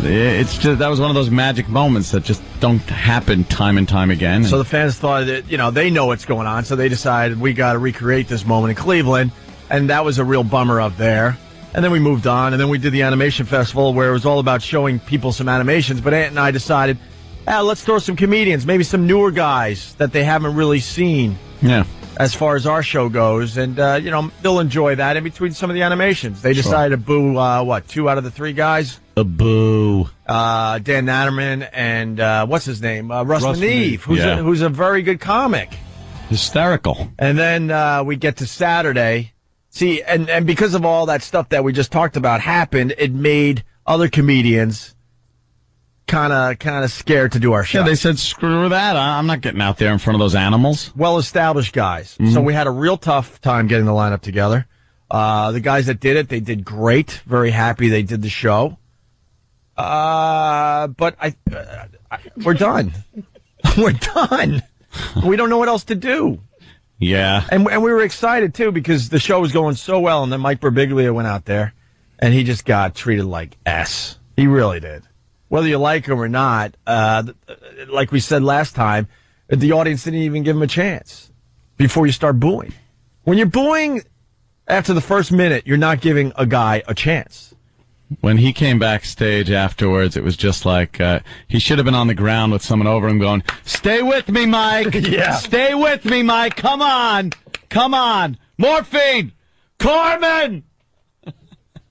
it's just that was one of those magic moments that just don't happen time and time again. So the fans thought that, they know what's going on, so they decided we got to recreate this moment in Cleveland, and that was a real bummer up there. And then we moved on, and then we did the animation festival where it was all about showing people some animations, but Ant and I decided, let's throw some comedians, maybe some newer guys that they haven't really seen. Yeah. As far as our show goes, and they'll enjoy that in between some of the animations. They decided to boo 2 out of the 3 guys. A boo. Dan Natterman and what's his name? Russ Maneve, who's a very good comic. Hysterical. And then we get to Saturday. See, and because of all that stuff that we just talked about happened, it made other comedians kind of scared to do our show. Yeah, they said, screw that. I'm not getting out there in front of those animals. Well-established guys. Mm-hmm. So we had a real tough time getting the lineup together. The guys that did it, they did great. Very happy they did the show. But we're done. We're done. We don't know what else to do. Yeah. And we were excited, too, because the show was going so well, and then Mike Birbiglia went out there, and he just got treated like S. He really did. whether you like him or not, like we said last time, the audience didn't even give him a chance before you start booing. When you're booing after the first minute, you're not giving a guy a chance. When he came backstage afterwards, it was just like he should have been on the ground with someone over him going, "Stay with me, Mike. Yeah. Stay with me, Mike. Come on. Come on. Morphine. Carmen."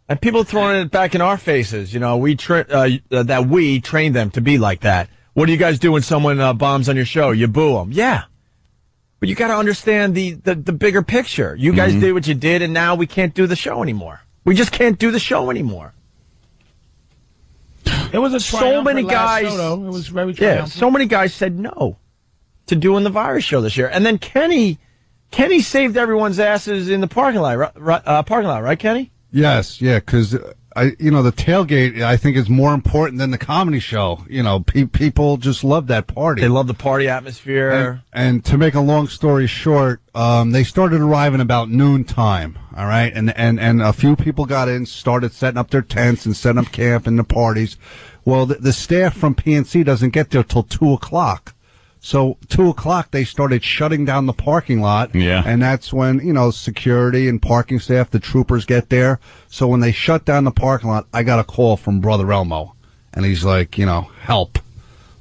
And people throwing it back in our faces. You know, we trained them to be like that. What do you guys do when someone bombs on your show? You boo them. Yeah. But you got to understand the bigger picture. You guys did what you did, and now we can't do the show anymore. We just can't do the show anymore. It was a so many guys. Show, though. It was very triumphant. Yeah, so many guys said no to doing the virus show this year, and then Kenny saved everyone's asses in the parking lot, right, Kenny? Yes, yeah, because the tailgate I think is more important than the comedy show. You know, people just love that party. They love the party atmosphere. And to make a long story short, they started arriving about noontime. All right, and a few people got in, started setting up their tents and setting up camp and the parties. Well, the staff from PNC doesn't get there till 2:00. So 2:00 they started shutting down the parking lot. Yeah. And that's when, security and parking staff, the troopers get there. So when they shut down the parking lot, I got a call from Brother Elmo. And he's like, help.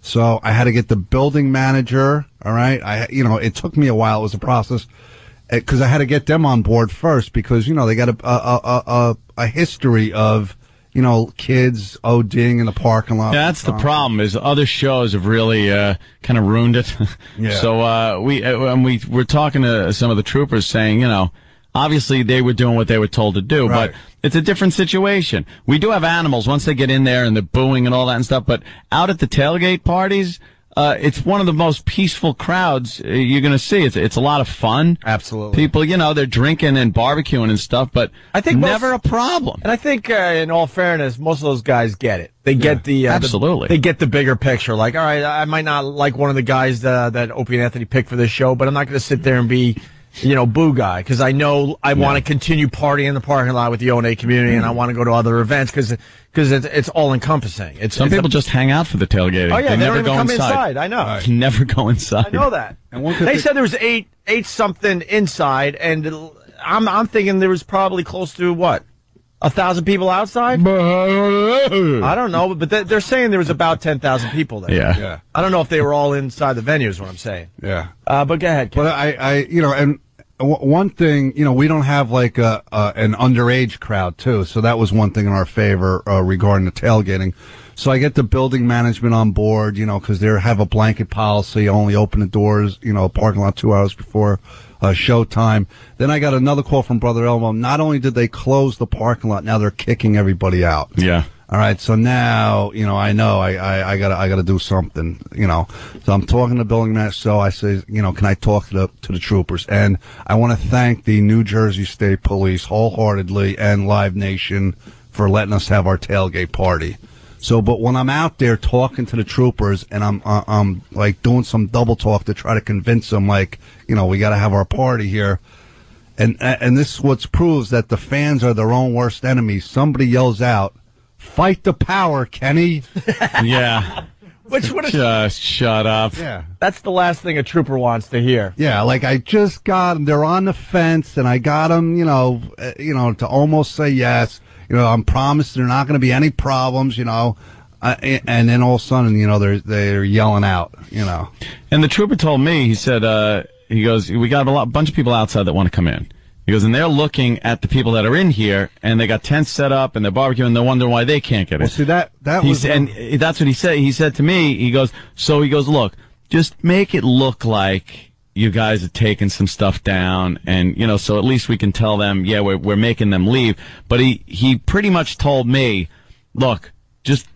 So I had to get the building manager. All right. It took me a while. It was a process because I had to get them on board first because, they got a history of, kids ODing in the parking lot. Yeah, that's the problem. Is other shows have really kind of ruined it. Yeah. So we were talking to some of the troopers, saying, obviously they were doing what they were told to do, right. But it's a different situation. We do have animals once they get in there and they're booing and all that and stuff. But out at the tailgate parties, it's one of the most peaceful crowds you're going to see. It's a lot of fun. Absolutely. People, they're drinking and barbecuing and stuff, but I think never a problem. And I think, in all fairness, most of those guys get it. They get absolutely. They get the bigger picture. Like, all right, I might not like one of the guys that Opie and Anthony picked for this show, but I'm not going to sit there and be, boo guy, because I know I want to continue partying in the parking lot with the O&A community, and I want to go to other events because it's all encompassing. Some people just hang out for the tailgating. Oh yeah, they never don't even go come inside. I know. Right. Never go inside. I know that. They said there was eight something inside, and I'm thinking there was probably close to 1,000 people outside? I don't know, but they're saying there was about 10,000 people there. Yeah. I don't know if they were all inside the venue is what I'm saying. Yeah. But go ahead, Ken. But and one thing, we don't have like an underage crowd too. So that was one thing in our favor regarding the tailgating. So I get the building management on board, because they have a blanket policy, only open the doors, parking lot 2 hours before showtime. Then I got another call from Brother Elmo. Not only did they close the parking lot, now they're kicking everybody out. Yeah. All right. So now, I know I gotta do something, So I'm talking to the building manager. So I say, can I talk to the troopers? And I want to thank the New Jersey State Police wholeheartedly and Live Nation for letting us have our tailgate party. So, but when I'm out there talking to the troopers and I'm like doing some double talk to try to convince them, like, we got to have our party here. And this is what proves that the fans are their own worst enemies. Somebody yells out, "Fight the power, Kenny." Yeah. Just shut up. Yeah. That's the last thing a trooper wants to hear. Yeah, like I just got them. They're on the fence, and I got them, to almost say yes. I'm promised there are not going to be any problems, and then all of a sudden, they're yelling out, And the trooper told me, he said, he goes, we got a bunch of people outside that want to come in. He goes, and they're looking at the people that are in here, and they got tents set up, and they're barbecuing, and they're wondering why they can't get in. Well, see, that was... And that's what he said. He said to me, he goes, look, just make it look like you guys are taking some stuff down, and, so at least we can tell them, yeah, we're making them leave. But he pretty much told me, look, just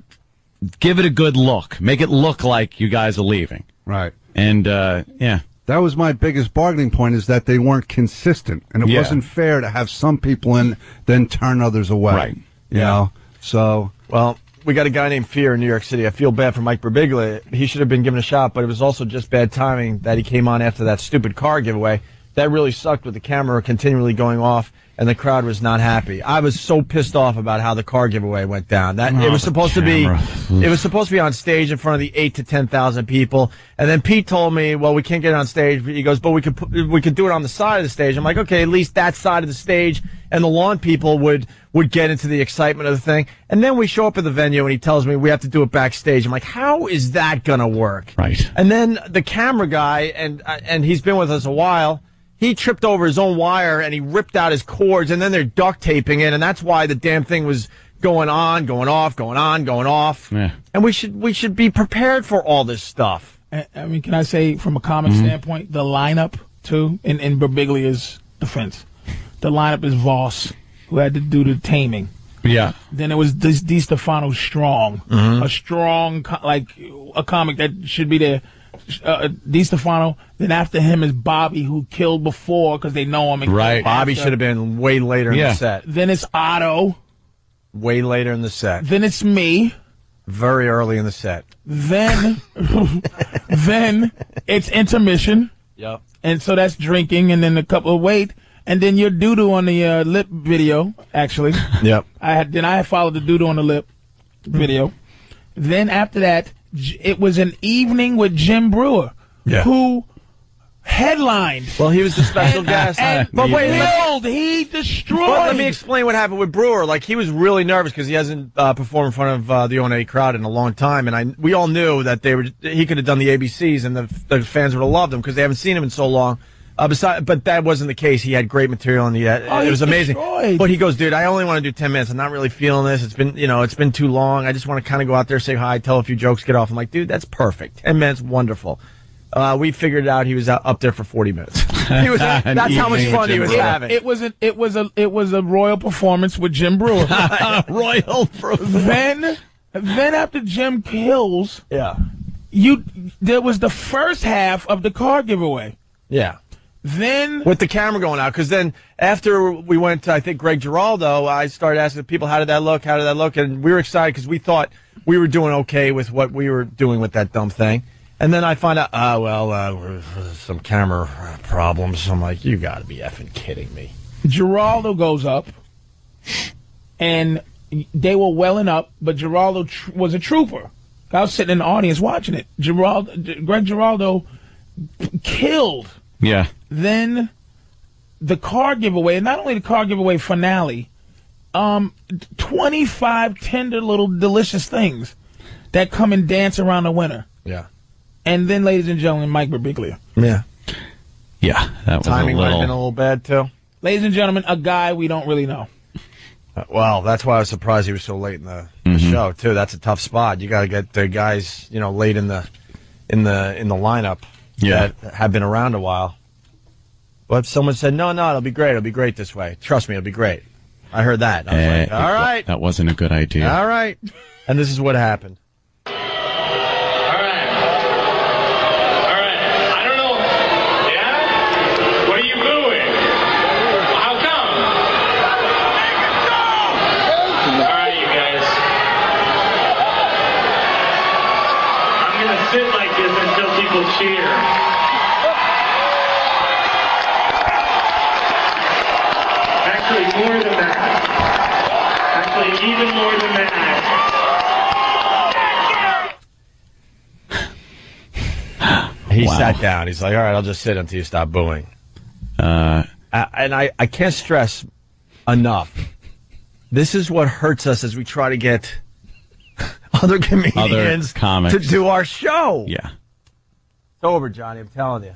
give it a good look. Make it look like you guys are leaving. Right. And, yeah. That was my biggest bargaining point, is that they weren't consistent. And it wasn't fair to have some people in, then turn others away. Right. You know? So. Well, we got a guy named Fear in New York City. I feel bad for Mike Birbiglia. He should have been given a shot, but it was also just bad timing that he came on after that stupid car giveaway. That really sucked with the camera continually going off and the crowd was not happy. I was so pissed off about how the car giveaway went down. It was supposed to be on stage in front of the 8,000 to 10,000 people, and then Pete told me, well, we can't get it on stage. He goes, but we could do it on the side of the stage. I'm like, okay, at least that side of the stage and the lawn people would get into the excitement of the thing. And then we show up at the venue, and he tells me we have to do it backstage. I'm like, how is that gonna work? Right. And then the camera guy, and he's been with us a while, he tripped over his own wire, and he ripped out his cords, and then they're duct taping it, and that's why the damn thing was going on, going off, going on, going off. Yeah. And we should be prepared for all this stuff. I mean, can I say, from a comic standpoint, the lineup, too, in Birbiglia's defense, the lineup is Voss, who had to do the taming. Yeah. Then it was Di Stefano Strong, a strong, a comic that should be there. Di Stefano. Then after him is Bobby, who killed before because they know him. Right. Bobby should have been way later in the set. Then it's Otto. Way later in the set. Then it's me. Very early in the set. Then, then it's intermission. Yep. And so that's drinking, and then a couple of wait. And then your doo-doo on the lip video, actually. Yep. I followed the doo-doo on the lip video. Then after that, it was an evening with Jim Brewer, who headlined. Well, he was the special guest. But he destroyed. But let me explain what happened with Brewer. Like, he was really nervous because he hasn't performed in front of the O&A crowd in a long time, and we all knew that he could have done the ABCs, and the fans would have loved him because they haven't seen him in so long. But that wasn't the case. He had great material, and it was amazing. Destroyed. But he goes, dude, I only want to do 10 minutes. I'm not really feeling this. It's been too long. I just want to kind of go out there, say hi, tell a few jokes, get off. I'm like, dude, that's perfect. 10 minutes, wonderful. We figured out he was up there for 40 minutes. That's how much fun he was having. It was a royal performance with Jim Brewer. Royal performance. Then after Jim kills, there was the first half of the car giveaway. Yeah. Then with the camera going out, because then after we went to, I think, Greg Giraldo, I started asking people, how did that look? How did that look? And we were excited because we thought we were doing okay with what we were doing with that dumb thing. And then I find out, some camera problems. I'm like, you got to be effing kidding me. Giraldo goes up, and they were welling up, but Giraldo was a trooper. I was sitting in the audience watching it. Greg Giraldo killed. Yeah. Then the car giveaway, and not only the car giveaway finale, 25 tender little delicious things that come and dance around the winner. Yeah. And then, ladies and gentlemen, Mike Birbiglia. Yeah. Yeah, that was timing might have been a little bad, too. Ladies and gentlemen, a guy we don't really know. Well, that's why I was surprised he was so late in the show, too. That's a tough spot. You got to get the guys, late in the lineup that have been around a while. But someone said, no, it'll be great. It'll be great this way. Trust me, it'll be great. I heard that. I was like, all right. That wasn't a good idea. All right. And this is what happened. Cheer. Actually, more than that. Actually, even more than that. He sat down. He's like, all right, I'll just sit until you stop booing. And I can't stress enough. This is what hurts us as we try to get other comedians to do our show. Yeah. It's over, Johnny. I'm telling you.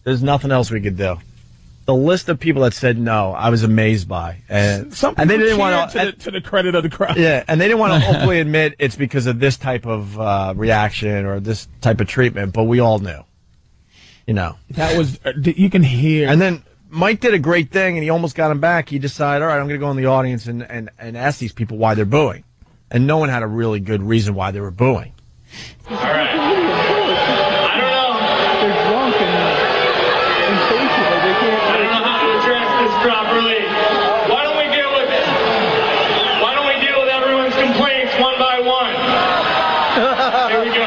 There's nothing else we could do. The list of people that said no, I was amazed by. And they didn't want to the credit of the crowd. Yeah, and they didn't want to openly admit it's because of this type of reaction or this type of treatment, but we all knew. That was, you can hear. And then Mike did a great thing, and he almost got him back. He decided, all right, I'm going to go in the audience and ask these people why they're booing. And no one had a really good reason why they were booing. All right. I don't know. They're drunk and insatiable. They can't. I don't know how to address this properly. Why don't we deal with it? Why don't we deal with everyone's complaints one by one? Here we go.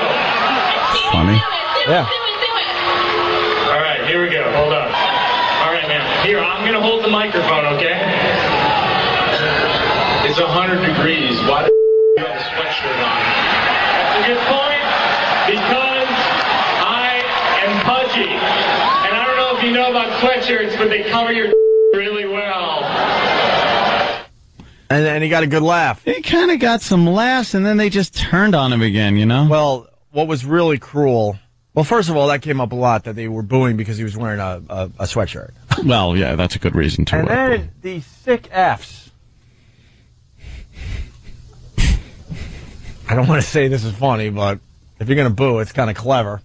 Funny. Yeah. All right, here we go. Hold on. All right, man. Here, I'm going to hold the microphone, okay? It's 100 degrees. Why the you have a sweatshirt on? That's a good point. Because I am pudgy. And I don't know if you know about sweatshirts, but they cover your really well. And he got a good laugh. He kind of got some laughs, and then they just turned on him again, you know? Well, what was really cruel... Well, first of all, that came up a lot, that they were booing because he was wearing a sweatshirt. Well, yeah, that's a good reason to. And then the sick Fs. I don't want to say this is funny, but if you're going to boo, it's kind of clever.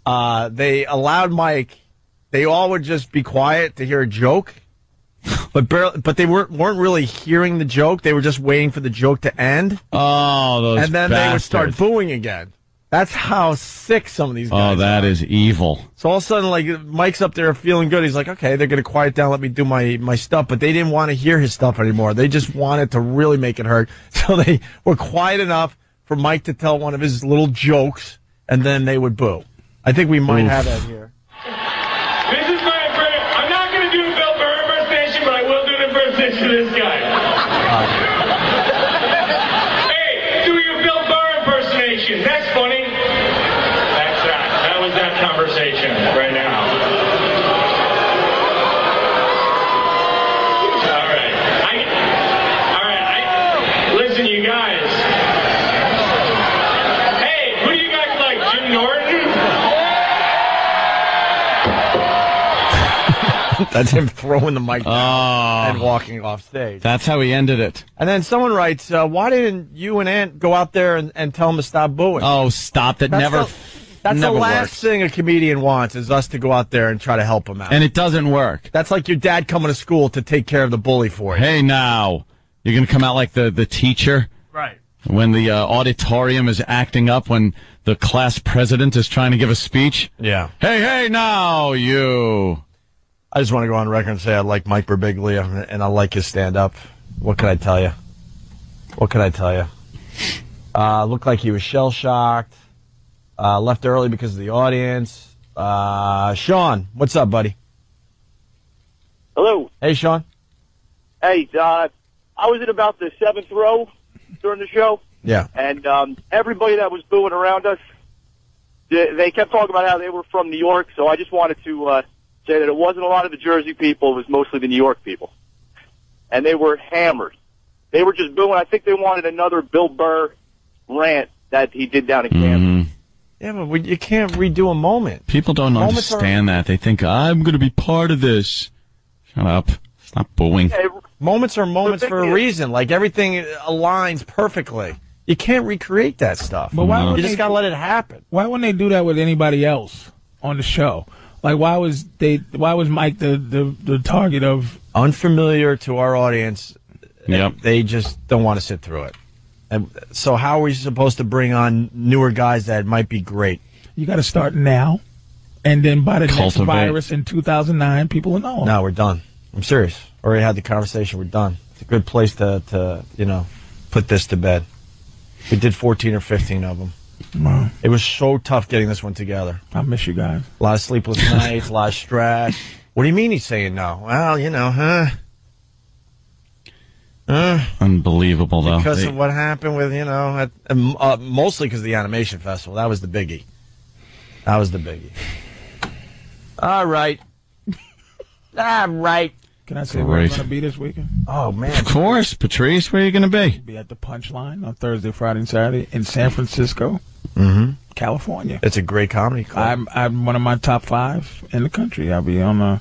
They allowed Mike, they all would just be quiet to hear a joke, but they weren't really hearing the joke. They were just waiting for the joke to end. Oh, those And then bastards. they would start booing again. That's how sick some of these guys are. Oh, that is evil. So all of a sudden, like, Mike's up there feeling good. He's like, okay, they're going to quiet down, let me do my stuff. But they didn't want to hear his stuff anymore. They just wanted to really make it hurt. So they were quiet enough for Mike to tell one of his little jokes, and then they would boo. I think we might have that here. This is my impression. I'm not going to do a Bill Burr impersonation, but I will do an impersonation of this guy. Hey, do your Bill Burr impersonation. That's funny. That's that. That was that conversation right now. All right. Listen, you guys. Hey, who do you guys like? Jim Norton? That's him throwing the mic down and walking off stage. That's how he ended it. And then someone writes, why didn't you and Ant go out there and tell him to stop booing? Oh, stop. That's the never last works. thing a comedian wants is us to go out there and try to help him out. And it doesn't work. That's like your dad coming to school to take care of the bully for you. Hey, now. You're going to come out like the teacher? Right. When the auditorium is acting up when the class president is trying to give a speech? Yeah. Hey, now, you. I just want to go on record and say I like Mike Birbiglia, and I like his stand-up. What can I tell you? Looked like he was shell-shocked. Left early because of the audience. Sean, what's up, buddy? Hello. Hey, Sean. Hey, I was in about the 7th row during the show. Yeah. And everybody that was booing around us, they kept talking about how they were from New York, so I just wanted to say that it wasn't a lot of the Jersey people, it was mostly the New York people. And they were hammered. They were just booing. I think they wanted another Bill Burr rant that he did down in Kansas. Yeah, but you can't redo a moment. People don't understand that. They think, I'm going to be part of this. Shut up. Stop booing. Moments are moments for a reason. Like, everything aligns perfectly. You can't recreate that stuff. But why you just got to let it happen. Why wouldn't they do that with anybody else on the show? Like, why was Mike the target of... Unfamiliar to our audience. Yep. They just don't want to sit through it. And so how are we supposed to bring on newer guys that might be great? You got to start now, and then by the next Cultivate. virus in 2009, people will know. No, we're done. I'm serious. Already had the conversation. We're done. It's a good place to put this to bed. We did 14 or 15 of them. Wow. It was so tough getting this one together. I miss you guys. A lot of sleepless nights, a lot of stress. What do you mean he's saying no? Well, Unbelievable, though. Because of what happened with, mostly because of the Animation Festival. That was the biggie. All right. Can I say where I'm going to be this weekend? Oh, man. Of course, Patrice. Where are you going to be? Be at the Punchline on Thursday, Friday, and Saturday in San Francisco, California. It's a great comedy club. I'm one of my top 5 in the country. I'll be on my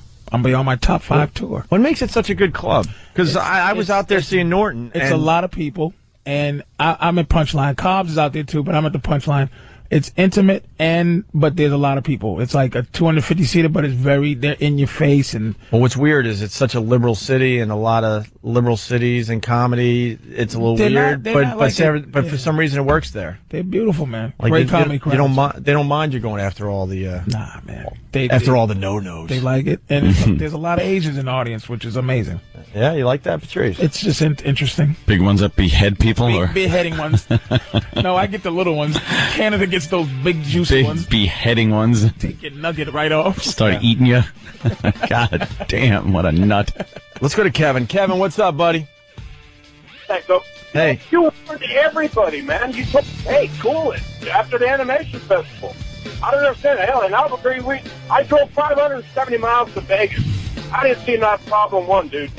top 5 tour. What makes it such a good club? Because I was out there seeing Norton. It's a lot of people, and I'm at Punchline. Cobbs is out there too, but I'm at the Punchline. It's intimate, but there's a lot of people. It's like a 250-seater, but they're in your face. And well, what's weird is it's such a liberal city, and a lot of liberal cities and comedy. It's a little weird, but for some reason it works there. They're beautiful, man. Like Great comedy crowd. They don't mind you going after all the nah, man. All the no-nos. They like it, and there's a lot of Asians in the audience, which is amazing. Yeah, you like that, Patrice? It's just interesting. Big ones that behead people, or Beheading ones. No, I get the little ones. Canada gets those big juicy ones. beheading ones. Take your nugget right off. Start eating you. God damn, what a nut. Let's go to Kevin. Kevin, what's up, buddy? Hey. You warned everybody, man. You told, hey, cool it. After the animation festival. I don't understand. Hell, in Albuquerque, I drove 570 miles to Vegas. I didn't see not problem one, dude.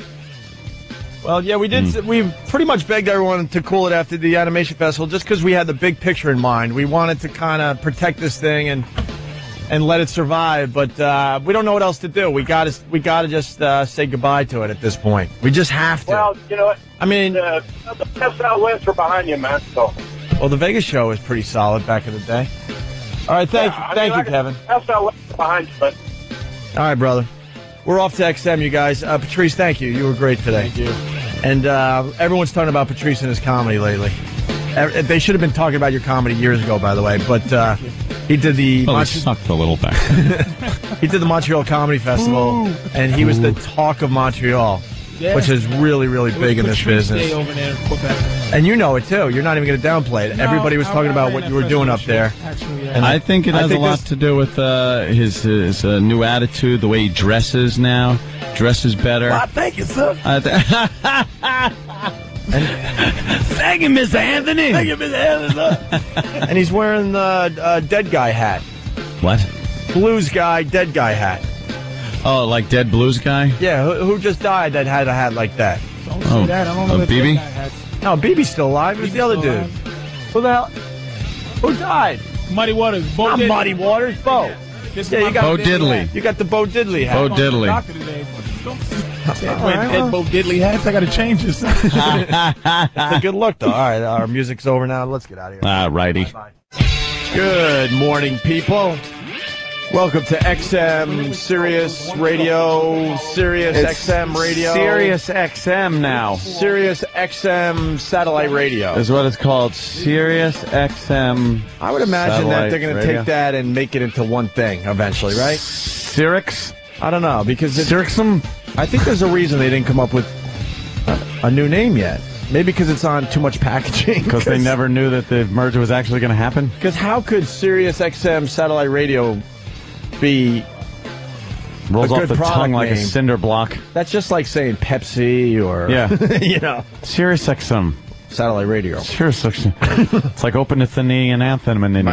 Well, yeah, we did. We pretty much begged everyone to cool it after the animation festival, just because we had the big picture in mind. We wanted to kind of protect this thing and let it survive, but we don't know what else to do. We got to just say goodbye to it at this point. We just have to. Well, you know what? I mean, the best outlets are behind you, man. So. Well, the Vegas show was pretty solid back in the day. All right, thank you, Kevin. Best outlets are behind you, but. All right, brother. We're off to XM, you guys. Patrice, thank you. You were great today. Thank you. And everyone's talking about Patrice and his comedy lately. They should have been talking about your comedy years ago, by the way. But he did the... Well, he sucked a little back. He did the Montreal Comedy Festival, and he was the talk of Montreal, which is really, really big in this business. Day over there in Quebec. And you know it, too. You're not even going to downplay it. No, everybody was talking about what you were doing up there. Actually, yeah. And I think it has a lot to do with his new attitude, the way he dresses now. Dresses better. Well, thank you, sir. Thank you, Mr. Anthony. Thank you, Mr. Anthony. And he's wearing the dead guy hat. What? Blues guy, dead guy hat. Oh, like Dead Blues guy? Yeah, who just died that had a hat like that? Don't say that. I don't know if BB? No, BB's still alive. Who's the other dude? Who the hell? Who died? Muddy Waters. Bo Not Diddley. Muddy Waters. Bo. Yeah, you got Bo Diddley. You got the Bo Diddley hat. Bo Diddley. Doctor today. Dead Bo Diddley hats. I got to change this. That's a good look, though. All right, our music's over now. Let's get out of here. Righty. Bye-bye. Good morning, people. Welcome to XM Sirius Radio, Sirius XM Radio. Sirius XM now. Sirius XM Satellite Radio. Is what it's called. Sirius XM. I would imagine that they're going to radio. take that and make it into one thing eventually, right? Sirix? I don't know, because Sirixum? I think there's a reason they didn't come up with a new name yet. Maybe because it's on too much packaging. Because they never knew that the merger was actually going to happen? Because how could Sirius XM Satellite Radio be Rolls a off good the product tongue like a name? cinder block. That's just like saying Pepsi or, you know. Sirius XM. Satellite Radio. Sirius XM. It's like open the knee and anthem and then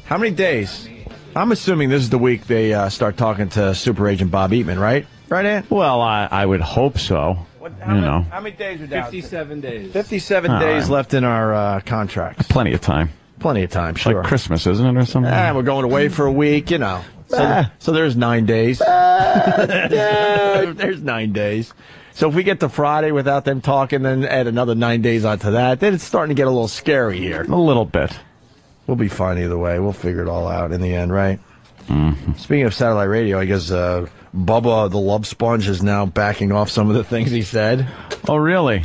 How many days? I'm assuming this is the week they start talking to Super Agent Bob Eatman, right? Right, Ant? Well, I would hope so. How many days are down? 57 days. 57 All days right. left in our contracts. Plenty of time. Plenty of time, sure. Like Christmas, isn't it, or something? We're going away for a week, you know. So there's 9 days. There's 9 days. So if we get to Friday without them talking, then add another 9 days onto that, then it's starting to get a little scary here. A little bit. We'll be fine either way. We'll figure it all out in the end, right? Mm-hmm. Speaking of satellite radio, I guess Bubba the Love Sponge is now backing off some of the things he said. Oh, really?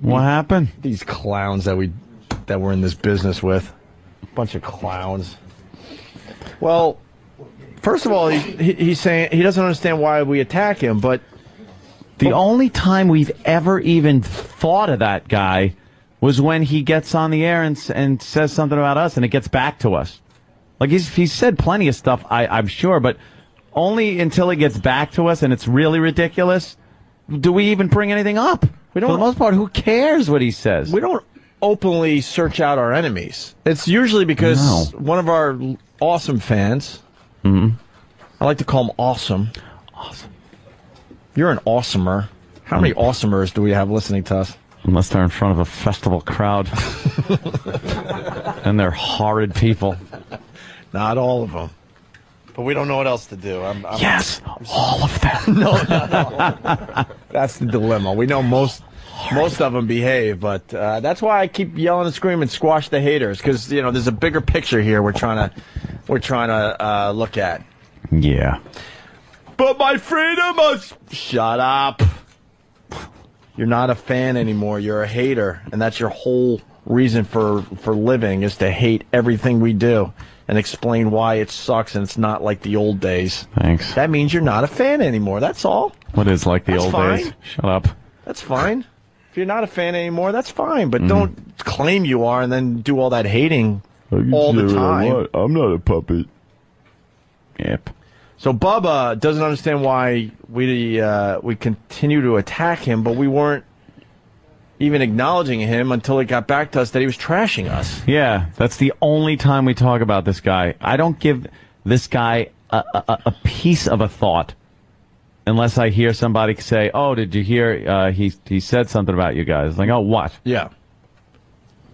What happened? These clowns that we're in this business with. Bunch of clowns. Well, first of all, he's saying he doesn't understand why we attack him, but the only time we've ever even thought of that guy was when he gets on the air and says something about us, and it gets back to us. Like, he's said plenty of stuff, I'm sure, but only until it gets back to us and it's really ridiculous do we even bring anything up. For the most part, who cares what he says? We don't openly search out our enemies. It's usually because one of our awesome fans, I like to call him Awesome. Awesome. You're an awesomer. How many awesomers do we have listening to us? Unless they're in front of a festival crowd. And they're horrid people. Not all of them. But we don't know what else to do. Yes, all of them. No. That's the dilemma. We know most of them behave, but that's why I keep yelling and screaming, squash the haters, because there's a bigger picture here we're trying to look at. Yeah. But my freedom must... Shut up. You're not a fan anymore. You're a hater, and that's your whole reason for living is to hate everything we do. and explain why it sucks and it's not like the old days. Thanks. That means you're not a fan anymore. That's all. What is like the That's old fine. days? Shut up. That's fine. If you're not a fan anymore, that's fine. But don't claim you are and then do all that hating all the time. I'm not a puppet. Yep. So Bubba doesn't understand why we continue to attack him, but we weren't even acknowledging him until it got back to us that he was trashing us. Yeah, that's the only time we talk about this guy. I don't give this guy a piece of a thought unless I hear somebody say, "Oh, did you hear he said something about you guys?" Like, "Oh, what?" Yeah.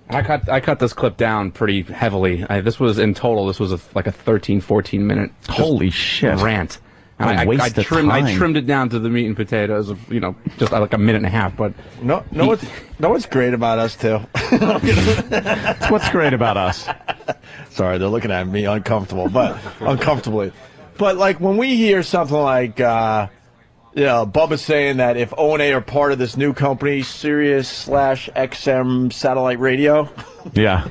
I cut this clip down pretty heavily. This was in total. This was like a 13, 14 minute. Holy shit! Rant. And I trimmed it down to the meat and potatoes of just like a minute and a half. But what's great about us too. What's great about us? Sorry, they're looking at me uncomfortably. But like when we hear something like Bubba saying that if O&A are part of this new company, Sirius/XM satellite radio. Yeah.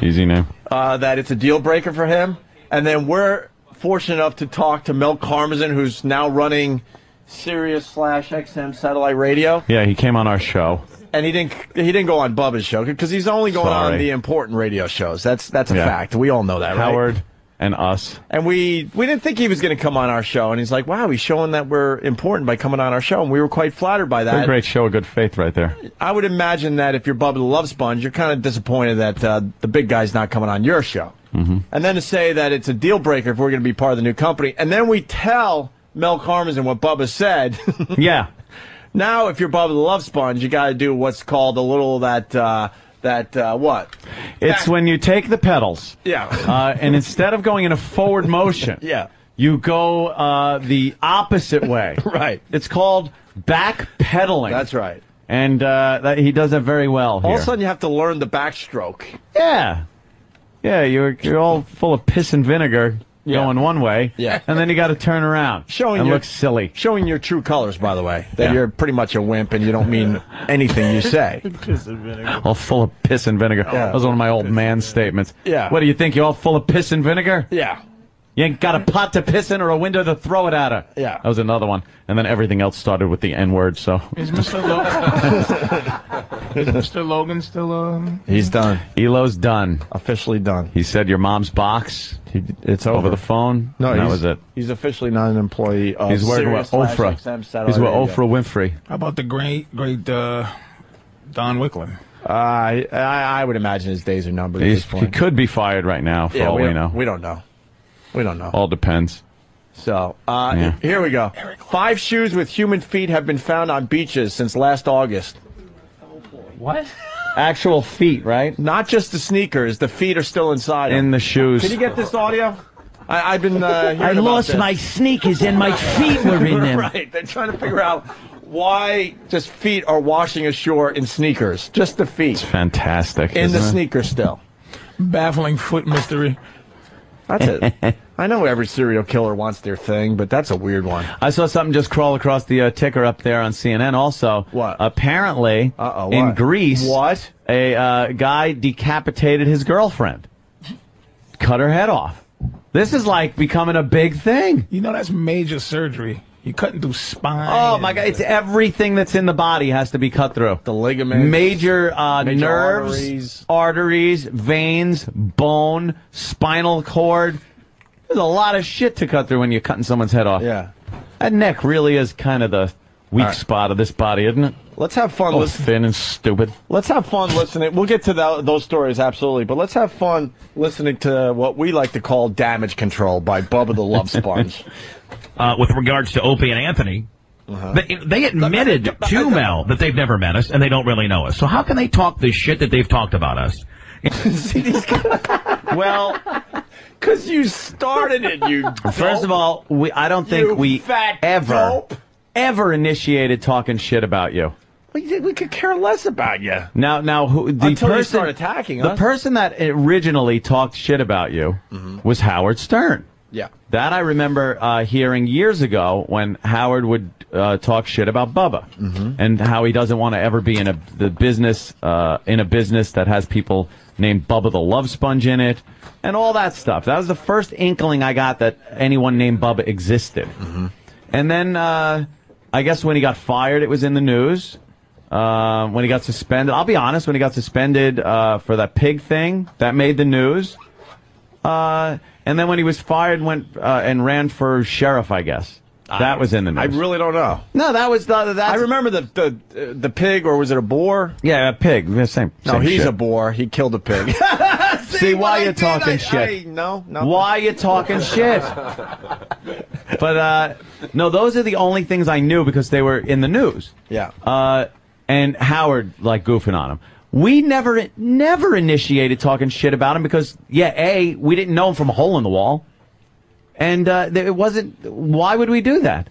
Easy name. That it's a deal breaker for him. And then we're fortunate enough to talk to Mel Karmazin, who's now running Sirius/XM satellite radio. Yeah, he came on our show. And he didn't go on Bubba's show because he's only going on the important radio shows. That's a fact. We all know that, right? Howard and us. And we didn't think he was going to come on our show. And he's like, wow, he's showing that we're important by coming on our show. And we were quite flattered by that. What a great show of good faith right there. I would imagine that if you're Bubba the Love Sponge, you're kind of disappointed that the big guy's not coming on your show. Mm-hmm. And then to say that it's a deal breaker if we're going to be part of the new company. And then we tell Mel Karmazin what Bubba said. Yeah. Now, if you're Bubba the Love Sponge, you got to do what's called a little what? It's when you take the pedals. Yeah. And instead of going in a forward motion, yeah, you go the opposite way. Right. It's called backpedaling. That's right. And he does it very well here. All of a sudden, you have to learn the backstroke. Yeah. Yeah, you're all full of piss and vinegar going one way. Yeah. And then you got to turn around and look silly. Showing your true colors, by the way. That you're pretty much a wimp and you don't mean anything you say. Piss and vinegar. All full of piss and vinegar. Yeah. That was one of my old man statements. Yeah. What do you think? You all full of piss and vinegar? Yeah. You ain't got a pot to piss in or a window to throw it at her. Yeah. That was another one. And then everything else started with the N-word, so. Is Mr. Logan still, He's done. Elo's done. Officially done. He said your mom's box. It's over the phone. No, and that was it. He's officially not an employee of He's working with Oprah. He's with Oprah Winfrey. How about the great Don Wicklund? I would imagine his days are numbered at this point. He could be fired right now, for all we know. We don't know. We don't know. All depends. So, here we go. 5 shoes with human feet have been found on beaches since last August. What? Actual feet, right? Not just the sneakers. The feet are still inside in them. the shoes. Can you get this audio? I've been hearing I about lost this. my sneakers and my feet were in them. Right. They're trying to figure out why just feet are washing ashore in sneakers. Just the feet. It's fantastic. In the isn't it? sneakers still. Baffling foot mystery. That's it. I know every serial killer wants their thing, but that's a weird one. I saw something just crawl across the ticker up there on CNN also. What? Apparently, what? in Greece, what? A guy decapitated his girlfriend. Cut her head off. This is like becoming a big thing. You know, that's major surgery. You're cutting through spine. Oh, my God. It's everything that's in the body has to be cut through. The ligaments. Major nerves, arteries, veins, bone, spinal cord. There's a lot of shit to cut through when you're cutting someone's head off. Yeah. That neck really is kind of the weak spot of this body, isn't it? Let's have fun listening. Thin and stupid. Let's have fun listening. We'll get to those stories, absolutely. But let's have fun listening to what we like to call damage control by Bubba the Love Sponge. With regards to Opie and Anthony, they admitted to Mel that they've never met us and they don't really know us. So how can they talk this shit that they've talked about us? See these guys? Well, because you started it, you dope. First of all, I don't think we ever initiated talking shit about you. We could care less about you. Now, Until you start attacking the us. person that originally talked shit about you was Howard Stern. Yeah. That I remember hearing years ago when Howard would talk shit about Bubba and how he doesn't want to ever be in a business that has people named Bubba the Love Sponge in it and all that stuff. That was the first inkling I got that anyone named Bubba existed. And then I guess when he got fired, it was in the news. When he got suspended, I'll be honest, when he got suspended for that pig thing, that made the news. And then when he was fired, went and ran for sheriff, I guess. That was in the news. I really don't know. No, that was I remember the pig, or was it a boar? Yeah, a pig. Same. No, he's shit. a boar. He killed a pig. See, why you talking shit? No. Why you talking shit? But no, those are the only things I knew because they were in the news. Yeah. And Howard like goofing on him. We never initiated talking shit about him because, A, we didn't know him from a hole in the wall. And it wasn't, why would we do that?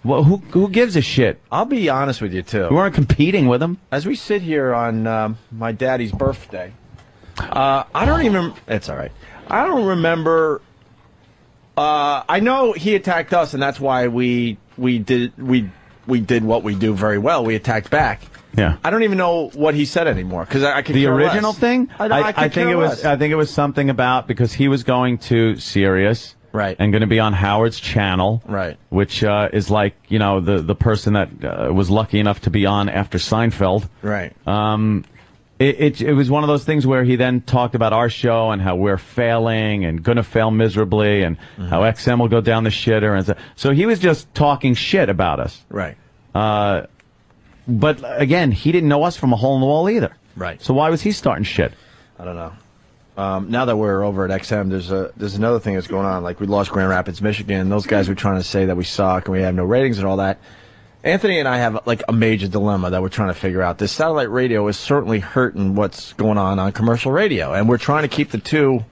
Well, who gives a shit? I'll be honest with you, too. We weren't competing with him. As we sit here on my daddy's birthday, I don't even, it's all right. I don't remember, I know he attacked us, and that's why we did what we do very well. We attacked back. Yeah. I don't even know what he said anymore because I could the care original less. thing. I think it was something about because he was going to Sirius, right, and going to be on Howard's channel, right, which is like the person that was lucky enough to be on after Seinfeld, right. It was one of those things where he then talked about our show and how we're failing and going to fail miserably and how XM will go down the shitter and so he was just talking shit about us, right. But again, he didn't know us from a hole in the wall either. Right. So why was he starting shit? I don't know. Now that we're over at XM, there's another thing that's going on. Like we lost Grand Rapids, Michigan. Those guys were trying to say that we suck and we have no ratings and all that. Anthony and I have like a major dilemma that we're trying to figure out. This satellite radio is certainly hurting what's going on commercial radio, and we're trying to keep the two,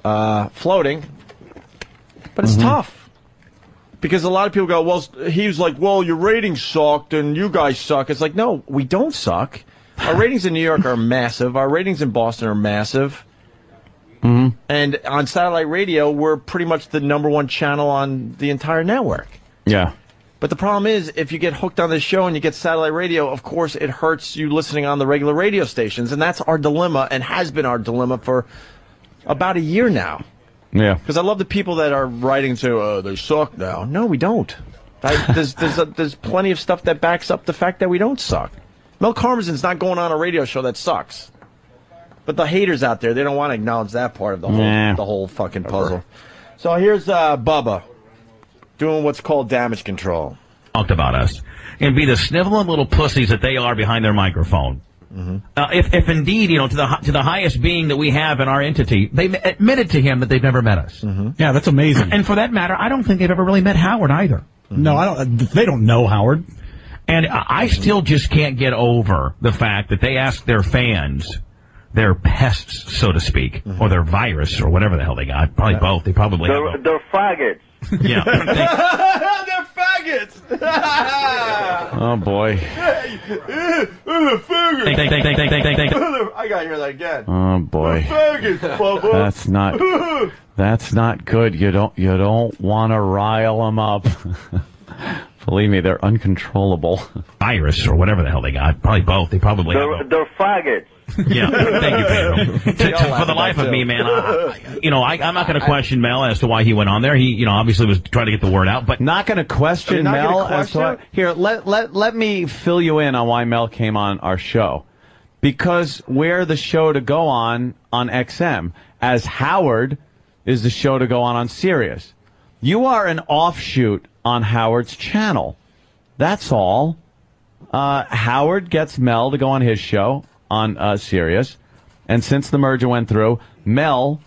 floating. But it's tough. Because a lot of people go, well, he was like, well, your ratings sucked and you guys suck. It's like, no, we don't suck. Our ratings in New York are massive. Our ratings in Boston are massive. And on satellite radio, we're pretty much the #1 channel on the entire network. Yeah. But the problem is, if you get hooked on this show and you get satellite radio, of course, it hurts you listening on the regular radio stations. And that's our dilemma and has been our dilemma for about a year now. Yeah. Because I love the people that are writing and say, they suck now. No, we don't. There's plenty of stuff that backs up the fact that we don't suck. Mel Karmazin's not going on a radio show that sucks. But the haters out there, they don't want to acknowledge that part of the whole fucking puzzle. So here's Bubba doing what's called damage control. Talked about us and be the sniveling little pussies that they are behind their microphone. If indeed, to the highest being that we have in our entity, they admitted to him that they've never met us. Yeah, that's amazing. And for that matter, I don't think they've ever really met Howard either. No, I don't. They don't know Howard. And I still just can't get over the fact that they ask their fans, their pests, so to speak, or their virus, or whatever the hell they got. Probably both. They probably have They're faggots. Yeah. They're faggots. Oh boy. I gotta hear that again. Oh boy. Faggots, Bubba. That's not good. You don't want to rile them up. Believe me, they're uncontrollable. Virus or whatever the hell they got. Probably both. They probably have They're faggots. Yeah, thank you, Pedro. For the life of me, man, I'm not going to question Mel as to why he went on there. He, obviously was trying to get the word out, but not going to question Mel as to why. Here, let me fill you in on why Mel came on our show. Because we're the show to go on XM, as Howard is the show to go on Sirius. You are an offshoot on Howard's channel. That's all. Howard gets Mel to go on his show on Sirius, and since the merger went through, Mel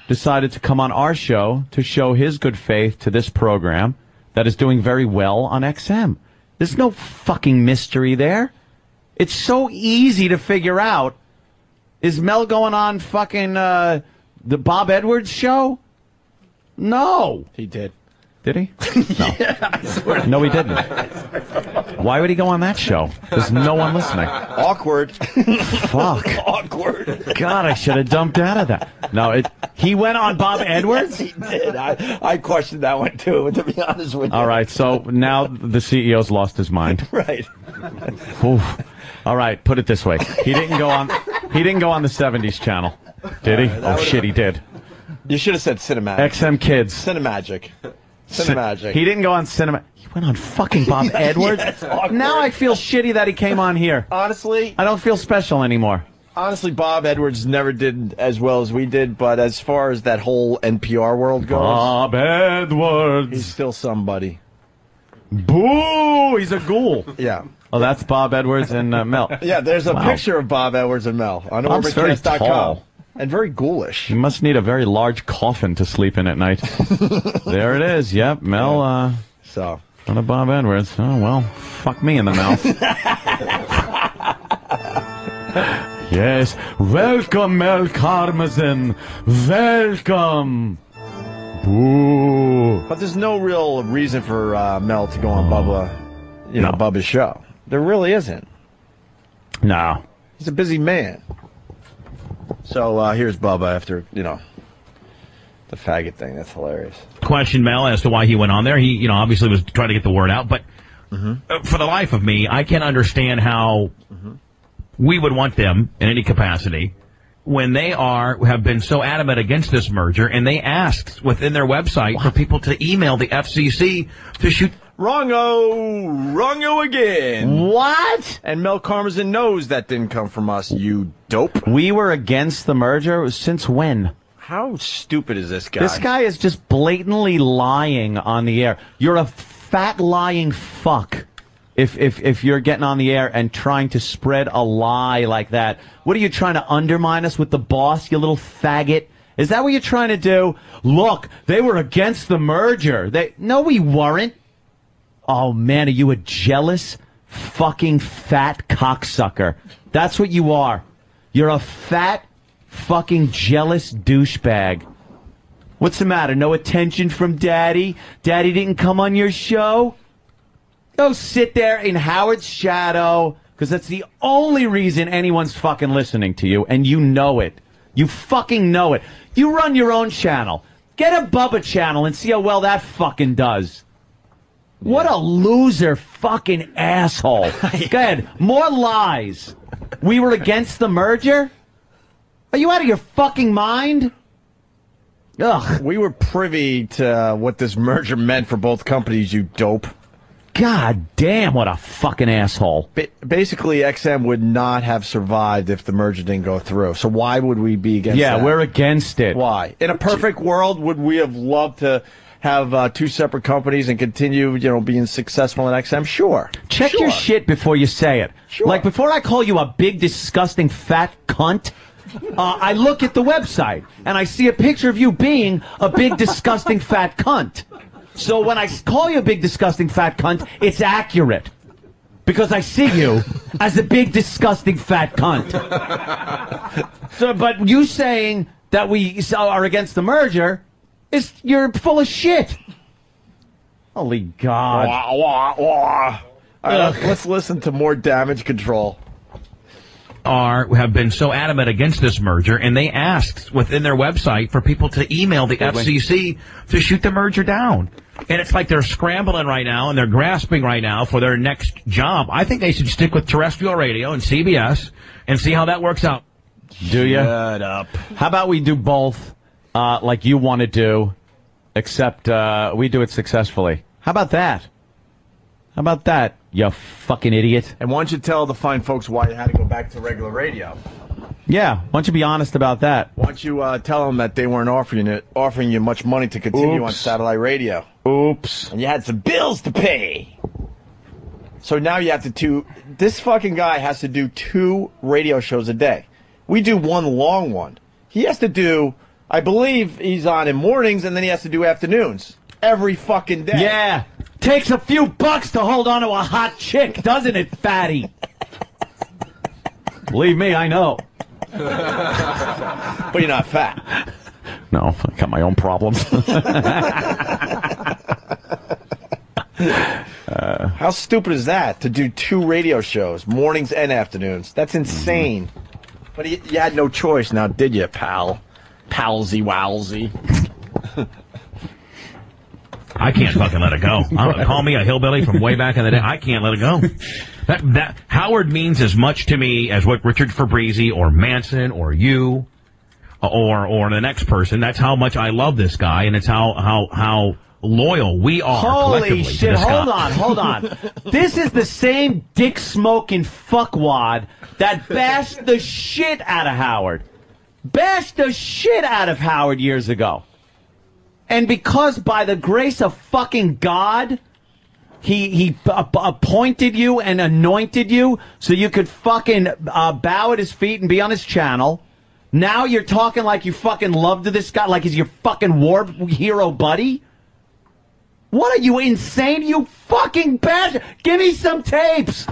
decided to come on our show to show his good faith to this program that is doing very well on XM. There's no fucking mystery there. It's so easy to figure out. Is Mel going on fucking the Bob Edwards show? No. He did. Did he? No. Yeah, I swear. No, he didn't. Why would he go on that show? There's no one listening. Awkward. Fuck. Awkward. God, I should have dumped out of that. No, he went on Bob Edwards? Yes, he did. I questioned that one, too, to be honest with you. All right, so now the CEO's lost his mind. Right. Oof. All right, put it this way. He didn't go on the 70s channel. Did he? Oh, shit, he did. You should have said Cinemagic. XM Kids. Cinemagic. Cinemagic. He didn't go on Cinema. He went on fucking Bob Edwards? Yes, now I feel shitty that he came on here. Honestly? I don't feel special anymore. Honestly, Bob Edwards never did as well as we did, but as far as that whole NPR world goes... Bob Edwards. He's still somebody. Boo! He's a ghoul. Yeah. Oh, that's Bob Edwards and Mel. Yeah, there's a picture of Bob Edwards and Mel on Bob's very tall. And very ghoulish. You must need a very large coffin to sleep in at night. There it is. Yep, Mel. So. Front of Bob Edwards. Oh, well, fuck me in the mouth. Yes. Welcome, Mel Karmazin. Welcome. Boo. But there's no real reason for Mel to go on Bubba's show. There really isn't. No. He's a busy man. So here's Bubba after, the faggot thing. That's hilarious. Question Mel as to why he went on there. He, obviously was trying to get the word out, but for the life of me, I can't understand how we would want them in any capacity when they have been so adamant against this merger, and they asked within their website for people to email the FCC to shoot. Wrongo again. What? And Mel Karmazin knows that didn't come from us, you dope. We were against the merger since when? How stupid is this guy? This guy is just blatantly lying on the air. You're a fat lying fuck if you're getting on the air and trying to spread a lie like that. What are you trying to undermine us with the boss, you little faggot? Is that what you're trying to do? Look, they were against the merger. No, we weren't. Oh, man, are you a jealous fucking fat cocksucker? That's what you are. You're a fat fucking jealous douchebag. What's the matter? No attention from Daddy? Daddy didn't come on your show? Go sit there in Howard's shadow, because that's the only reason anyone's fucking listening to you, and you know it. You fucking know it. You run your own channel. Get a Bubba channel and see how well that fucking does. What a loser fucking asshole. Go ahead. More lies. We were against the merger? Are you out of your fucking mind? Ugh. We were privy to what this merger meant for both companies, you dope. God damn, what a fucking asshole. Basically, XM would not have survived if the merger didn't go through. So why would we be against that? Yeah, we're against it. Why? In a perfect world, would we have loved to have two separate companies and continue, being successful in XM? Sure. Check your shit before you say it. Sure. Like, before I call you a big, disgusting, fat cunt, I look at the website, and I see a picture of you being a big, disgusting, fat cunt. So when I call you a big, disgusting, fat cunt, it's accurate. Because I see you as a big, disgusting, fat cunt. So, but you saying that we are against the merger, you're full of shit. Holy God. Wah, wah, wah. All right, let's listen to more Damage Control. Have been so adamant against this merger, and they asked within their website for people to email the FCC to shoot the merger down. And it's like they're scrambling right now, and they're grasping right now for their next job. I think they should stick with terrestrial radio and CBS and see how that works out. Do you? Shut up. How about we do both, like you want to do, except we do it successfully? How about that? How about that, you fucking idiot? And why don't you tell the fine folks why you had to go back to regular radio? Yeah, why don't you be honest about that? Why don't you tell them that they weren't offering you much money to continue on satellite radio? Oops. And you had some bills to pay. So now you have to do... This fucking guy has to do 2 radio shows a day. We do one long one. He has to do... I believe he's on in mornings, and then he has to do afternoons. Every fucking day. Yeah. Takes a few bucks to hold on to a hot chick, doesn't it, fatty? Believe me, I know. But you're not fat. No, I got my own problems. How stupid is that to do 2 radio shows, mornings and afternoons? That's insane. But you had no choice now, did you, pal? Palsy wowsy. I can't fucking let it go. Call me a hillbilly from way back in the day. I can't let it go. That Howard means as much to me as what Richard Fabrizi or Manson or you or the next person. That's how much I love this guy, and it's how loyal we are. Holy shit! To this Hold guy. on, hold on. This is the same dick smoking fuckwad that bashed the shit out of Howard. Bashed the shit out of Howard years ago. And because by the grace of fucking God, he appointed you and anointed you so you could fucking bow at his feet and be on his channel. Now you're talking like you fucking love to this guy, like he's your fucking war hero buddy? What are you, insane? You fucking bastard! Give me some tapes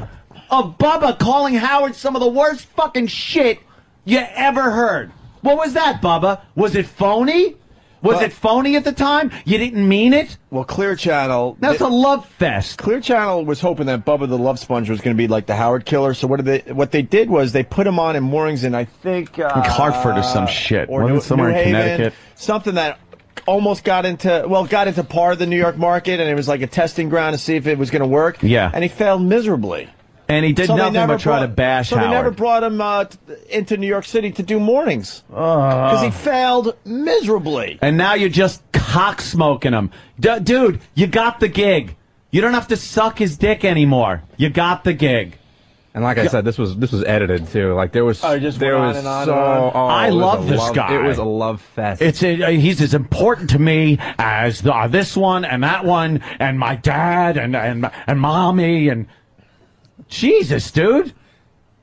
of Bubba calling Howard some of the worst fucking shit you ever heard. What was that, Bubba? Was it phony? Was it phony at the time? You didn't mean it? Well, Clear Channel... That's a love fest. Clear Channel was hoping that Bubba the Love Sponge was going to be like the Howard Killer, so what they did was they put him on in mornings in, I think... Like Hartford or some shit. Or Wasn't somewhere New in Haven, Connecticut? Something that almost got into part of the New York market, and it was like a testing ground to see if it was going to work. Yeah. And he failed miserably. And he did nothing but try to bash Howard. So they never Howard. brought him into New York City to do mornings. Because he failed miserably. And now you're just cock-smoking him. Dude, you got the gig. You don't have to suck his dick anymore. You got the gig. And like I said, this was edited too. Like there was Oh, it just there went was on and on so and on. I it was love a this love- guy. It was a love fest. He's as important to me as this one and that one and my dad and mommy and Jesus, dude.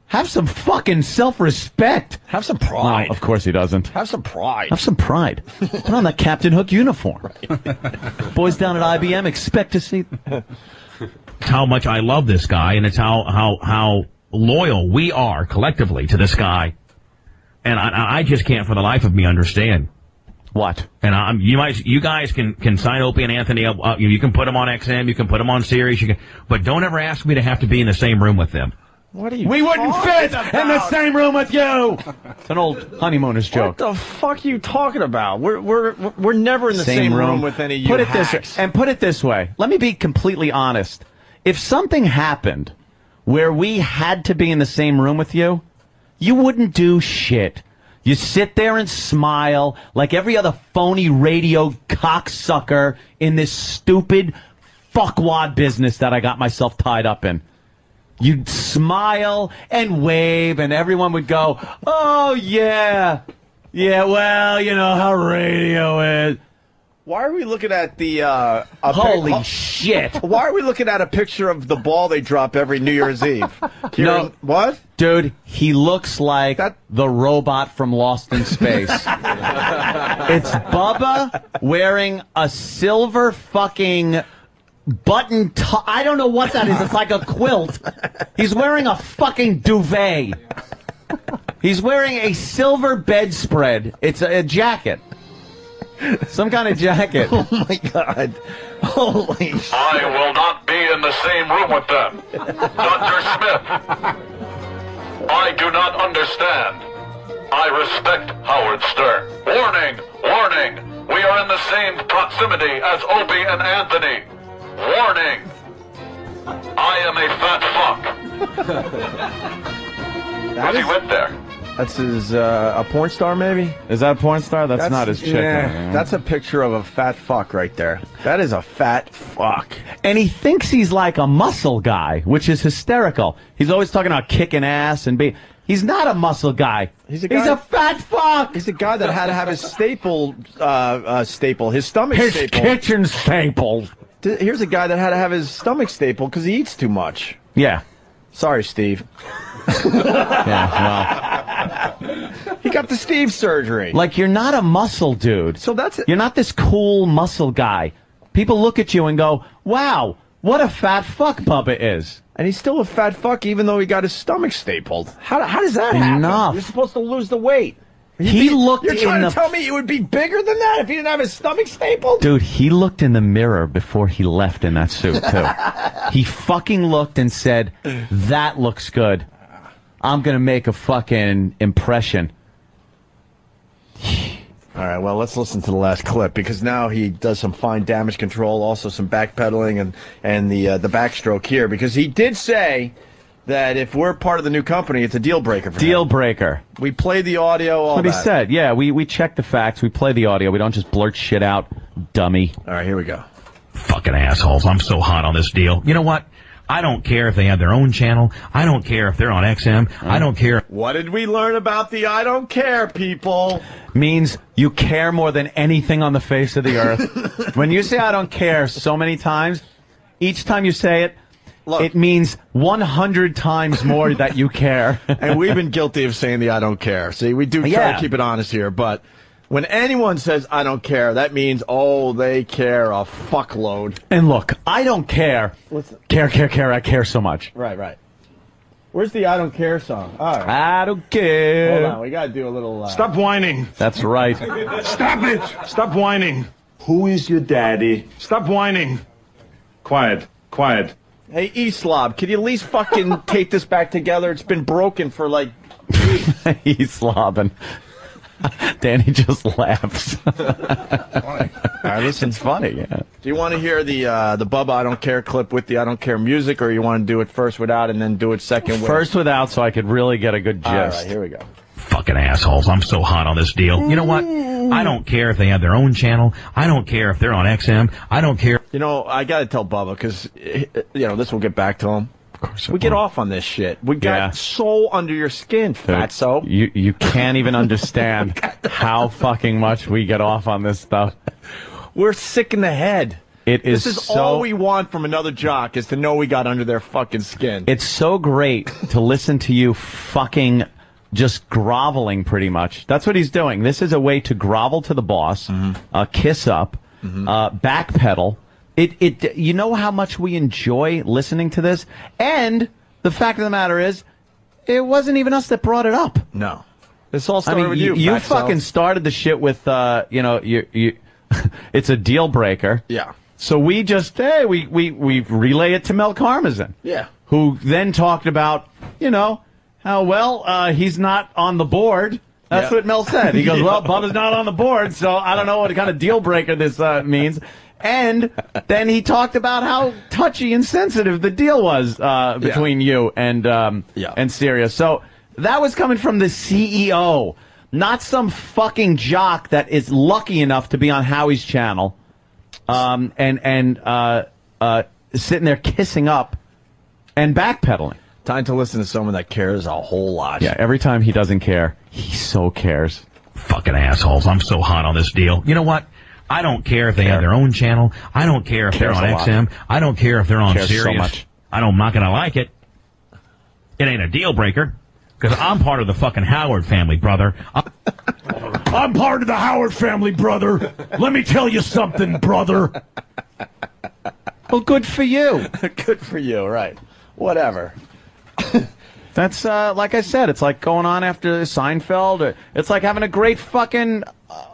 Have some fucking self-respect. Have some pride. No, of course he doesn't. Have some pride. Have some pride. Put on that Captain Hook uniform. Boys down at IBM expect to see. How much I love this guy, and it's how loyal we are collectively to this guy. And I just can't for the life of me understand. What? And you guys can sign Opie and Anthony up. You can put them on XM. You can put them on Sirius. But don't ever ask me to have to be in the same room with them. What are you We wouldn't fit talking in the about? same room with you. It's an old honeymooners joke. What the fuck are you talking about? We're never in the same room with any of you Put it hacks. this way, and put it this way. Let me be completely honest. If something happened where we had to be in the same room with you, you wouldn't do shit. You sit there and smile like every other phony radio cocksucker in this stupid fuckwad business that I got myself tied up in. You'd smile and wave, and everyone would go, "Oh, yeah. Yeah, well, you know how radio is." Why are we looking at the Holy shit. Why are we looking at a picture of the ball they drop every New Year's Eve? No. What? Dude, he looks like the robot from Lost in Space. It's Bubba wearing a silver fucking button top. I don't know what that is. It's like a quilt. He's wearing a fucking duvet. He's wearing a silver bedspread. It's a jacket. Some kind of jacket. Oh my God. Holy shit. I will not be in the same room with them. Dr. Smith. I do not understand. I respect Howard Stern. Warning! Warning! We are in the same proximity as Opie and Anthony. Warning! I am a fat fuck. That He went there. That's his, a porn star, maybe? Is that a porn star? That's not his chick. Yeah, that's a picture of a fat fuck right there. That is a fat fuck. And he thinks he's like a muscle guy, which is hysterical. He's always talking about kicking ass and being... He's not a muscle guy. He's a fat fuck. He's a guy that had to have his his stomach His staple. kitchen staple. Here's a guy that had to have his stomach staple because he eats too much. Yeah. Sorry, Steve. Yeah, He got the Steve surgery. Like, you're not a muscle dude. So that's it. You're not this cool muscle guy. People look at you and go, wow, what a fat fuck Bubba is. And he's still a fat fuck even though he got his stomach stapled. How does that happen? Enough. You're supposed to lose the weight. He looked You're trying in to the... tell me it would be bigger than that if he didn't have his stomach stapled? Dude, he looked in the mirror before he left in that suit, too. He fucking looked and said, that looks good. I'm going to make a fucking impression. All right, well, let's listen to the last clip, because now he does some fine damage control, also some backpedaling and the backstroke here, because he did say that if we're part of the new company, it's a deal breaker for Deal him. breaker. We play the audio, all That's what that. he said. Yeah, we check the facts. We play the audio. We don't just blurt shit out, dummy. All right, here we go. Fucking assholes. I'm so hot on this deal. You know what? I don't care if they have their own channel. I don't care if they're on XM. I don't care. What did we learn about the I don't care people? Means you care more than anything on the face of the earth. When you say I don't care so many times, each time you say it, it means 100 times more that you care. And we've been guilty of saying the I don't care. See, we do try to keep it honest here, but when anyone says I don't care, that means, oh, they care a fuckload. And look, I don't care. Care. I care so much. Right. Where's the I don't care song? All right. I don't care. Hold on, we got to do a little... Stop whining. That's right. Stop it. Stop whining. Who is your daddy? Stop whining. Quiet. Hey, E-Slob, can you at least fucking tape this back together? It's been broken for like... E-Slobbing. Danny just laughs. Listen, it's funny, yeah. Do you want to hear the Bubba I don't care clip with the I don't care music, or you want to do it first without and then do it second with? First without, so I could really get a good gist. All right, here we go. Fucking assholes. I'm so hot on this deal. You know what? I don't care if they have their own channel. I don't care if they're on XM. I don't care. You know, I got to tell Bubba, because, you know, this will get back to him. Of course we get off on this shit. We got so under your skin, fatso. You can't even understand how fucking much we get off on this stuff. We're sick in the head. This is all we want from another jock, is to know we got under their fucking skin. It's so great to listen to you fucking just groveling, pretty much. That's what he's doing. This is a way to grovel to the boss, kiss up, backpedal. You know how much we enjoy listening to this? And the fact of the matter is, it wasn't even us that brought it up. No. This all started with you, You fatso. fucking started the shit with, you it's a deal breaker. Yeah. So we just, we relay it to Mel Karmazin. Yeah. Who then talked about, how, well, he's not on the board. That's what Mel said. He goes, well, Bubba's not on the board, so I don't know what kind of deal breaker this means. And then he talked about how touchy and sensitive the deal was between you and Sirius. So that was coming from the CEO, not some fucking jock that is lucky enough to be on Howie's channel and sitting there kissing up and backpedaling. Time to listen to someone that cares a whole lot. Yeah, every time he doesn't care, he so cares. Fucking assholes. I'm so hot on this deal. You know what? I don't care if they have their own channel. I don't care if they're on XM. I don't care if they're on Sirius. So much. I'm not going to like it. It ain't a deal breaker, because I'm part of the fucking Howard family, brother. I'm part of the Howard family, brother. Let me tell you something, brother. Well, good for you. Good for you, right. Whatever. That's, like I said, it's like going on after Seinfeld. It's like having a great fucking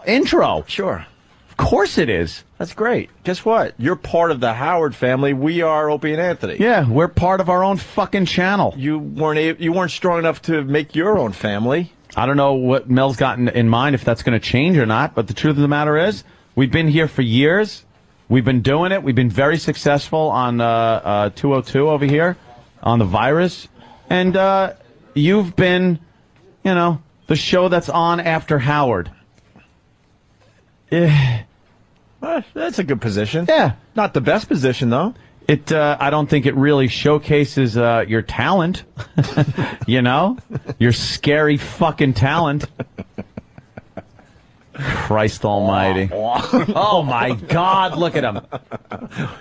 intro. Sure. Of course it is. That's great. Guess what? You're part of the Howard family. We are Opie and Anthony. Yeah, we're part of our own fucking channel. You weren't strong enough to make your own family. I don't know what Mel's got in mind, if that's going to change or not, but the truth of the matter is, we've been here for years. We've been doing it. We've been very successful on 202 over here, on the virus. And you've been, the show that's on after Howard. That's a good position. Yeah. Not the best position, though. I don't think it really showcases your talent. Your scary fucking talent. Christ almighty. Oh, my God, look at him.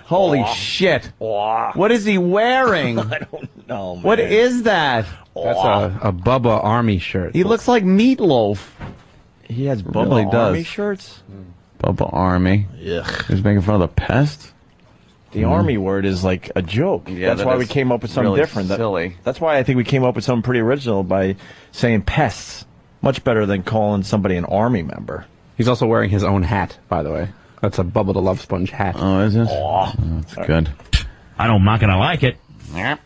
Holy shit. What is he wearing? I don't know, man. What is that? That's a Bubba Army shirt. He looks like Meatloaf. He has Bubba really Army does. shirts? Bubba Army. Ugh. He's making fun of the pest? The Army word is like a joke. Yeah, that's why we came up with something really different. Silly. That's why I think we came up with something pretty original by saying pests. Much better than calling somebody an army member. He's also wearing his own hat, by the way. That's a Bubba the Love Sponge hat. Oh, is it? Oh, that's good. I'm not going to like it. It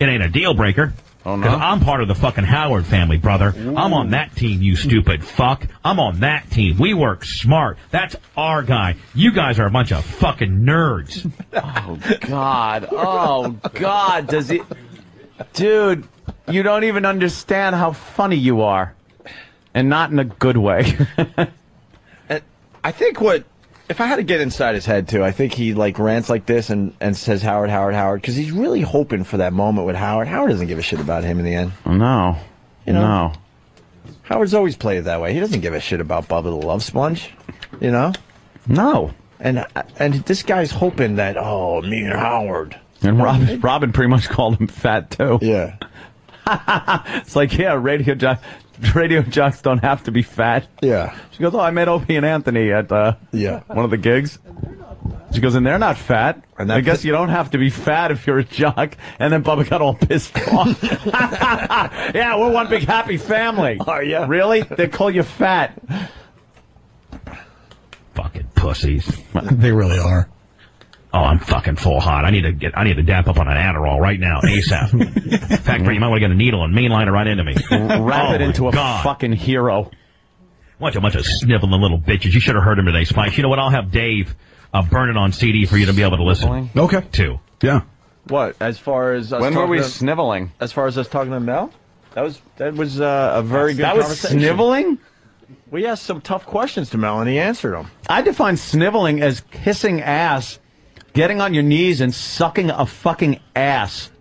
ain't a deal breaker. Oh, no? Because I'm part of the fucking Howard family, brother. Ooh. I'm on that team, you stupid fuck. I'm on that team. We work smart. That's our guy. You guys are a bunch of fucking nerds. Oh, God. Oh, God. Does he... Dude, you don't even understand how funny you are. And not in a good way. I think if I had to get inside his head, too, I think he, like, rants like this and says Howard, because he's really hoping for that moment with Howard. Howard doesn't give a shit about him in the end. No. You know? No. Howard's always played that way. He doesn't give a shit about Bubba the Love Sponge, you know? No. And this guy's hoping that, me and Howard. And Robin pretty much called him fat, too. Yeah. It's like, yeah, radio jocks don't have to be fat. Yeah. She goes, I met Opie and Anthony at one of the gigs. She goes, and they're not fat. And I guess you don't have to be fat if you're a jock. And then Bubba got all pissed off. Yeah, we're one big happy family. Are you? Really? They call you fat. Fucking pussies. They really are. Oh, I'm fucking full hot. I need to dap up on an Adderall right now, ASAP. In fact, you might want to get a needle and mainline it right into me. Wrap it into a fucking hero. What a bunch of sniveling little bitches. You should have heard him today, Spike. You know what? I'll have Dave burn it on CD for you to be able to listen. Okay. To. Yeah. What? As far as us when were we talking sniveling? As far as us talking to Mel? That was a very good conversation. That was sniveling? We asked some tough questions to Mel, and he answered them. I define sniveling as kissing ass, getting on your knees and sucking a fucking ass.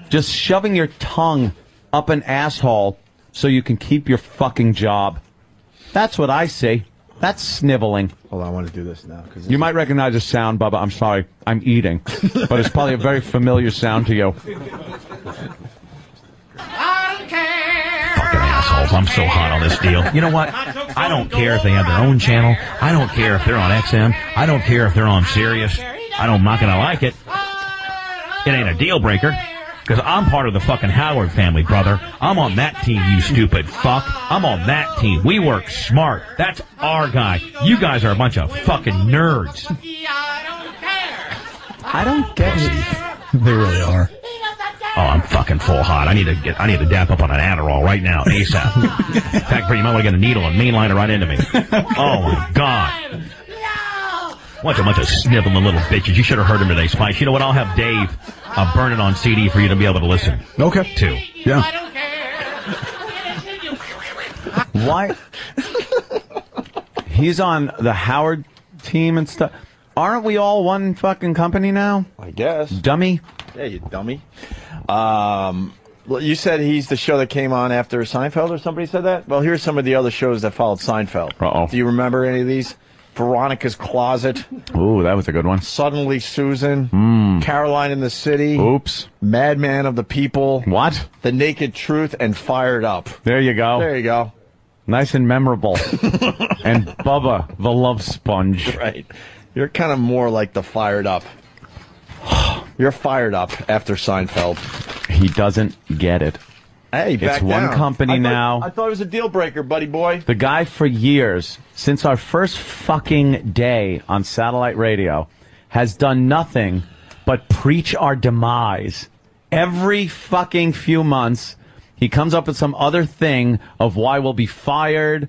Just shoving your tongue up an asshole so you can keep your fucking job. That's what I see. That's sniveling. Hold on, I want to do this now. You might recognize the sound, Bubba. I'm sorry. I'm eating. But it's probably a very familiar sound to you. Fucking assholes. I'm so hot on this deal. You know what? I don't care if they have their own channel. I don't care if they're on XM. I don't care if they're on Sirius. I'm not going to like it. It ain't a deal breaker. Because I'm part of the fucking Howard family, brother. I'm on that team, you stupid fuck. I'm on that team. We work smart. That's our guy. You guys are a bunch of fucking nerds. I don't get it. They really are. Oh, I'm fucking full hot. I need to dap up on an Adderall right now, ASAP. In fact, you might want to get a needle and mainline it right into me. Oh my God. What a bunch of sniveling little bitches. You should have heard him today, Spike. You know what? I'll have Dave burn it on CD for you to be able to listen. Okay. To. Yeah. Why? He's on the Howard team and stuff. Aren't we all one fucking company now? I guess. Dummy. Yeah, you dummy. You said he's the show that came on after Seinfeld, or somebody said that? Well, here's some of the other shows that followed Seinfeld. Uh-oh. Do you remember any of these? Veronica's Closet. Ooh, that was a good one. Suddenly Susan. Caroline in the City. Oops. Madman of the People. What? The Naked Truth and Fired Up. There you go. There you go. Nice and memorable. And Bubba the Love Sponge. Right. You're kind of more like the Fired Up. You're fired up after Seinfeld. He doesn't get it. Hey, it's one company now. I thought it was a deal breaker, buddy boy. The guy for years, since our first fucking day on satellite radio, has done nothing but preach our demise. Every fucking few months, he comes up with some other thing of why we'll be fired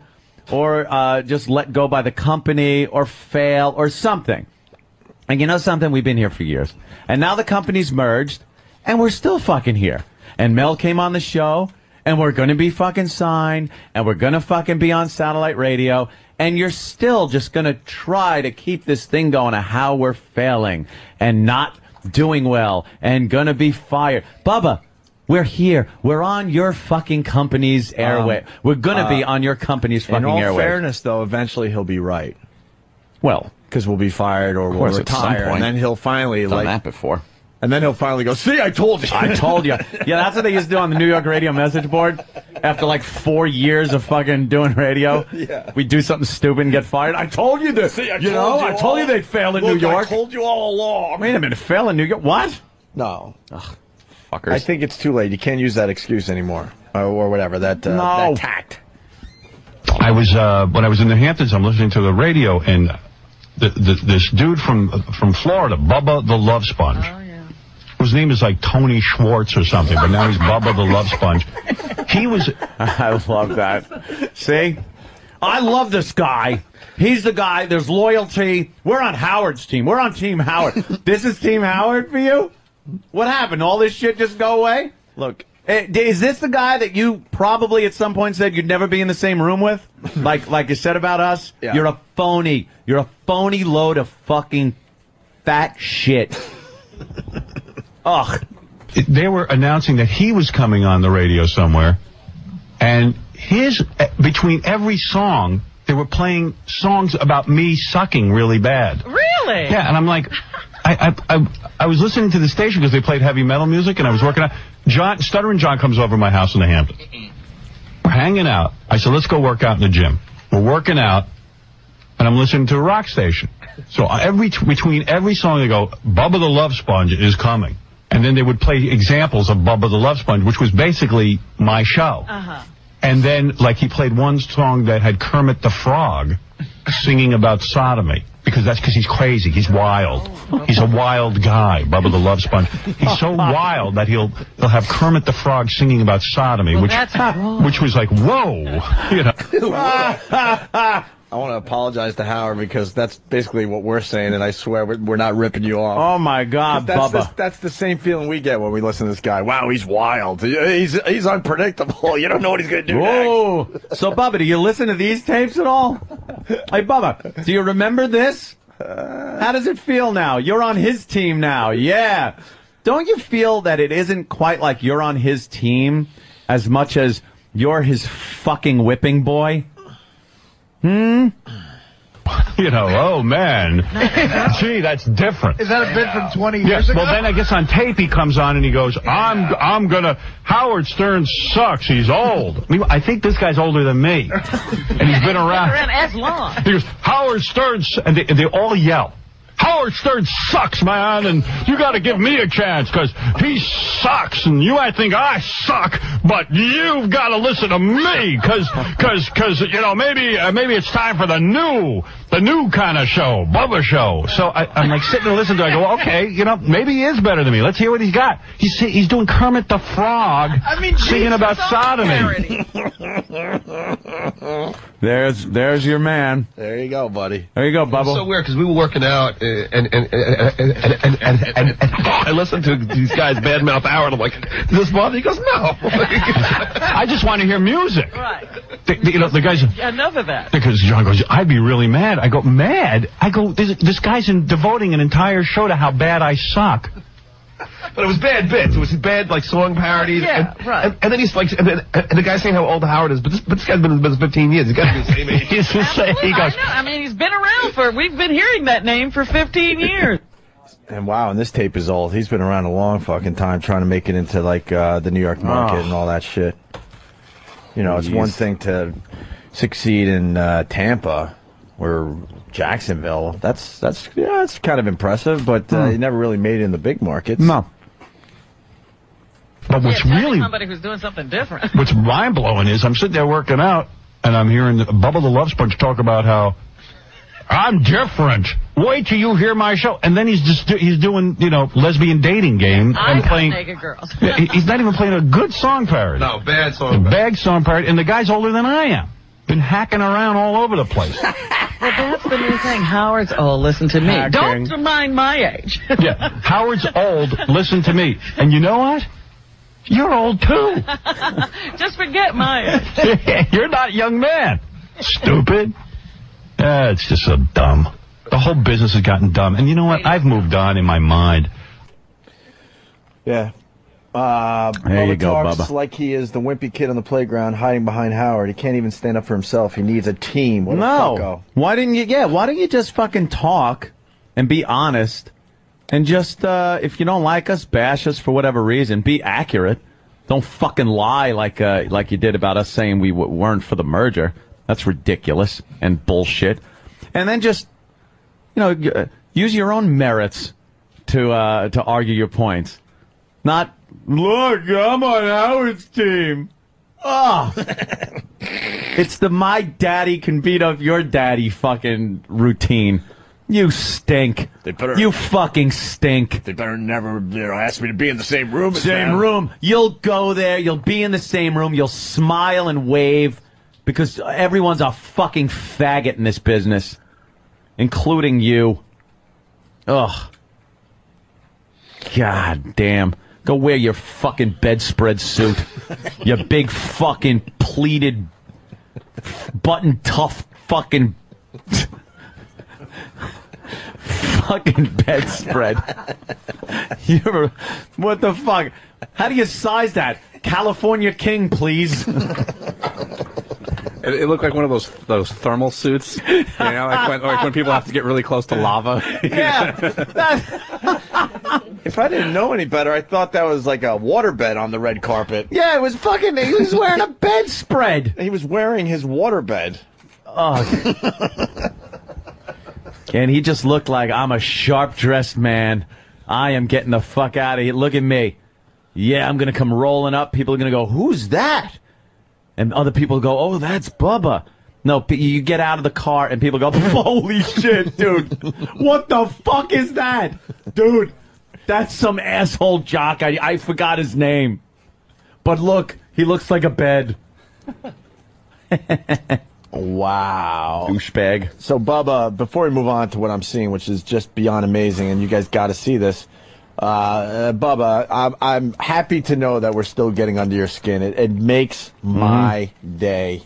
or just let go by the company or fail or something. And you know something? We've been here for years. And now the company's merged, and we're still fucking here. And Mel came on the show, and we're going to be fucking signed, and we're going to fucking be on satellite radio, and you're still just going to try to keep this thing going of how we're failing and not doing well and going to be fired. Bubba, we're here. We're on your fucking company's airway. We're going to be on your company's fucking airway. In all fairness, though, eventually he'll be right. Well, because we'll be fired or we'll retire, and then he'll finally done that before. And then he'll finally go, see, I told you. I told you. Yeah, that's what they used to do on the New York radio message board. After like 4 years of fucking doing radio, we do something stupid and get fired. I told you this. See, I told you they'd fail in New York. I told you all along. Wait a minute, fail in New York? What? No. Ugh, motherfuckers. I think it's too late. You can't use that excuse anymore, or whatever. That tact. I was when I was in the Hamptons. I'm listening to the radio, and this dude from Florida, Bubba the Love Sponge. Oh, yeah. Whose name is like Tony Schwartz or something, but now he's Bubba the Love Sponge. He was. I love that. See, I love this guy. He's the guy. There's loyalty. We're on Howard's team. We're on Team Howard. This is Team Howard for you? What happened? All this shit just go away? Look, is this the guy that you probably at some point said you'd never be in the same room with? Like you said about us? Yeah. You're a phony. You're a phony load of fucking fat shit. Ugh. They were announcing that he was coming on the radio somewhere, and between every song, they were playing songs about me sucking really bad. Really? Yeah, and I'm like, I was listening to the station because they played heavy metal music, and I was working out. Stuttering John comes over to my house in the Hamptons. We're hanging out. I said, let's go work out in the gym. We're working out, and I'm listening to a rock station. So between every song, they go, Bubba the Love Sponge is coming. And then they would play examples of Bubba the Love Sponge, which was basically my show. Uh-huh. And then, like, he played one song that had Kermit the Frog singing about sodomy. Because he's crazy. He's wild. He's a wild guy, Bubba the Love Sponge. He's so wild that he'll have Kermit the Frog singing about sodomy, which was like, whoa. You know. I want to apologize to Howard because that's basically what we're saying, and I swear we're not ripping you off. Oh, my God, Bubba. That's the same feeling we get when we listen to this guy. Wow, he's wild. He's unpredictable. You don't know what he's going to do next. So, Bubba, do you listen to these tapes at all? Hey, Bubba, do you remember this? How does it feel now? You're on his team now. Yeah. Don't you feel that it isn't quite like you're on his team as much as you're his fucking whipping boy? You know, oh, man. Gee, that's different. Is that a bit from 20 years ago? Well, then I guess on tape he comes on and he goes, I'm gonna, Howard Stern sucks, he's old. I mean, I think this guy's older than me. And he's been around. As long. He goes, Howard Stern, and they all yell. Howard Stern sucks, man, and you got to give me a chance because he sucks, and you might think I suck, but you've got to listen to me because you know maybe it's time for the new kind of show, Bubba show. So I'm like sitting and listening to it. I go, okay, you know, maybe he is better than me. Let's hear what he's got. He's doing Kermit the Frog, singing about sodomy. There's your man. There you go, buddy. There you go, Bubba. It's so weird because we were working out and I listened to these guys badmouth Howard. I'm like, does this bother? He goes, no. I just want to hear music. Right. You know, the guys. Enough of that. Because John goes, I'd be really mad. I go, mad? I go, this guy's devoting an entire show to how bad I suck. But it was bad bits. It was bad, like, song parodies. Yeah, right. And then he's like, and the guy's saying how old Howard is, but this guy's been in business 15 years. He's got to be the same age. He's the same. He goes, I know. I mean, he's been around we've been hearing that name for 15 years. And wow, and this tape is old. He's been around a long fucking time trying to make it into, like, the New York market and all that shit. You know, it's one thing to succeed in Tampa or Jacksonville. That's kind of impressive, but he never really made it in the big markets. No. But what's really somebody who's doing something different. What's mind blowing is I'm sitting there working out and I'm hearing Bubba the Love Sponge talk about how I'm different. Wait till you hear my show, and then he's doing lesbian dating game and playing naked girls. He's not even playing a good song parody. No, bad song. Bad song parody, and the guy's older than I am. Been hacking around all over the place. Well, that's the new thing. Howard's old. Listen to me. Hacking. Don't mind my age. Yeah, Howard's old. Listen to me. And you know what? You're old too. Just forget my age. You're not a young man. Stupid. It's just so dumb. The whole business has gotten dumb. And you know what? I've moved on in my mind. Yeah. There you go, talks Bubba. like he is the wimpy kid on the playground hiding behind Howard. He can't even stand up for himself. He needs a team. What a fucko. Why didn't you just fucking talk and be honest and just, if you don't like us, bash us for whatever reason. Be accurate. Don't fucking lie like you did about us saying we weren't for the merger. That's ridiculous and bullshit. And then just, use your own merits to argue your points. Not Look, I'm on Howard's team. Oh. It's the my daddy can beat up your daddy fucking routine. You stink. You fucking stink. They better never ask me to be in the same room as Same them. room. You'll go there. You'll be in the same room. You'll smile and wave because everyone's a fucking faggot in this business, including you. Ugh. God damn. Go wear your fucking bedspread suit. Your big fucking pleated button tough fucking bedspread. What the fuck? How do you size that? California King, please. It looked like one of those thermal suits, you know, like when people have to get really close to lava. Yeah. If I didn't know any better, I thought that was like a waterbed on the red carpet. Yeah, it was fucking. He was wearing a bedspread. He was wearing his waterbed. Oh. And he just looked like, I'm a sharp-dressed man. I am getting the fuck out of here. Look at me. Yeah, I'm going to come rolling up. People are going to go, who's that? And other people go, oh, that's Bubba. No, you get out of the car and people go, holy shit, dude. What the fuck is that? Dude, that's some asshole jock. I forgot his name. But look, he looks like a bed. Wow. Douchebag. So, Bubba, before we move on to what I'm seeing, which is just beyond amazing, and you guys got to see this, Bubba, I'm happy to know that we're still getting under your skin. It makes my day.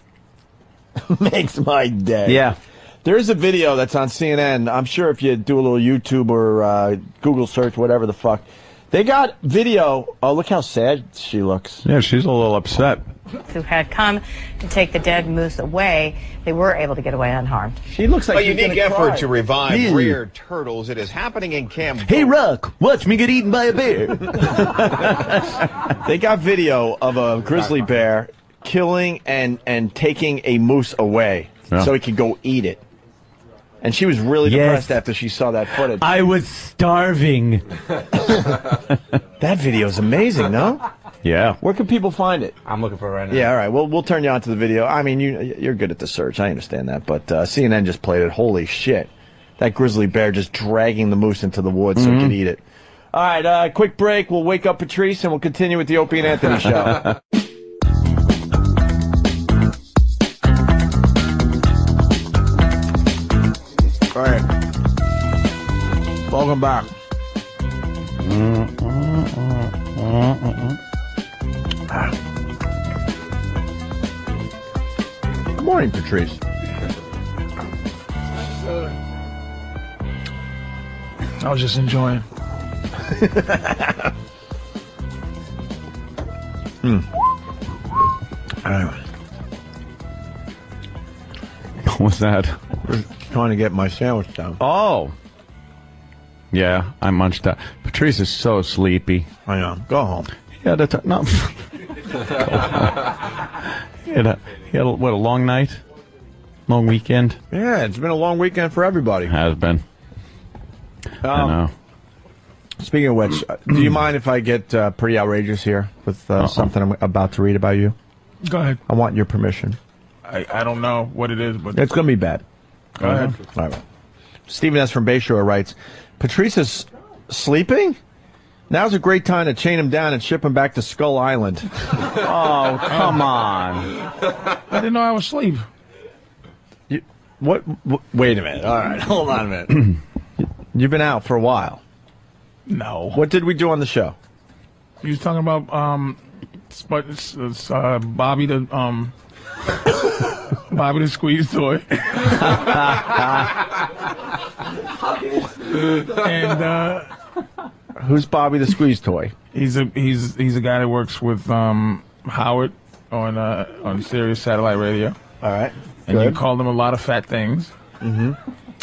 Makes my day. Yeah. There's a video that's on CNN. I'm sure if you do a little YouTube or Google search, whatever the fuck, they got video. Oh, look how sad she looks. Yeah, she's a little upset. Who had come to take the dead moose away, they were able to get away unharmed. She looks like a unique effort to revive rare turtles. It is happening in Cambodia. Hey, Rock, watch me get eaten by a bear. They got video of a grizzly bear killing and taking a moose away so he could go eat it. And she was really depressed after she saw that footage. I was starving. That video is amazing, no? Yeah. Where can people find it? I'm looking for it right now. Yeah, all right. Well, we'll turn you on to the video. I mean, you're good at the search. I understand that. But CNN just played it. Holy shit. That grizzly bear just dragging the moose into the woods so he could eat it. All right, quick break. We'll wake up Patrice, and we'll continue with the Opie and Anthony show. All right. Welcome back. Good morning, Patrice. I was just enjoying. What was that? We're trying to get my sandwich down. Oh. Yeah, I munched up. Patrice is so sleepy. I know. Go home. Yeah, no. He had a long night? Long weekend? Yeah, it's been a long weekend for everybody. Has been. I know. Speaking of which, do you mind if I get pretty outrageous here with something I'm about to read about you? Go ahead. I want your permission. I don't know what it is, but It's going to be bad. Go ahead. All right. Stephen S. from Bayshore writes, Patrice is sleeping? Now's a great time to chain him down and ship him back to Skull Island. Oh, come on. I didn't know I was asleep. What? Wait a minute. All right, hold on a minute. You've been out for a while. No. What did we do on the show? You was talking about Bobby the Bobby the squeeze toy. And who's Bobby the squeeze toy? He's a guy that works with Howard on Sirius Satellite Radio. All right. And Good. you called him a lot of fat things. Mm-hmm.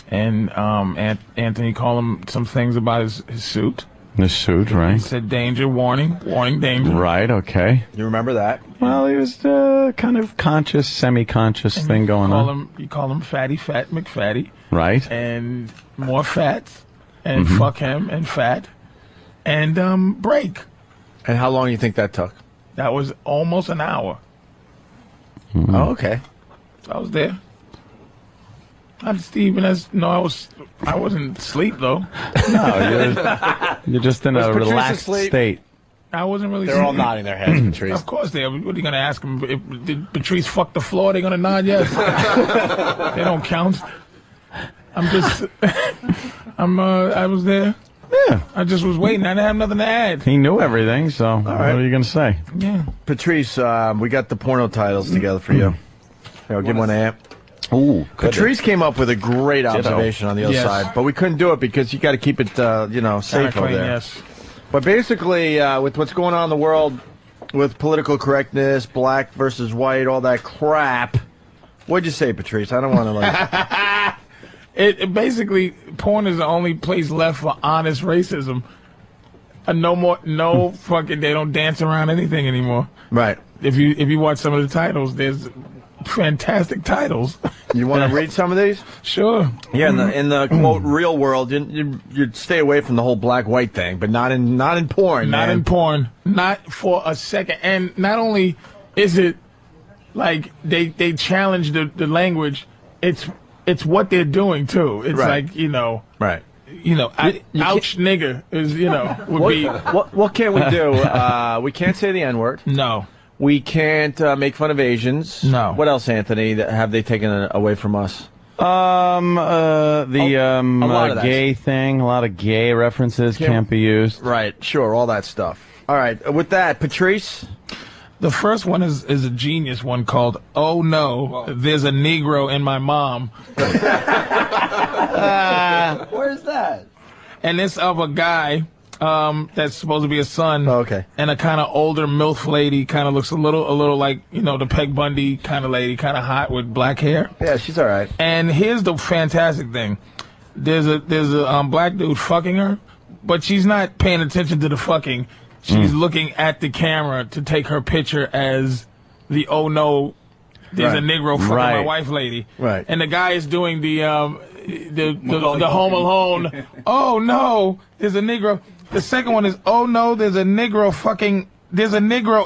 And Anthony called him some things about his suit. The suit, right? He said danger, warning, danger. Right, okay. You remember that? Well, he was kind of conscious, semi-conscious thing going on. You call him Fatty Fat McFatty. Right. And more fats. And fuck him and fat. And break. And how long do you think that took? That was almost an hour. Oh, okay. So I was there. I wasn't asleep though. No, you're just in a relaxed state. I wasn't really. They're all nodding their heads, Patrice. Of course they are. What are you going to ask them? Did Patrice fuck the floor? They're going to nod yes. They don't count. I was there. Yeah. I just was waiting. I didn't have nothing to add. He knew everything, so what are you going to say? Yeah. Patrice, we got the porno titles together for you. Here, I'll give one to Amp. Ooh, Patrice came up with a great observation on the other side, but we couldn't do it because you got to keep it, safe over there. Yes. But basically, with what's going on in the world, with political correctness, black versus white, all that crap, what'd you say, Patrice? I don't want to like. It basically, porn is the only place left for honest racism. No fucking, they don't dance around anything anymore. Right. If you watch some of the titles, there's fantastic titles. You want to read some of these? Sure. Yeah, in the quote real world, you'd stay away from the whole black-white thing, but not in porn. Not in porn. Not for a second. And not only is it like they challenge the language, it's what they're doing too. It's like, right. Ouch nigger is, would be. What can we do? We can't say the N-word. No. We can't make fun of Asians. No. What else, Anthony, have they taken away from us? The gay thing, a lot of gay references can't be used. Right, sure, all that stuff. All right, with that, Patrice? The first one is a genius one called, "Oh no, there's a Negro in my mom." Where's that? And it's of a guy that's supposed to be a son. Oh, okay. And a kind of older MILF lady, kind of looks a little like, the Peg Bundy kind of lady, kind of hot with black hair. Yeah, she's all right. And here's the fantastic thing. There's a black dude fucking her, but she's not paying attention to the fucking. She's looking at the camera to take her picture as the "oh no, there's a Negro fucking my wife" lady. Right. And the guy is doing the Home Alone. "Oh no, there's a Negro." The second one is, "Oh no, there's a Negro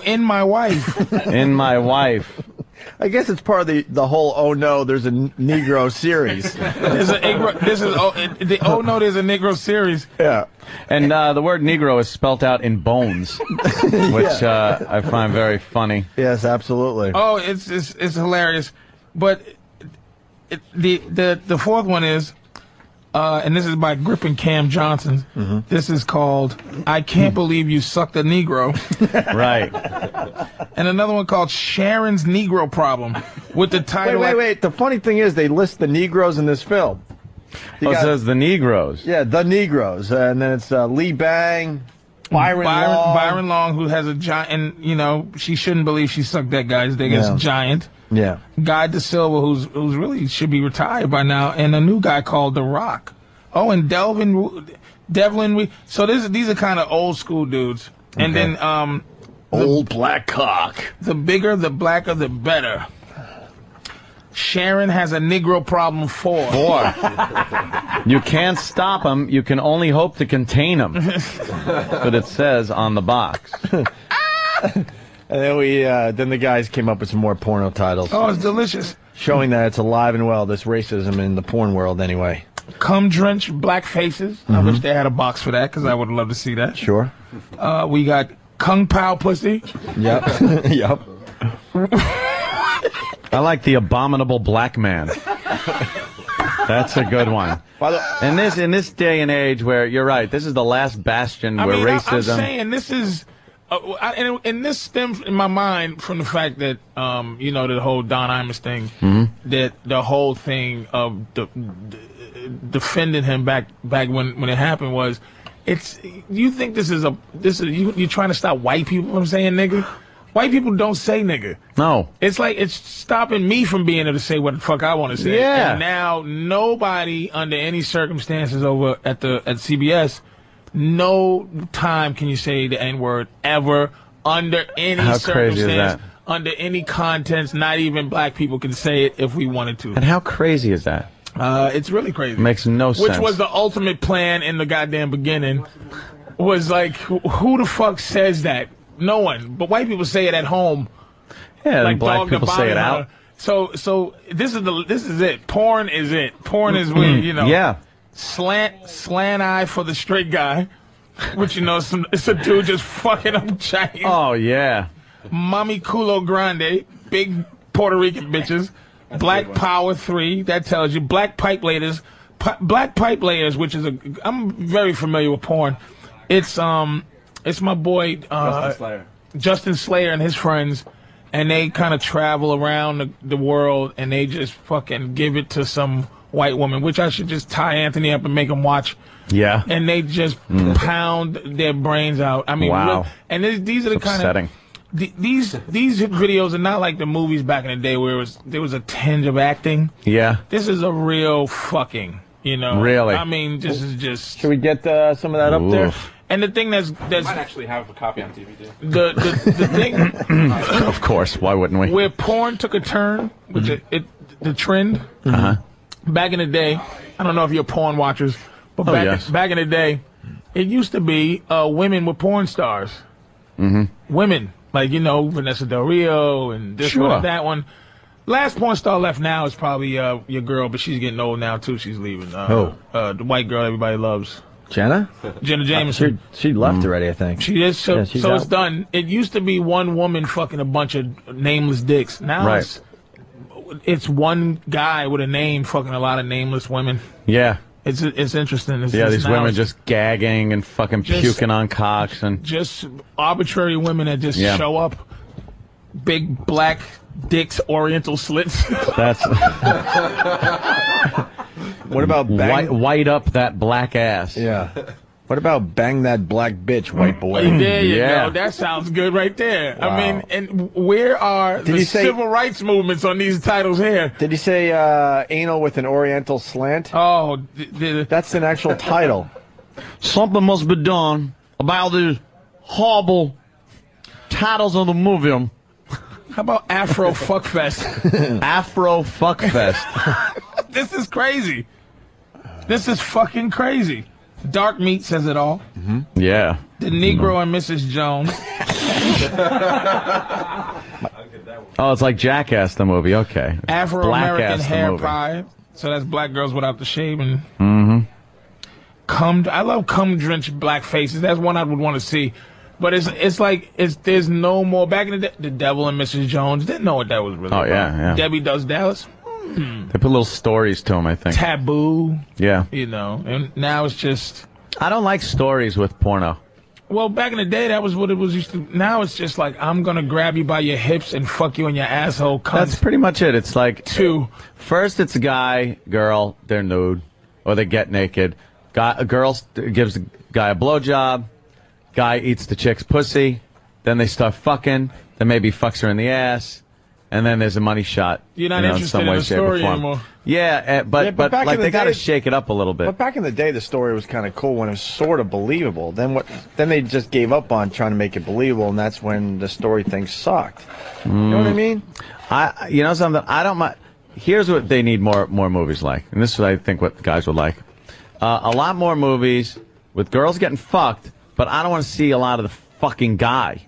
in my wife." In my wife. I guess it's part of the whole "oh no, there's a Negro" series. There's a "oh no, there's a Negro" series. Yeah. And the word Negro is spelt out in bones, which I find very funny. Yes, absolutely. Oh, it's hilarious. But the fourth one is, and this is by Grip and Cam Johnson. Mm-hmm. This is called "I Can't Believe You Sucked a Negro." Right. And another one called "Sharon's Negro Problem" with the title. Wait. The funny thing is, they list the Negroes in this film. It says the Negroes. Yeah, the Negroes, and then it's Lee Bang, Byron Long, who has a giant, and she shouldn't believe she sucked that guy's dick. It's giant. Yeah. Guy De Silva, who's really should be retired by now, and a new guy called The Rock. Oh, and Devlin. So these are kind of old school dudes. Okay. And then old black cock. The bigger, the blacker, the better. Sharon has a Negro problem 4. You can't stop them. You can only hope to contain them. But it says on the box. And then then the guys came up with some more porno titles. Oh, it's delicious. Showing that it's alive and well, this racism in the porn world anyway. Cum drenched black faces. Mm-hmm. I wish they had a box for that because I would love to see that. Sure. We got Kung Pao pussy. Yep. Yep. I like the abominable black man. That's a good one. In this day and age where you're right, this is the last bastion where racism. I'm saying this is, and this stems in my mind from the fact that the whole Don Imus thing, that the whole thing of defending him back when it happened was, you think you're trying to stop white people from saying nigga? White people don't say nigga. No. It's like it's stopping me from being able to say what the fuck I want to say. Yeah. And now nobody under any circumstances over at CBS, no time can you say the N-word ever under any circumstance, under any contents. Not even black people can say it if we wanted to. And how crazy is that? It's really crazy. Makes no sense. Which was the ultimate plan in the goddamn beginning. was like, who the fuck says that? No one. But white people say it at home. Yeah, like black people say it out. So this is it. Porn is it. Porn is where, you know. Yeah. Slant eye for the straight guy. Which, you know, it's a dude just fucking up Chinese. Oh, yeah. Mommy Culo Grande. Big Puerto Rican bitches. Black Power 3. That tells you. Black pipe layers. Black pipe layers, which is I'm very familiar with porn. It's my boy Justin Slayer and his friends, and they kind of travel around the world, and they just fucking give it to some white woman, which I should just tie Anthony up and make him watch. Yeah. And they just pound their brains out. I mean, wow. And these are the kind upsetting. These videos are not like the movies back in the day where there was a tinge of acting. Yeah. This is a real fucking, you know. Really? I mean, this is just. Should we get some of that up there? And the thing that's I might actually have a copy on DVD. The thing. Of course. Why wouldn't we? Where porn took a turn, which the trend. Back in the day, I don't know if you're porn watchers, but back in the day, it used to be women were porn stars. Women. Like, you know, Vanessa Del Rio and this one and that one. Last porn star left now is probably your girl, but she's getting old now, too. She's leaving. The white girl everybody loves. Jenna Jameson. She left already, I think. She is. So it's done. It used to be one woman fucking a bunch of nameless dicks. Now it's one guy with a name fucking a lot of nameless women. Yeah. It's interesting. These women just gagging and fucking puking on cocks and just arbitrary women that just show up, big black dicks, oriental slits. That's what about white up that black ass? Yeah. What about bang that black bitch, white boy? There you go. That sounds good right there. Wow. I mean, and where are the civil rights movements on these titles here? Did you say anal with an oriental slant? Oh, that's an actual title. Something must be done about these horrible titles of the movie. How about Afro Fuckfest? Afro Fuckfest. This is crazy. This is fucking crazy. Dark Meat says it all. Yeah. The Negro and Mrs. Jones. Oh, it's like Jackass the movie. Okay. Afro-American hair pie. So that's black girls without the shaving. I love cum-drenched black faces. That's one I would want to see. But it's like there's no more. Back in the day, The Devil and Mrs. Jones didn't know what that was really about. Yeah. Debbie Does Dallas. They put little stories to them, I think. Taboo. Yeah. You know, and now it's just. I don't like stories with porno. Well, back in the day, that was what it was used to. Now it's just like, I'm going to grab you by your hips and fuck you in your asshole, cunt. That's pretty much it. It's like. First, it's a guy, girl, they're nude, or they get naked. A girl gives the guy a blowjob. Guy eats the chick's pussy. Then they start fucking. Then maybe fucks her in the ass. And then there's a money shot. You're not interested in the story anymore. Yeah, but like they got to shake it up a little bit. But back in the day, the story was kind of cool when it was sort of believable. Then they just gave up on trying to make it believable, and that's when the story thing sucked. You know what I mean? You know something? I don't mind. Here's what they need more movies like, and this is I think what the guys would like. A lot more movies with girls getting fucked, but I don't want to see a lot of the fucking guy.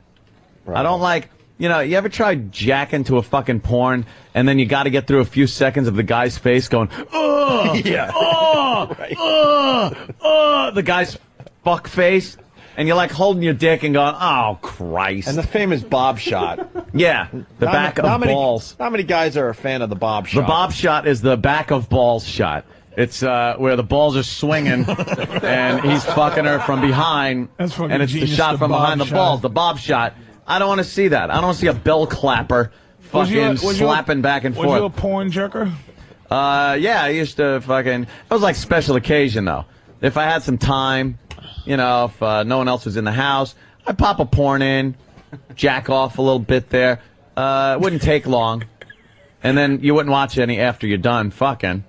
Right. I don't like. You know, you ever tried jacking to a fucking porn, and then you got to get through a few seconds of the guy's face going, oh, yeah, the guy's fuck face, and you're like holding your dick and going, oh, Christ. And the famous Bob shot. Yeah, the back of balls. How many guys are a fan of the Bob shot? The Bob shot is the back of balls shot. It's where the balls are swinging, and he's fucking her from behind, and it's the shot from behind the balls, the Bob shot. I don't want to see that. I don't want to see a bell clapper fucking slapping back and forth. Was you a porn jerker? Yeah, I used to fucking. It was like special occasion though. If I had some time, you know, if no one else was in the house, I'd pop a porn in, jack off a little bit there. It wouldn't take long, and then you wouldn't watch any after you're done fucking.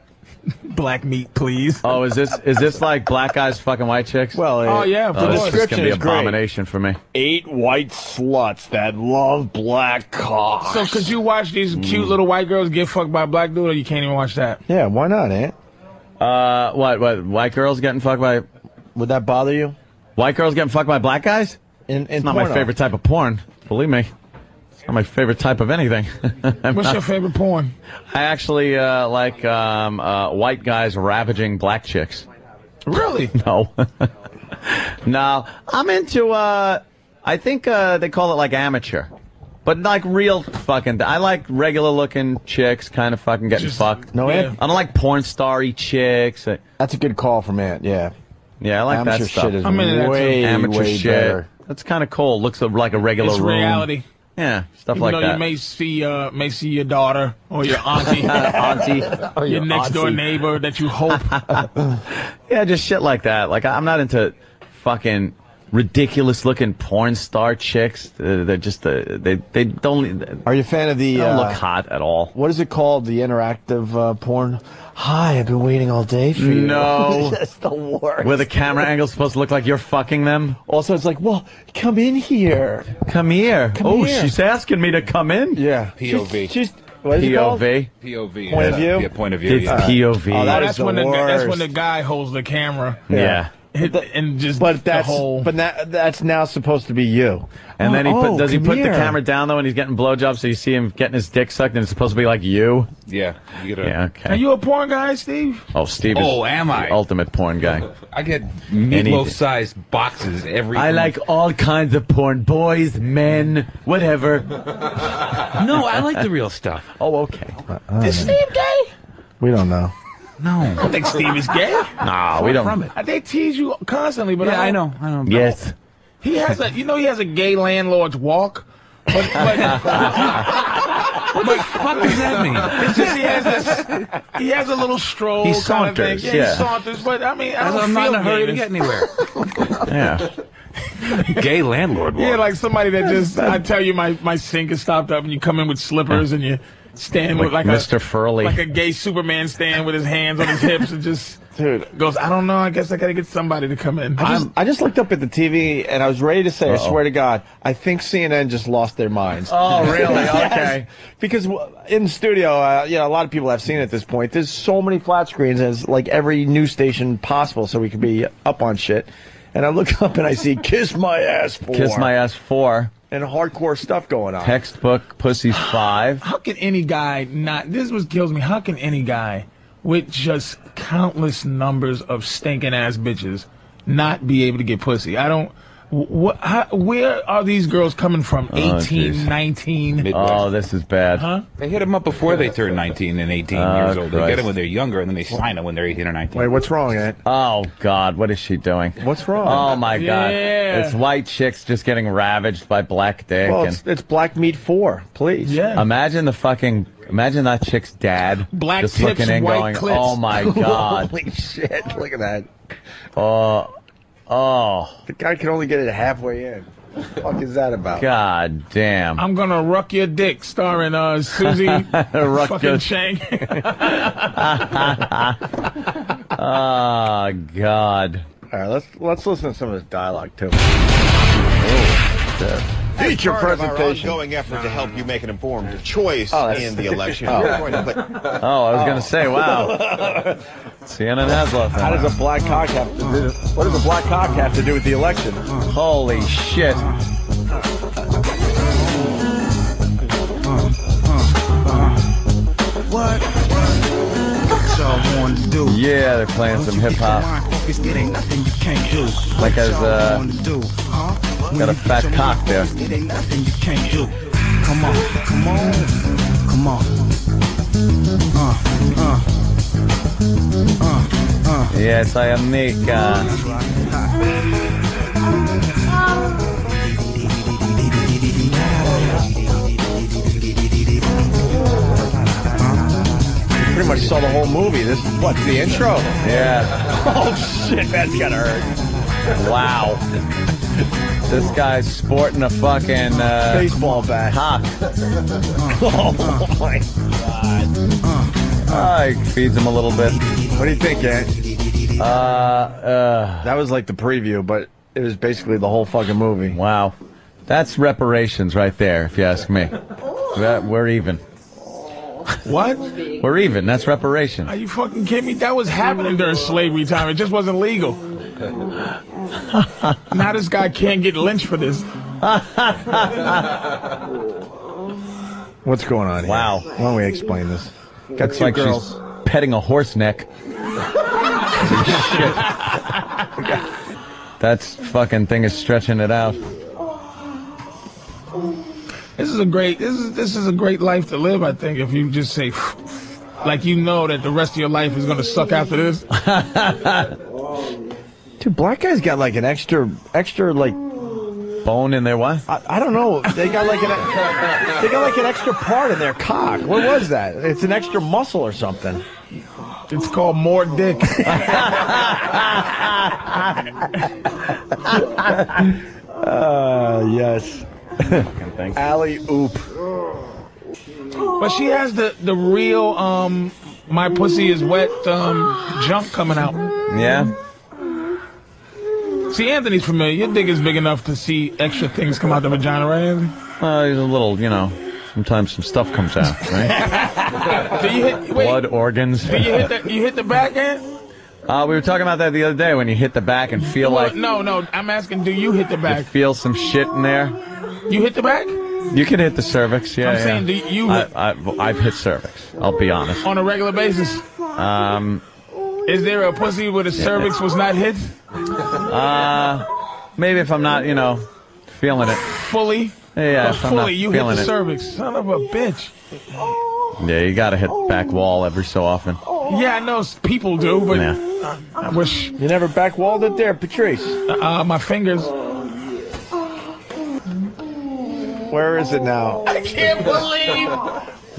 Black meat, please. Oh, is this like black guys fucking white chicks? Well, yeah. The description is great. Abomination for me. 8 white sluts that love black cocks. So, could you watch these cute little white girls get fucked by a black dude, or you can't even watch that? Yeah, why not, Ant? What? White girls getting fucked by? Would that bother you? White girls getting fucked by black guys? It's not my favorite type of porn. Believe me. It's not my favorite type of anything. What's your favorite porn? I actually like white guys ravaging black chicks. Really? No. No. I'm into, I think they call it like amateur. But like real fucking, I like regular looking chicks kind of fucking getting fucked. No, I don't like porn star-y chicks. That's a good call from Ant, yeah. Yeah, I like amateur that stuff. shit is way, amateur way shit. better. That's kind of cool. Looks like a regular It's room. reality. Yeah, stuff Even like though that. you may see your daughter or your auntie, Or your next door neighbor that you hope. Yeah, just shit like that. Like I'm not into fucking ridiculous looking porn star chicks. They're just they don't. Are you a fan of the? They don't look hot at all. What is it called? The interactive porn. Hi, I've been waiting all day for you. No, that's the worst. Where the camera angle's supposed to look like you're fucking them. Also, it's like, well, come in here. Come here. Come here. She's asking me to come in. Yeah. POV. She's what is it called? POV. Point of view. Yeah, point of view. It's yeah. POV. Oh, That's when the guy holds the camera. Yeah. And just but the whole. But that's now supposed to be you. And then does he put here. the camera down though when he's getting blowjobs so you see him getting his dick sucked and it's supposed to be like you? Yeah. You get Yeah, okay. Are you a porn guy, Steve? Oh, Steve is am I? the ultimate porn guy. I get meatloaf-sized boxes every I like all kinds of porn. Boys, men, whatever. No, I like the real stuff. Oh, okay. Is Steve gay? We don't know. No. I don't think Steve is gay. Nah, we don't. From it. They tease you constantly, but Yeah, I know. Yes. He has a gay landlord's walk. But What the fuck does that mean? it's just he has a little stroll He kind of thing. saunters, Yeah, he yeah. saunters, but I mean, I'm not in a hurry to get anywhere. Yeah. Gay landlord walk. Yeah, like somebody that just I tell you my sink is stopped up and you come in with slippers and you stand with like Mr. Furley. like a gay Superman stand with his hands on his hips and just goes, I don't know, I guess I gotta get somebody to come in. I just looked up at the TV and I was ready to say, I swear to God, I think CNN just lost their minds. Oh, really? Yes. Okay. Because in the studio, a lot of people have seen it at this point. There's so many flat screens as like every news station possible, so we could be up on shit. And I look up and I see "Kiss My Ass 4." Kiss My Ass 4. And hardcore stuff going on. Textbook Pussies 5. How can any guy not? This is what kills me. How can any guy with just countless numbers of stinking ass bitches not be able to get pussy? I don't. Where are these girls coming from? 18, 19? Midwest. Oh, this is bad. Huh? They hit them up before they turn 19 and 18 years old. They Christ. get them when they're younger, and then they sign them when they're 18 or 19. Wait, what's wrong, Ed? Oh, God, what is she doing? What's wrong? Oh, my God. Yeah. It's white chicks just getting ravaged by black dick. Well, and it's Black Meat 4, please. Yeah. Imagine that chick's dad Black just tips, looking in white going, clits. oh, my God. Holy shit, look at that. Oh, The guy can only get it halfway in. What the fuck is that about? God damn. I'm gonna ruck your dick, starring Susie Ruck fucking your- Shank. Oh, God. All right, let's listen to some of this dialogue too. Feature part of our presentation. Ongoing effort to help you make an informed choice in the election. Oh. We're going to put Oh, I was going to say, wow. CNN has lost. How does a black cock have to do? What does a black cock have to do with the election? Holy shit. What y'all want to do? Yeah, they're playing some hip hop. It ain't nothing you can't do. Like as got a fat cock there. It ain't nothing you can't do. Come on, come on, come on. Yes, I am Nika. Pretty much saw the whole movie. This is what, the intro? Yeah. Oh shit, that's gotta hurt. Wow. This guy's sporting a fucking baseball bat. Cock. Oh my God. He feeds him a little bit. What do you think, Ant? That was like the preview, but it was basically the whole fucking movie. Wow. That's reparations right there, if you ask me. We're even. What? We're even. That's reparations. Are you fucking kidding me? That was happening during slavery time. It just wasn't legal. Now this guy can't get lynched for this. What's going on here? Wow. Why don't we explain this? Got Looks two like girls. she's petting a horse neck. Shit. That fucking thing is stretching it out. This is a great life to live, I think, if you just say like you know that the rest of your life is gonna suck after this. Dude, black guys got like an extra like bone in their what? I don't know. They got like an extra part in their cock. What was that? It's an extra muscle or something. It's called more dick. Yes. Alley oop. But she has the real my pussy is wet junk coming out. Yeah. See, Anthony's familiar. Your dick is big enough to see extra things come out the vagina, right, Anthony? He's a little, sometimes some stuff comes out, right? Do you hit blood organs? Do you hit the backhand? We were talking about that the other day when you hit the back and feel like... No, I'm asking, do you hit the back? You feel some shit in there. You hit the back? You can hit the cervix, yeah. I'm saying, do you hit... I've hit cervix, I'll be honest. On a regular basis? Is there a pussy where the cervix was not hit? Maybe if I'm not, feeling it. Fully? Yeah, but fully, you hit the cervix. Son of a bitch. Yeah, you gotta hit the back wall every so often. Yeah, I know people do, but yeah. I wish... You never back walled it there, Patrice? My fingers. Where is it now? I can't believe...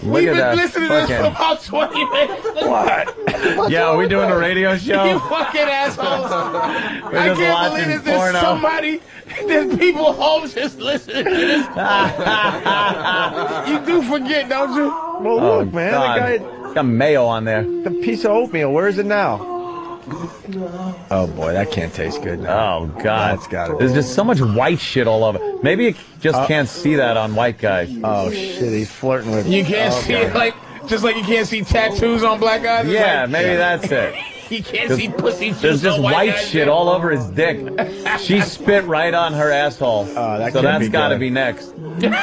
We've been listening to this for about 20 minutes. What? Yeah, are we doing a radio show? You fucking assholes. I just can't believe watching there's porno. somebody, there's people home just listening to this. You do forget, don't you? Well, look, man. God. The guy got mayo on there. The piece of oatmeal. Where is it now? Oh, boy. That can't taste good now. Oh, God. That's got it. There's just so much white shit all over. Maybe you just can't see that on white guys. Oh, shit. He's flirting with... You can't see it just like you can't see tattoos on black guys? Yeah, like, maybe that's it. You can't see pussy juice. There's just on white shit all over his dick. She spit right on her asshole. That so that's got to be next. And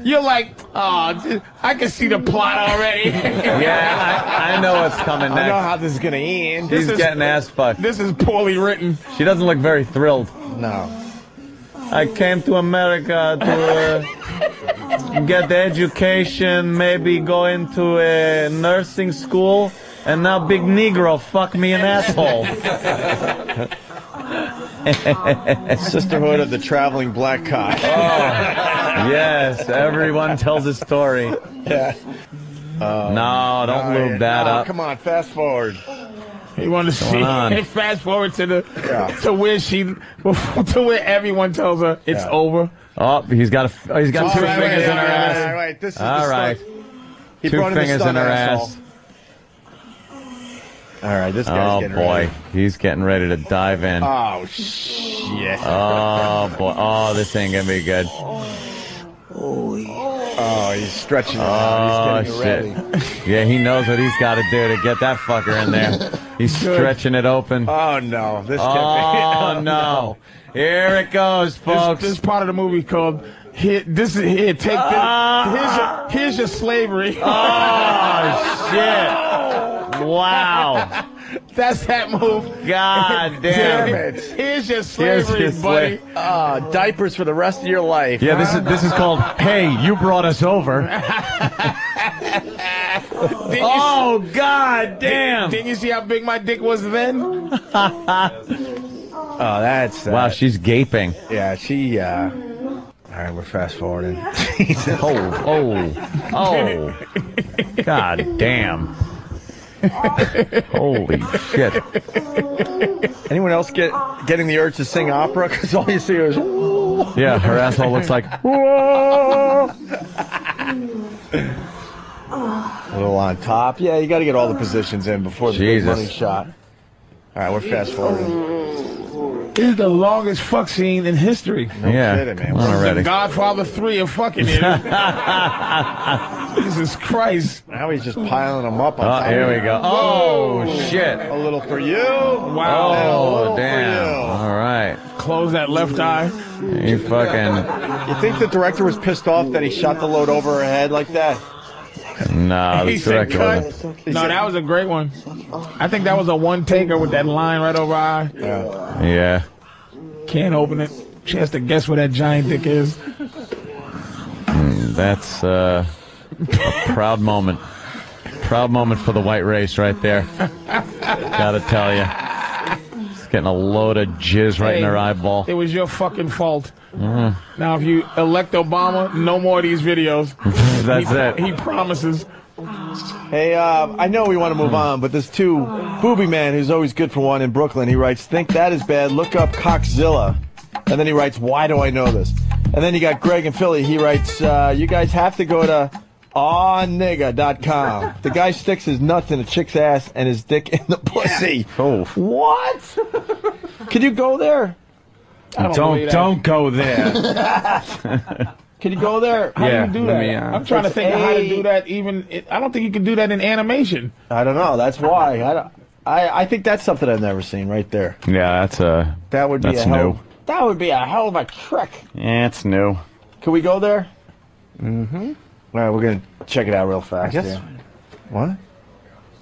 you're like, oh, I can see the plot already. Yeah, I know what's coming next. I know how this is going to end. She's getting ass fucked. This is poorly written. She doesn't look very thrilled. No. I came to America to get the education, maybe go into a nursing school, and now big Negro fuck me an asshole. Sisterhood of the traveling black cock. Oh, yes, everyone tells a story. Yeah. No, don't lube that up. Come on, fast forward. You want to see? Fast forward to the to where everyone tells her it's over. Oh, he's got two fingers in her ass. Right. This is all right. He two fingers in her ass. All right, this guy's getting ready. Oh boy, he's getting ready to dive in. Oh shit. Oh boy. Oh, this ain't gonna be good. Oh, he's stretching it out. He's getting shit. ready. Yeah, he knows what he's got to do to get that fucker in there. He's stretching it open. Oh no, this can't be. Oh no. Here it goes, folks. This part of the movie called Here's your slavery. Oh shit. Wow. That's that move. God damn it. Here's your slavery, buddy. Diapers for the rest of your life. Yeah, this is called Hey, You Brought Us Over. Oh, God damn. Didn't you see how big my dick was then? Oh, that's... wow, she's gaping. Yeah, she... All right, we're fast forwarding. Oh. God damn. Holy shit. Anyone else getting the urge to sing opera? Because all you see is... Yeah, her asshole looks like... A little on top. Yeah, you got to get all the positions in before the big money shot. All right, we're fast forwarding. This is the longest fuck scene in history. No kidding, man. Already. Godfather 3 of fucking here. Jesus Christ. Now he's just piling them up on top. Here we go. Oh, shit. A little for you. Wow. Oh, damn. All right. Close that left eye. You fucking... You think the director was pissed off that he shot the load over her head like that? No, the He said director cut. wasn't. No, that was a great one. I think that was a one-taker with that line right over her eye. Yeah. Can't open it. She has to guess where that giant dick is. That's a proud moment. Proud moment for the white race right there. Gotta tell you. It's getting a load of jizz right in her eyeball. It was your fucking fault. Now, if you elect Obama, no more of these videos. That's it. He promises. Hey, I know we want to move on, but there's two Booby Man who's always good for one in Brooklyn. He writes, think that is bad. Look up Cockzilla. And then he writes, why do I know this? And then you got Greg in Philly. He writes, you guys have to go to awnigga.com. The guy sticks his nuts in a chick's ass and his dick in the pussy. Oh. What? Could you go there? Don't go there. Can you go there? How do you do that? I'm trying to think of how to do that. I don't think you can do that in animation. I don't know. That's why. I think that's something I've never seen right there. Yeah, that would be new. That would be a hell of a trick. Yeah, it's new. Can we go there? Mm-hmm. All right, we're gonna check it out real fast. I guess. Here. What?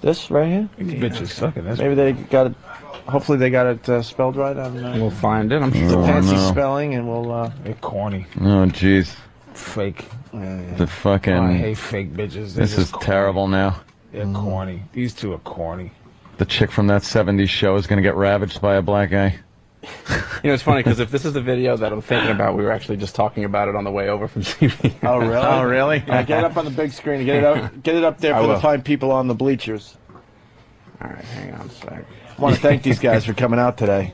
This right here? These bitches sucking. Maybe they got it. Hopefully they got it spelled right. We'll find it. I'm sure. It's a fancy spelling, and we'll. They're corny. Oh, jeez. Fake. The fucking... I hate fake bitches. This is terrible now. They're corny. These two are corny. The chick from that 70s show is going to get ravaged by a black guy. You know, it's funny because if this is the video that I'm thinking about, we were actually just talking about it on the way over from TV. Oh, really? Oh, really? Get it up on the big screen. Get it up there for the fine people on the bleachers. All right, hang on a sec. I want to thank these guys for coming out today.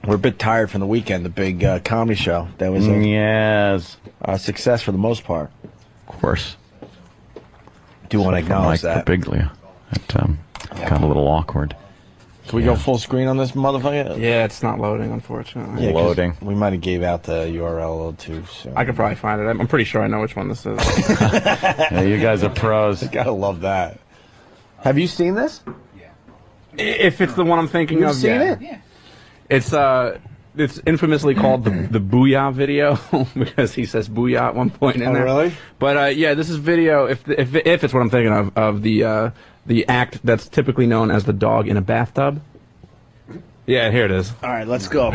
We're a bit tired from the weekend, the big comedy show. That was a success for the most part. Of course. Do want to acknowledge Mike that. Birbiglia. That got a little awkward. Can we go full screen on this motherfucker? Yeah, it's not loading, unfortunately. Yeah, loading. We might have gave out the URL a little too soon. I could probably find it. I'm pretty sure I know which one this is. Yeah, you guys are pros. You gotta love that. Have you seen this? If it's the one I'm thinking You've of, seen yeah. it? Yeah. It's infamously called the Booyah video because he says Booyah at one point in there. Really? But yeah, this is video. If it's what I'm thinking of the act that's typically known as the dog in a bathtub. Yeah, here it is. All right, let's go.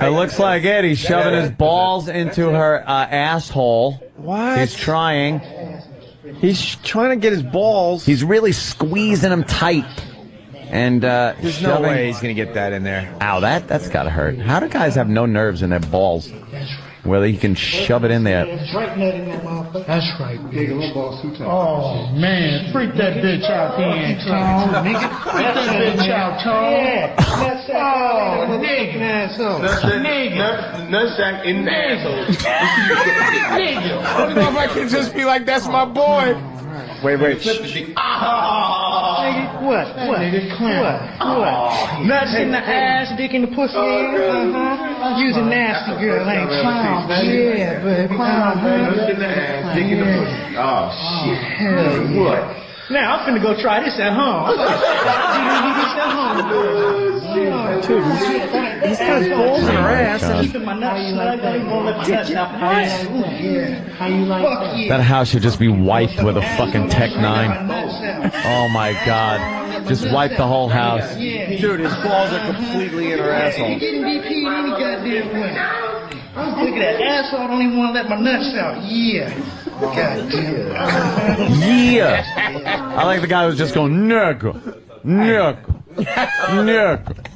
It looks like it. He's shoving his balls into her asshole. What? He's trying. He's trying to get his balls. He's really squeezing them tight. And there's no way he's gonna get that in there. Ow, that's gotta hurt. How do guys have no nerves in their balls? Where they can shove it in there. That's right. Oh, man. Freak that bitch out then, Tom. Freak that bitch out, Tom. Oh, nigga. Nigga. Nutsack in the asshole. Nigga. I don't know if I can just be like, that's my boy. Wait. Nigga, what? Nuts in the ass, dick in the pussy. Use a nasty girl, ain't clown. Yeah, baby. Nuts in the ass, dick in the pussy. Oh, shit. Hell what? Now, I'm finna go try this at home. He's got his balls in her ass. Keeping my nuts snug. I ain't gonna let the nuts out. How you like that? That house should just be wiped with a fucking Tech 9. Oh my God. Just wipe the whole house. Dude, his balls are completely in her asshole. He didn't be peed any goddamn way. Look at that asshole. I don't even want to let my nuts out. Yeah. Goddamn. Yeah. I like the guy who's just going, nigga.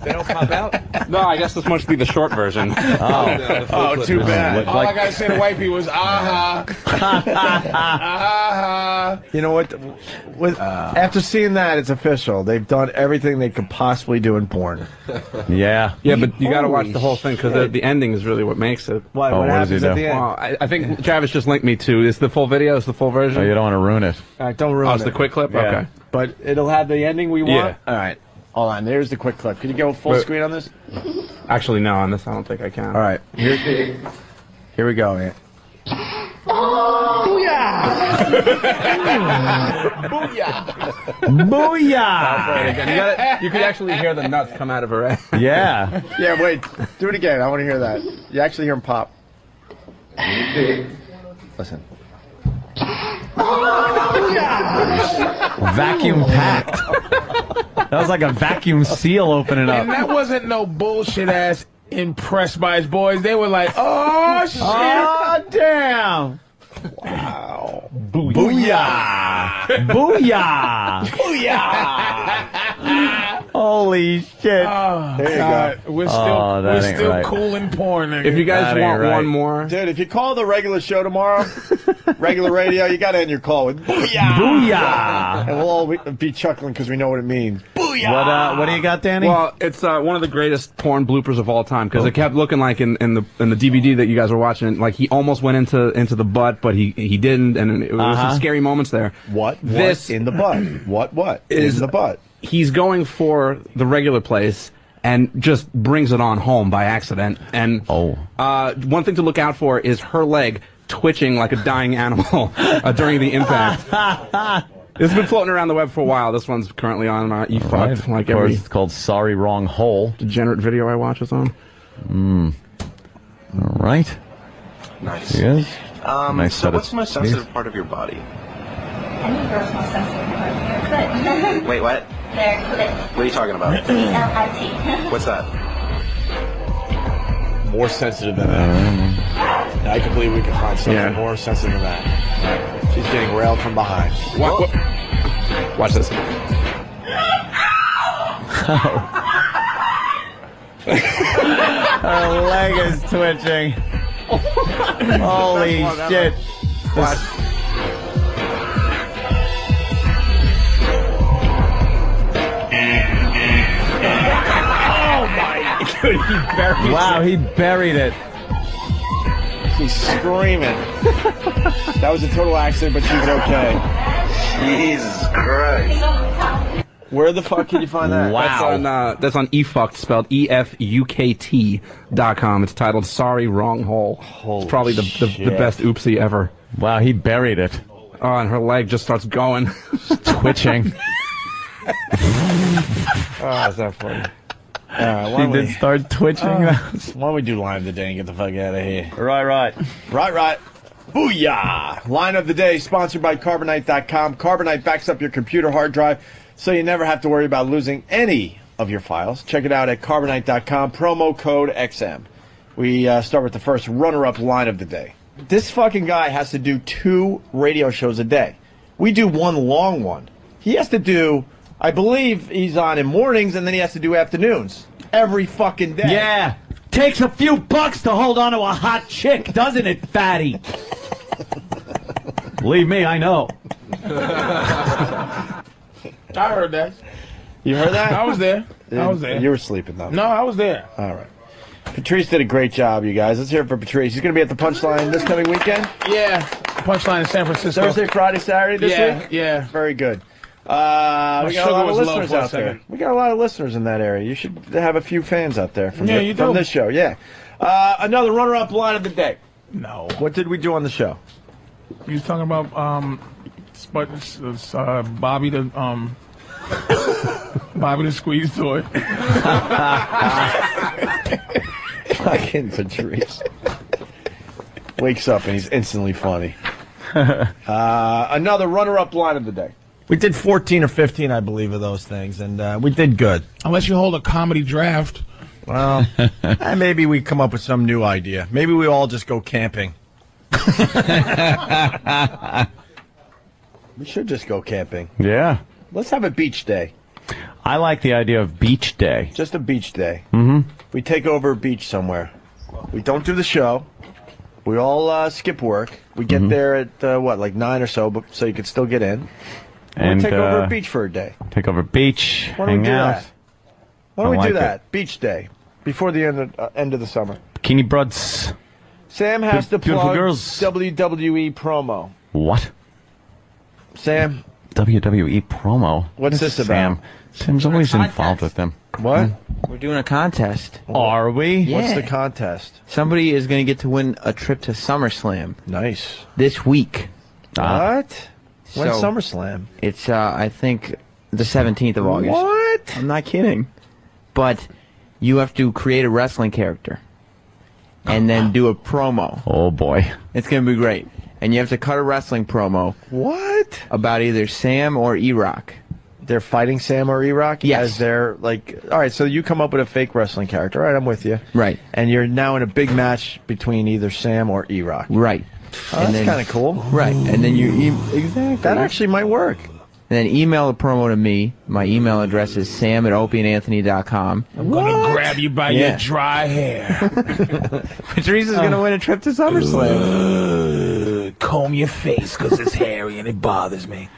They don't pop out? No, I guess this must be the short version. Oh, too bad. All I gotta say to white people is, You know what? After seeing that, it's official. They've done everything they could possibly do in porn. Yeah. Yeah, but you gotta watch the whole thing because the ending is really what makes it. What happens at the end? Well, I think Travis just linked me to. Is the full video? Is the full version? Oh, you don't want to ruin it. All right, don't ruin it. Oh, it's the quick clip? Yeah. Okay. But it'll have the ending we want? Yeah. All right. Hold on. There's the quick clip. Can you go full screen on this? Actually, no. On this, I don't think I can. All right. Here's Here we go, Ant. Booyah! Booyah! You could actually hear the nuts come out of her ass. Yeah. Yeah, wait. Do it again. I want to hear that. You actually hear him pop. Listen. Vacuum packed. That was like a vacuum seal opening up. And that wasn't no bullshit ass impressed by his boys. They were like, oh shit. Oh damn. Wow. Booyah. Booyah. Booyah. Holy shit. Oh, There you God. go. We're still, that ain't right. cool and poor, nigga. If you guys That ain't want right. one more, Dude, if you call the regular show tomorrow, regular radio, you got to end your call with booyah. Booyah. And we'll all be chuckling because we know what it means. Booyah. What do you got, Danny? well, it's one of the greatest porn bloopers of all time because it kept looking like in the DVD that you guys were watching, like he almost went into the butt, but he didn't, and it was some scary moments there. What in the butt? What is in the butt? He's going for the regular place and just brings it on home by accident. And one thing to look out for is her leg twitching like a dying animal during the impact. This has been floating around the web for a while. This one's currently on eFucked. Like of course, it's called Sorry Wrong Hole. Degenerate video I watch is on. All right. Nice. Yes. Nice So set of what's the most teeth. sensitive part of your body? Any girl's most sensitive part of their clit. Wait, what? Their clit. What are you talking about? C-L-I-T. What's that? More sensitive than that. I can believe we can find something more sensitive than that. She's getting railed from behind. Watch this. Her leg is twitching. Holy shit. Watch. Oh my God, he buried Wow, he buried it. She's screaming. That was a total accident, but she's okay. Jesus Christ. Where the fuck can you find that? Wow. That's on eFucked, spelled EFUKT.com. It's titled Sorry Wrong Hole. It's probably the best oopsie ever. Wow, he buried it. Oh, and her leg just starts going. Twitching. Oh, is that funny? She did start twitching. Why don't we do line of the day and get the fuck out of here? Right. Booyah! Line of the day sponsored by Carbonite.com. Carbonite backs up your computer hard drive so you never have to worry about losing any of your files. Check it out at Carbonite.com. Promo code XM. We start with the first runner-up line of the day. This fucking guy has to do 2 radio shows a day. We do one long one. He has to do, I believe he's on in mornings, and then he has to do afternoons. Every fucking day. Yeah. Takes a few bucks to hold on to a hot chick, doesn't it, fatty? Believe me, I know. I heard that. You heard that? I was there. You were sleeping, though. No, I was there. All right. Patrice did a great job, you guys. Let's hear it for Patrice. He's going to be at the Punchline this coming weekend? Yeah. Punchline in San Francisco. Thursday, Friday, Saturday this week? Yeah. Very good. We got a lot of listeners out there. We got a lot of listeners in that area. You should have a few fans out there from this show. Yeah. Another runner-up line of the day. No. What did we do on the show? You was talking about Bobby the Bobby the squeeze toy. Fucking Patrice. Wakes up and he's instantly funny. Another runner-up line of the day. We did 14 or 15, I believe, of those things, and we did good. Unless you hold a comedy draft. Well, maybe we come up with some new idea. Maybe we all just go camping. We should just go camping. Yeah. Let's have a beach day. I like the idea of beach day. Just a beach day. Mm-hmm. We take over a beach somewhere. We don't do the show. We all skip work. We get there at, like 9 or so, but so you could still get in. And take over a beach for a day. Take over a beach, Why don't hang we do out. that? Why don't we do like that? Beach day. Before the end of the summer. Bikini Broads. Sam has to Beautiful plug girls. WWE promo. What? Sam, WWE promo. What's this Sam? about? Sam's always involved with them. What? We're doing a contest. Are we? Yeah. What's the contest? Somebody is going to get to win a trip to SummerSlam. Nice. This week. What? When's So, SummerSlam? It's, I think, the 17th of August. What? I'm not kidding. But you have to create a wrestling character and then do a promo. Oh, boy. It's going to be great. And you have to cut a wrestling promo. What? About either Sam or E-Rock. They're fighting Sam or E-Rock? Yes. As they're like, all right, so you come up with a fake wrestling character. All right, I'm with you. Right. And you're now in a big match between either Sam or E-Rock. Right. Oh, that's kind of cool. Right. And then you... Exactly. That actually might work. And then email the promo to me. My email address is sam@opieandanthony.com. I'm going to grab you by your dry hair. Patrice is going to win a trip to SummerSlam. Comb your face because it's hairy and it bothers me.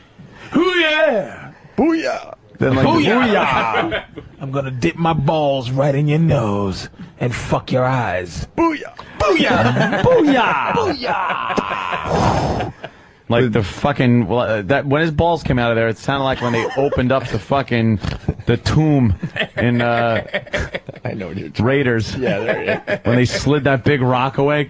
Hoo-yeah! Booyah! Then like, Booyah! I'm going to dip my balls right in your nose and fuck your eyes. Booyah! Booyah! Booyah! Booyah! Like the fucking that when his balls came out of there, it sounded like when they opened up the fucking the tomb in I know what you're talking Raiders. Yeah, there you go. When they slid that big rock away.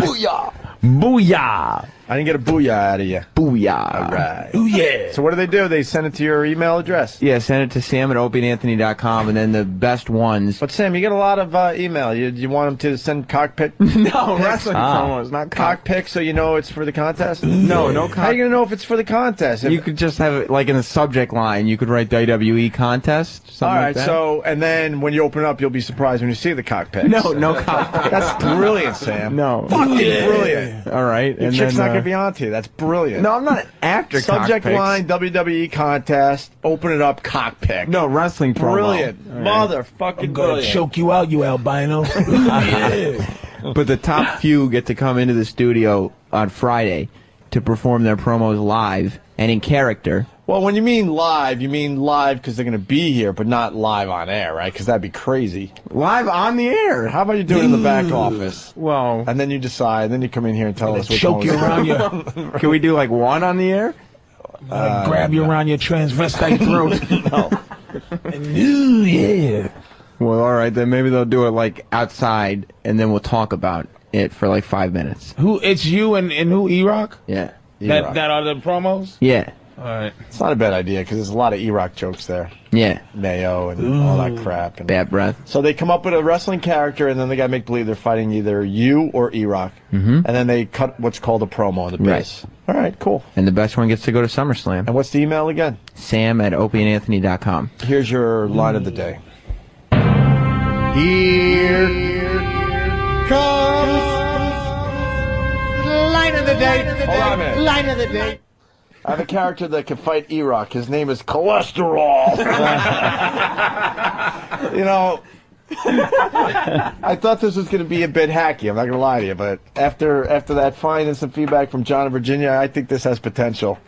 Booyah! Booyah! I didn't get a booyah out of you. Booyah! All right. Ooh, yeah. So what do they do? They send it to your email address. Yeah, send it to sam@opieandanthony.com, and then the best ones. But Sam, you get a lot of email. You want them to send cockpit? No, wrestling promos, not cockpick, so you know it's for the contest. No, no. How are you gonna know if it's for the contest? You could just have it like in the subject line. You could write WWE contest. All Something right, like that. so and then when you open it up, you'll be surprised when you see the cockpit. No cockpit. That's brilliant, Sam. No, fucking brilliant. All right, Your and chick's then, not gonna be on to you. That's brilliant. No, I'm not after subject cockpicks. line WWE contest. Open it up, cockpick. No wrestling promo. Brilliant, motherfucking I'm going to brilliant. choke you out, you albino. Yeah. But the top few get to come into the studio on Friday to perform their promos live and in character. Well, when you mean live because they're going to be here, but not live on air, right? Because that'd be crazy. Live on the air. How about you do it in the back office? Well, and then you decide, then you come in here and tell us what's choke you around your... Can we do like one on the air? grab you around your transvestite throat. No. Ooh, yeah. Well, all right, then maybe they'll do it like outside, and then we'll talk about it for like 5 minutes. Who? It's you and who? E-Rock? Yeah. That are the promos? Yeah. All right. It's not a bad idea because there's a lot of E-Rock jokes there. Yeah. Mayo and all that crap. And bad breath. So they come up with a wrestling character, and then they got to make believe they're fighting either you or E-Rock. Mm-hmm. And then they cut what's called a promo in the biz. Right. All right, cool. And the best one gets to go to SummerSlam. And what's the email again? sam@opieandanthony.com. Here's your line of the day. Here comes Line of the day. Hold on a minute. Line of the day. I have a character that can fight E-Rock. His name is Cholesterol. You know, I thought this was going to be a bit hacky. I'm not going to lie to you, but after that fine and some feedback from John in Virginia, I think this has potential.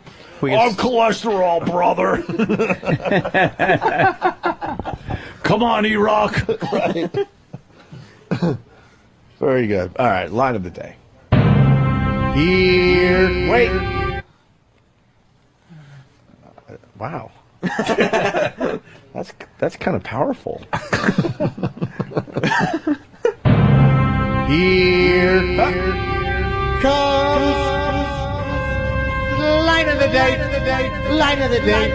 I'm Cholesterol, brother. Come on, E-Rock. Right. Very good. All right, line of the day. Here. Wait. Wow. That's kind of powerful. Here comes Line of the day. Line of the day.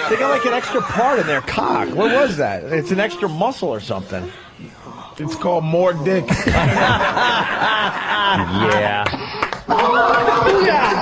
They got like an extra part in their cock. What was that? It's an extra muscle or something. It's called more dick. Yeah. Booyah!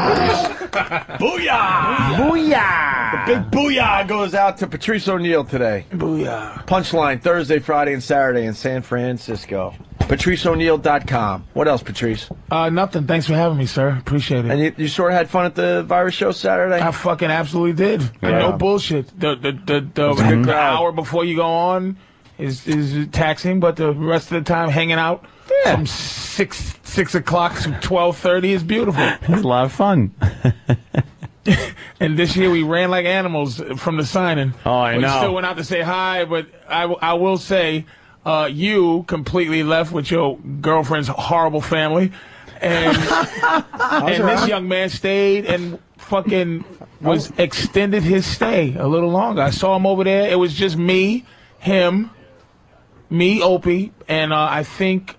Booyah! Booyah! The big booyah goes out to Patrice O'Neal today. Booyah. Punchline Thursday, Friday, and Saturday in San Francisco. PatriceO'Neal.com. What else, Patrice? Nothing. Thanks for having me, sir. Appreciate it. And you sort of had fun at the virus show Saturday? I fucking absolutely did. Yeah. No bullshit. The hour before you go on is taxing, but the rest of the time hanging out from 6 o'clock to 12:30 is beautiful. It's a lot of fun. And this year we ran like animals from the signing. Oh, I We know. still went out to say hi, but I will say You completely left with your girlfriend's horrible family, and this young man stayed and fucking extended his stay a little longer. I saw him over there. It was just me, him, Opie, and I think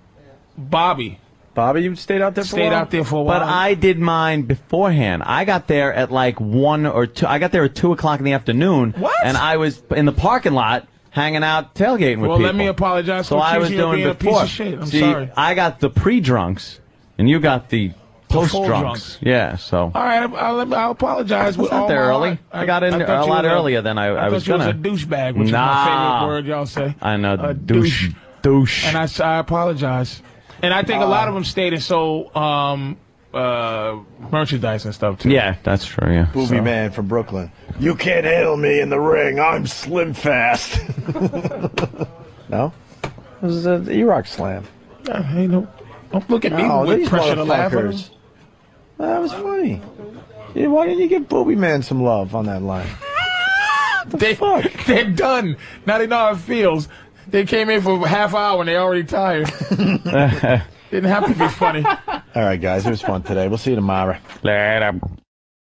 Bobby. Bobby, you stayed out there for a while? Stayed out there for a while. But I did mine beforehand. I got there at like 1 or 2. I got there at 2 o'clock in the afternoon. What? And I was in the parking lot hanging out, tailgating with people. Well, let me apologize for I was accusing you of doing being a before. piece of shit. I'm See, sorry. I got the pre-drunks, and you got the post-drunks. Yeah, so. All right, I'll apologize. With all there early. I got in a lot earlier than I was going to. I thought you was a douchebag, which is my favorite word y'all say. I know, douche. And I apologize. And I think a lot of them stayed and sold merchandise and stuff, too. Yeah, that's true, yeah. Booby man from Brooklyn. You can't handle me in the ring. I'm slim fast. No? It was an E-Rock slam. Hey, don't look at me with pressure to laugh at him. That was funny. Why didn't you give Booby man some love on that line? They're done. Now they know how it feels. They came in for half hour and they already tired. Didn't have to be funny. All right, guys. It was fun today. We'll see you tomorrow. Later.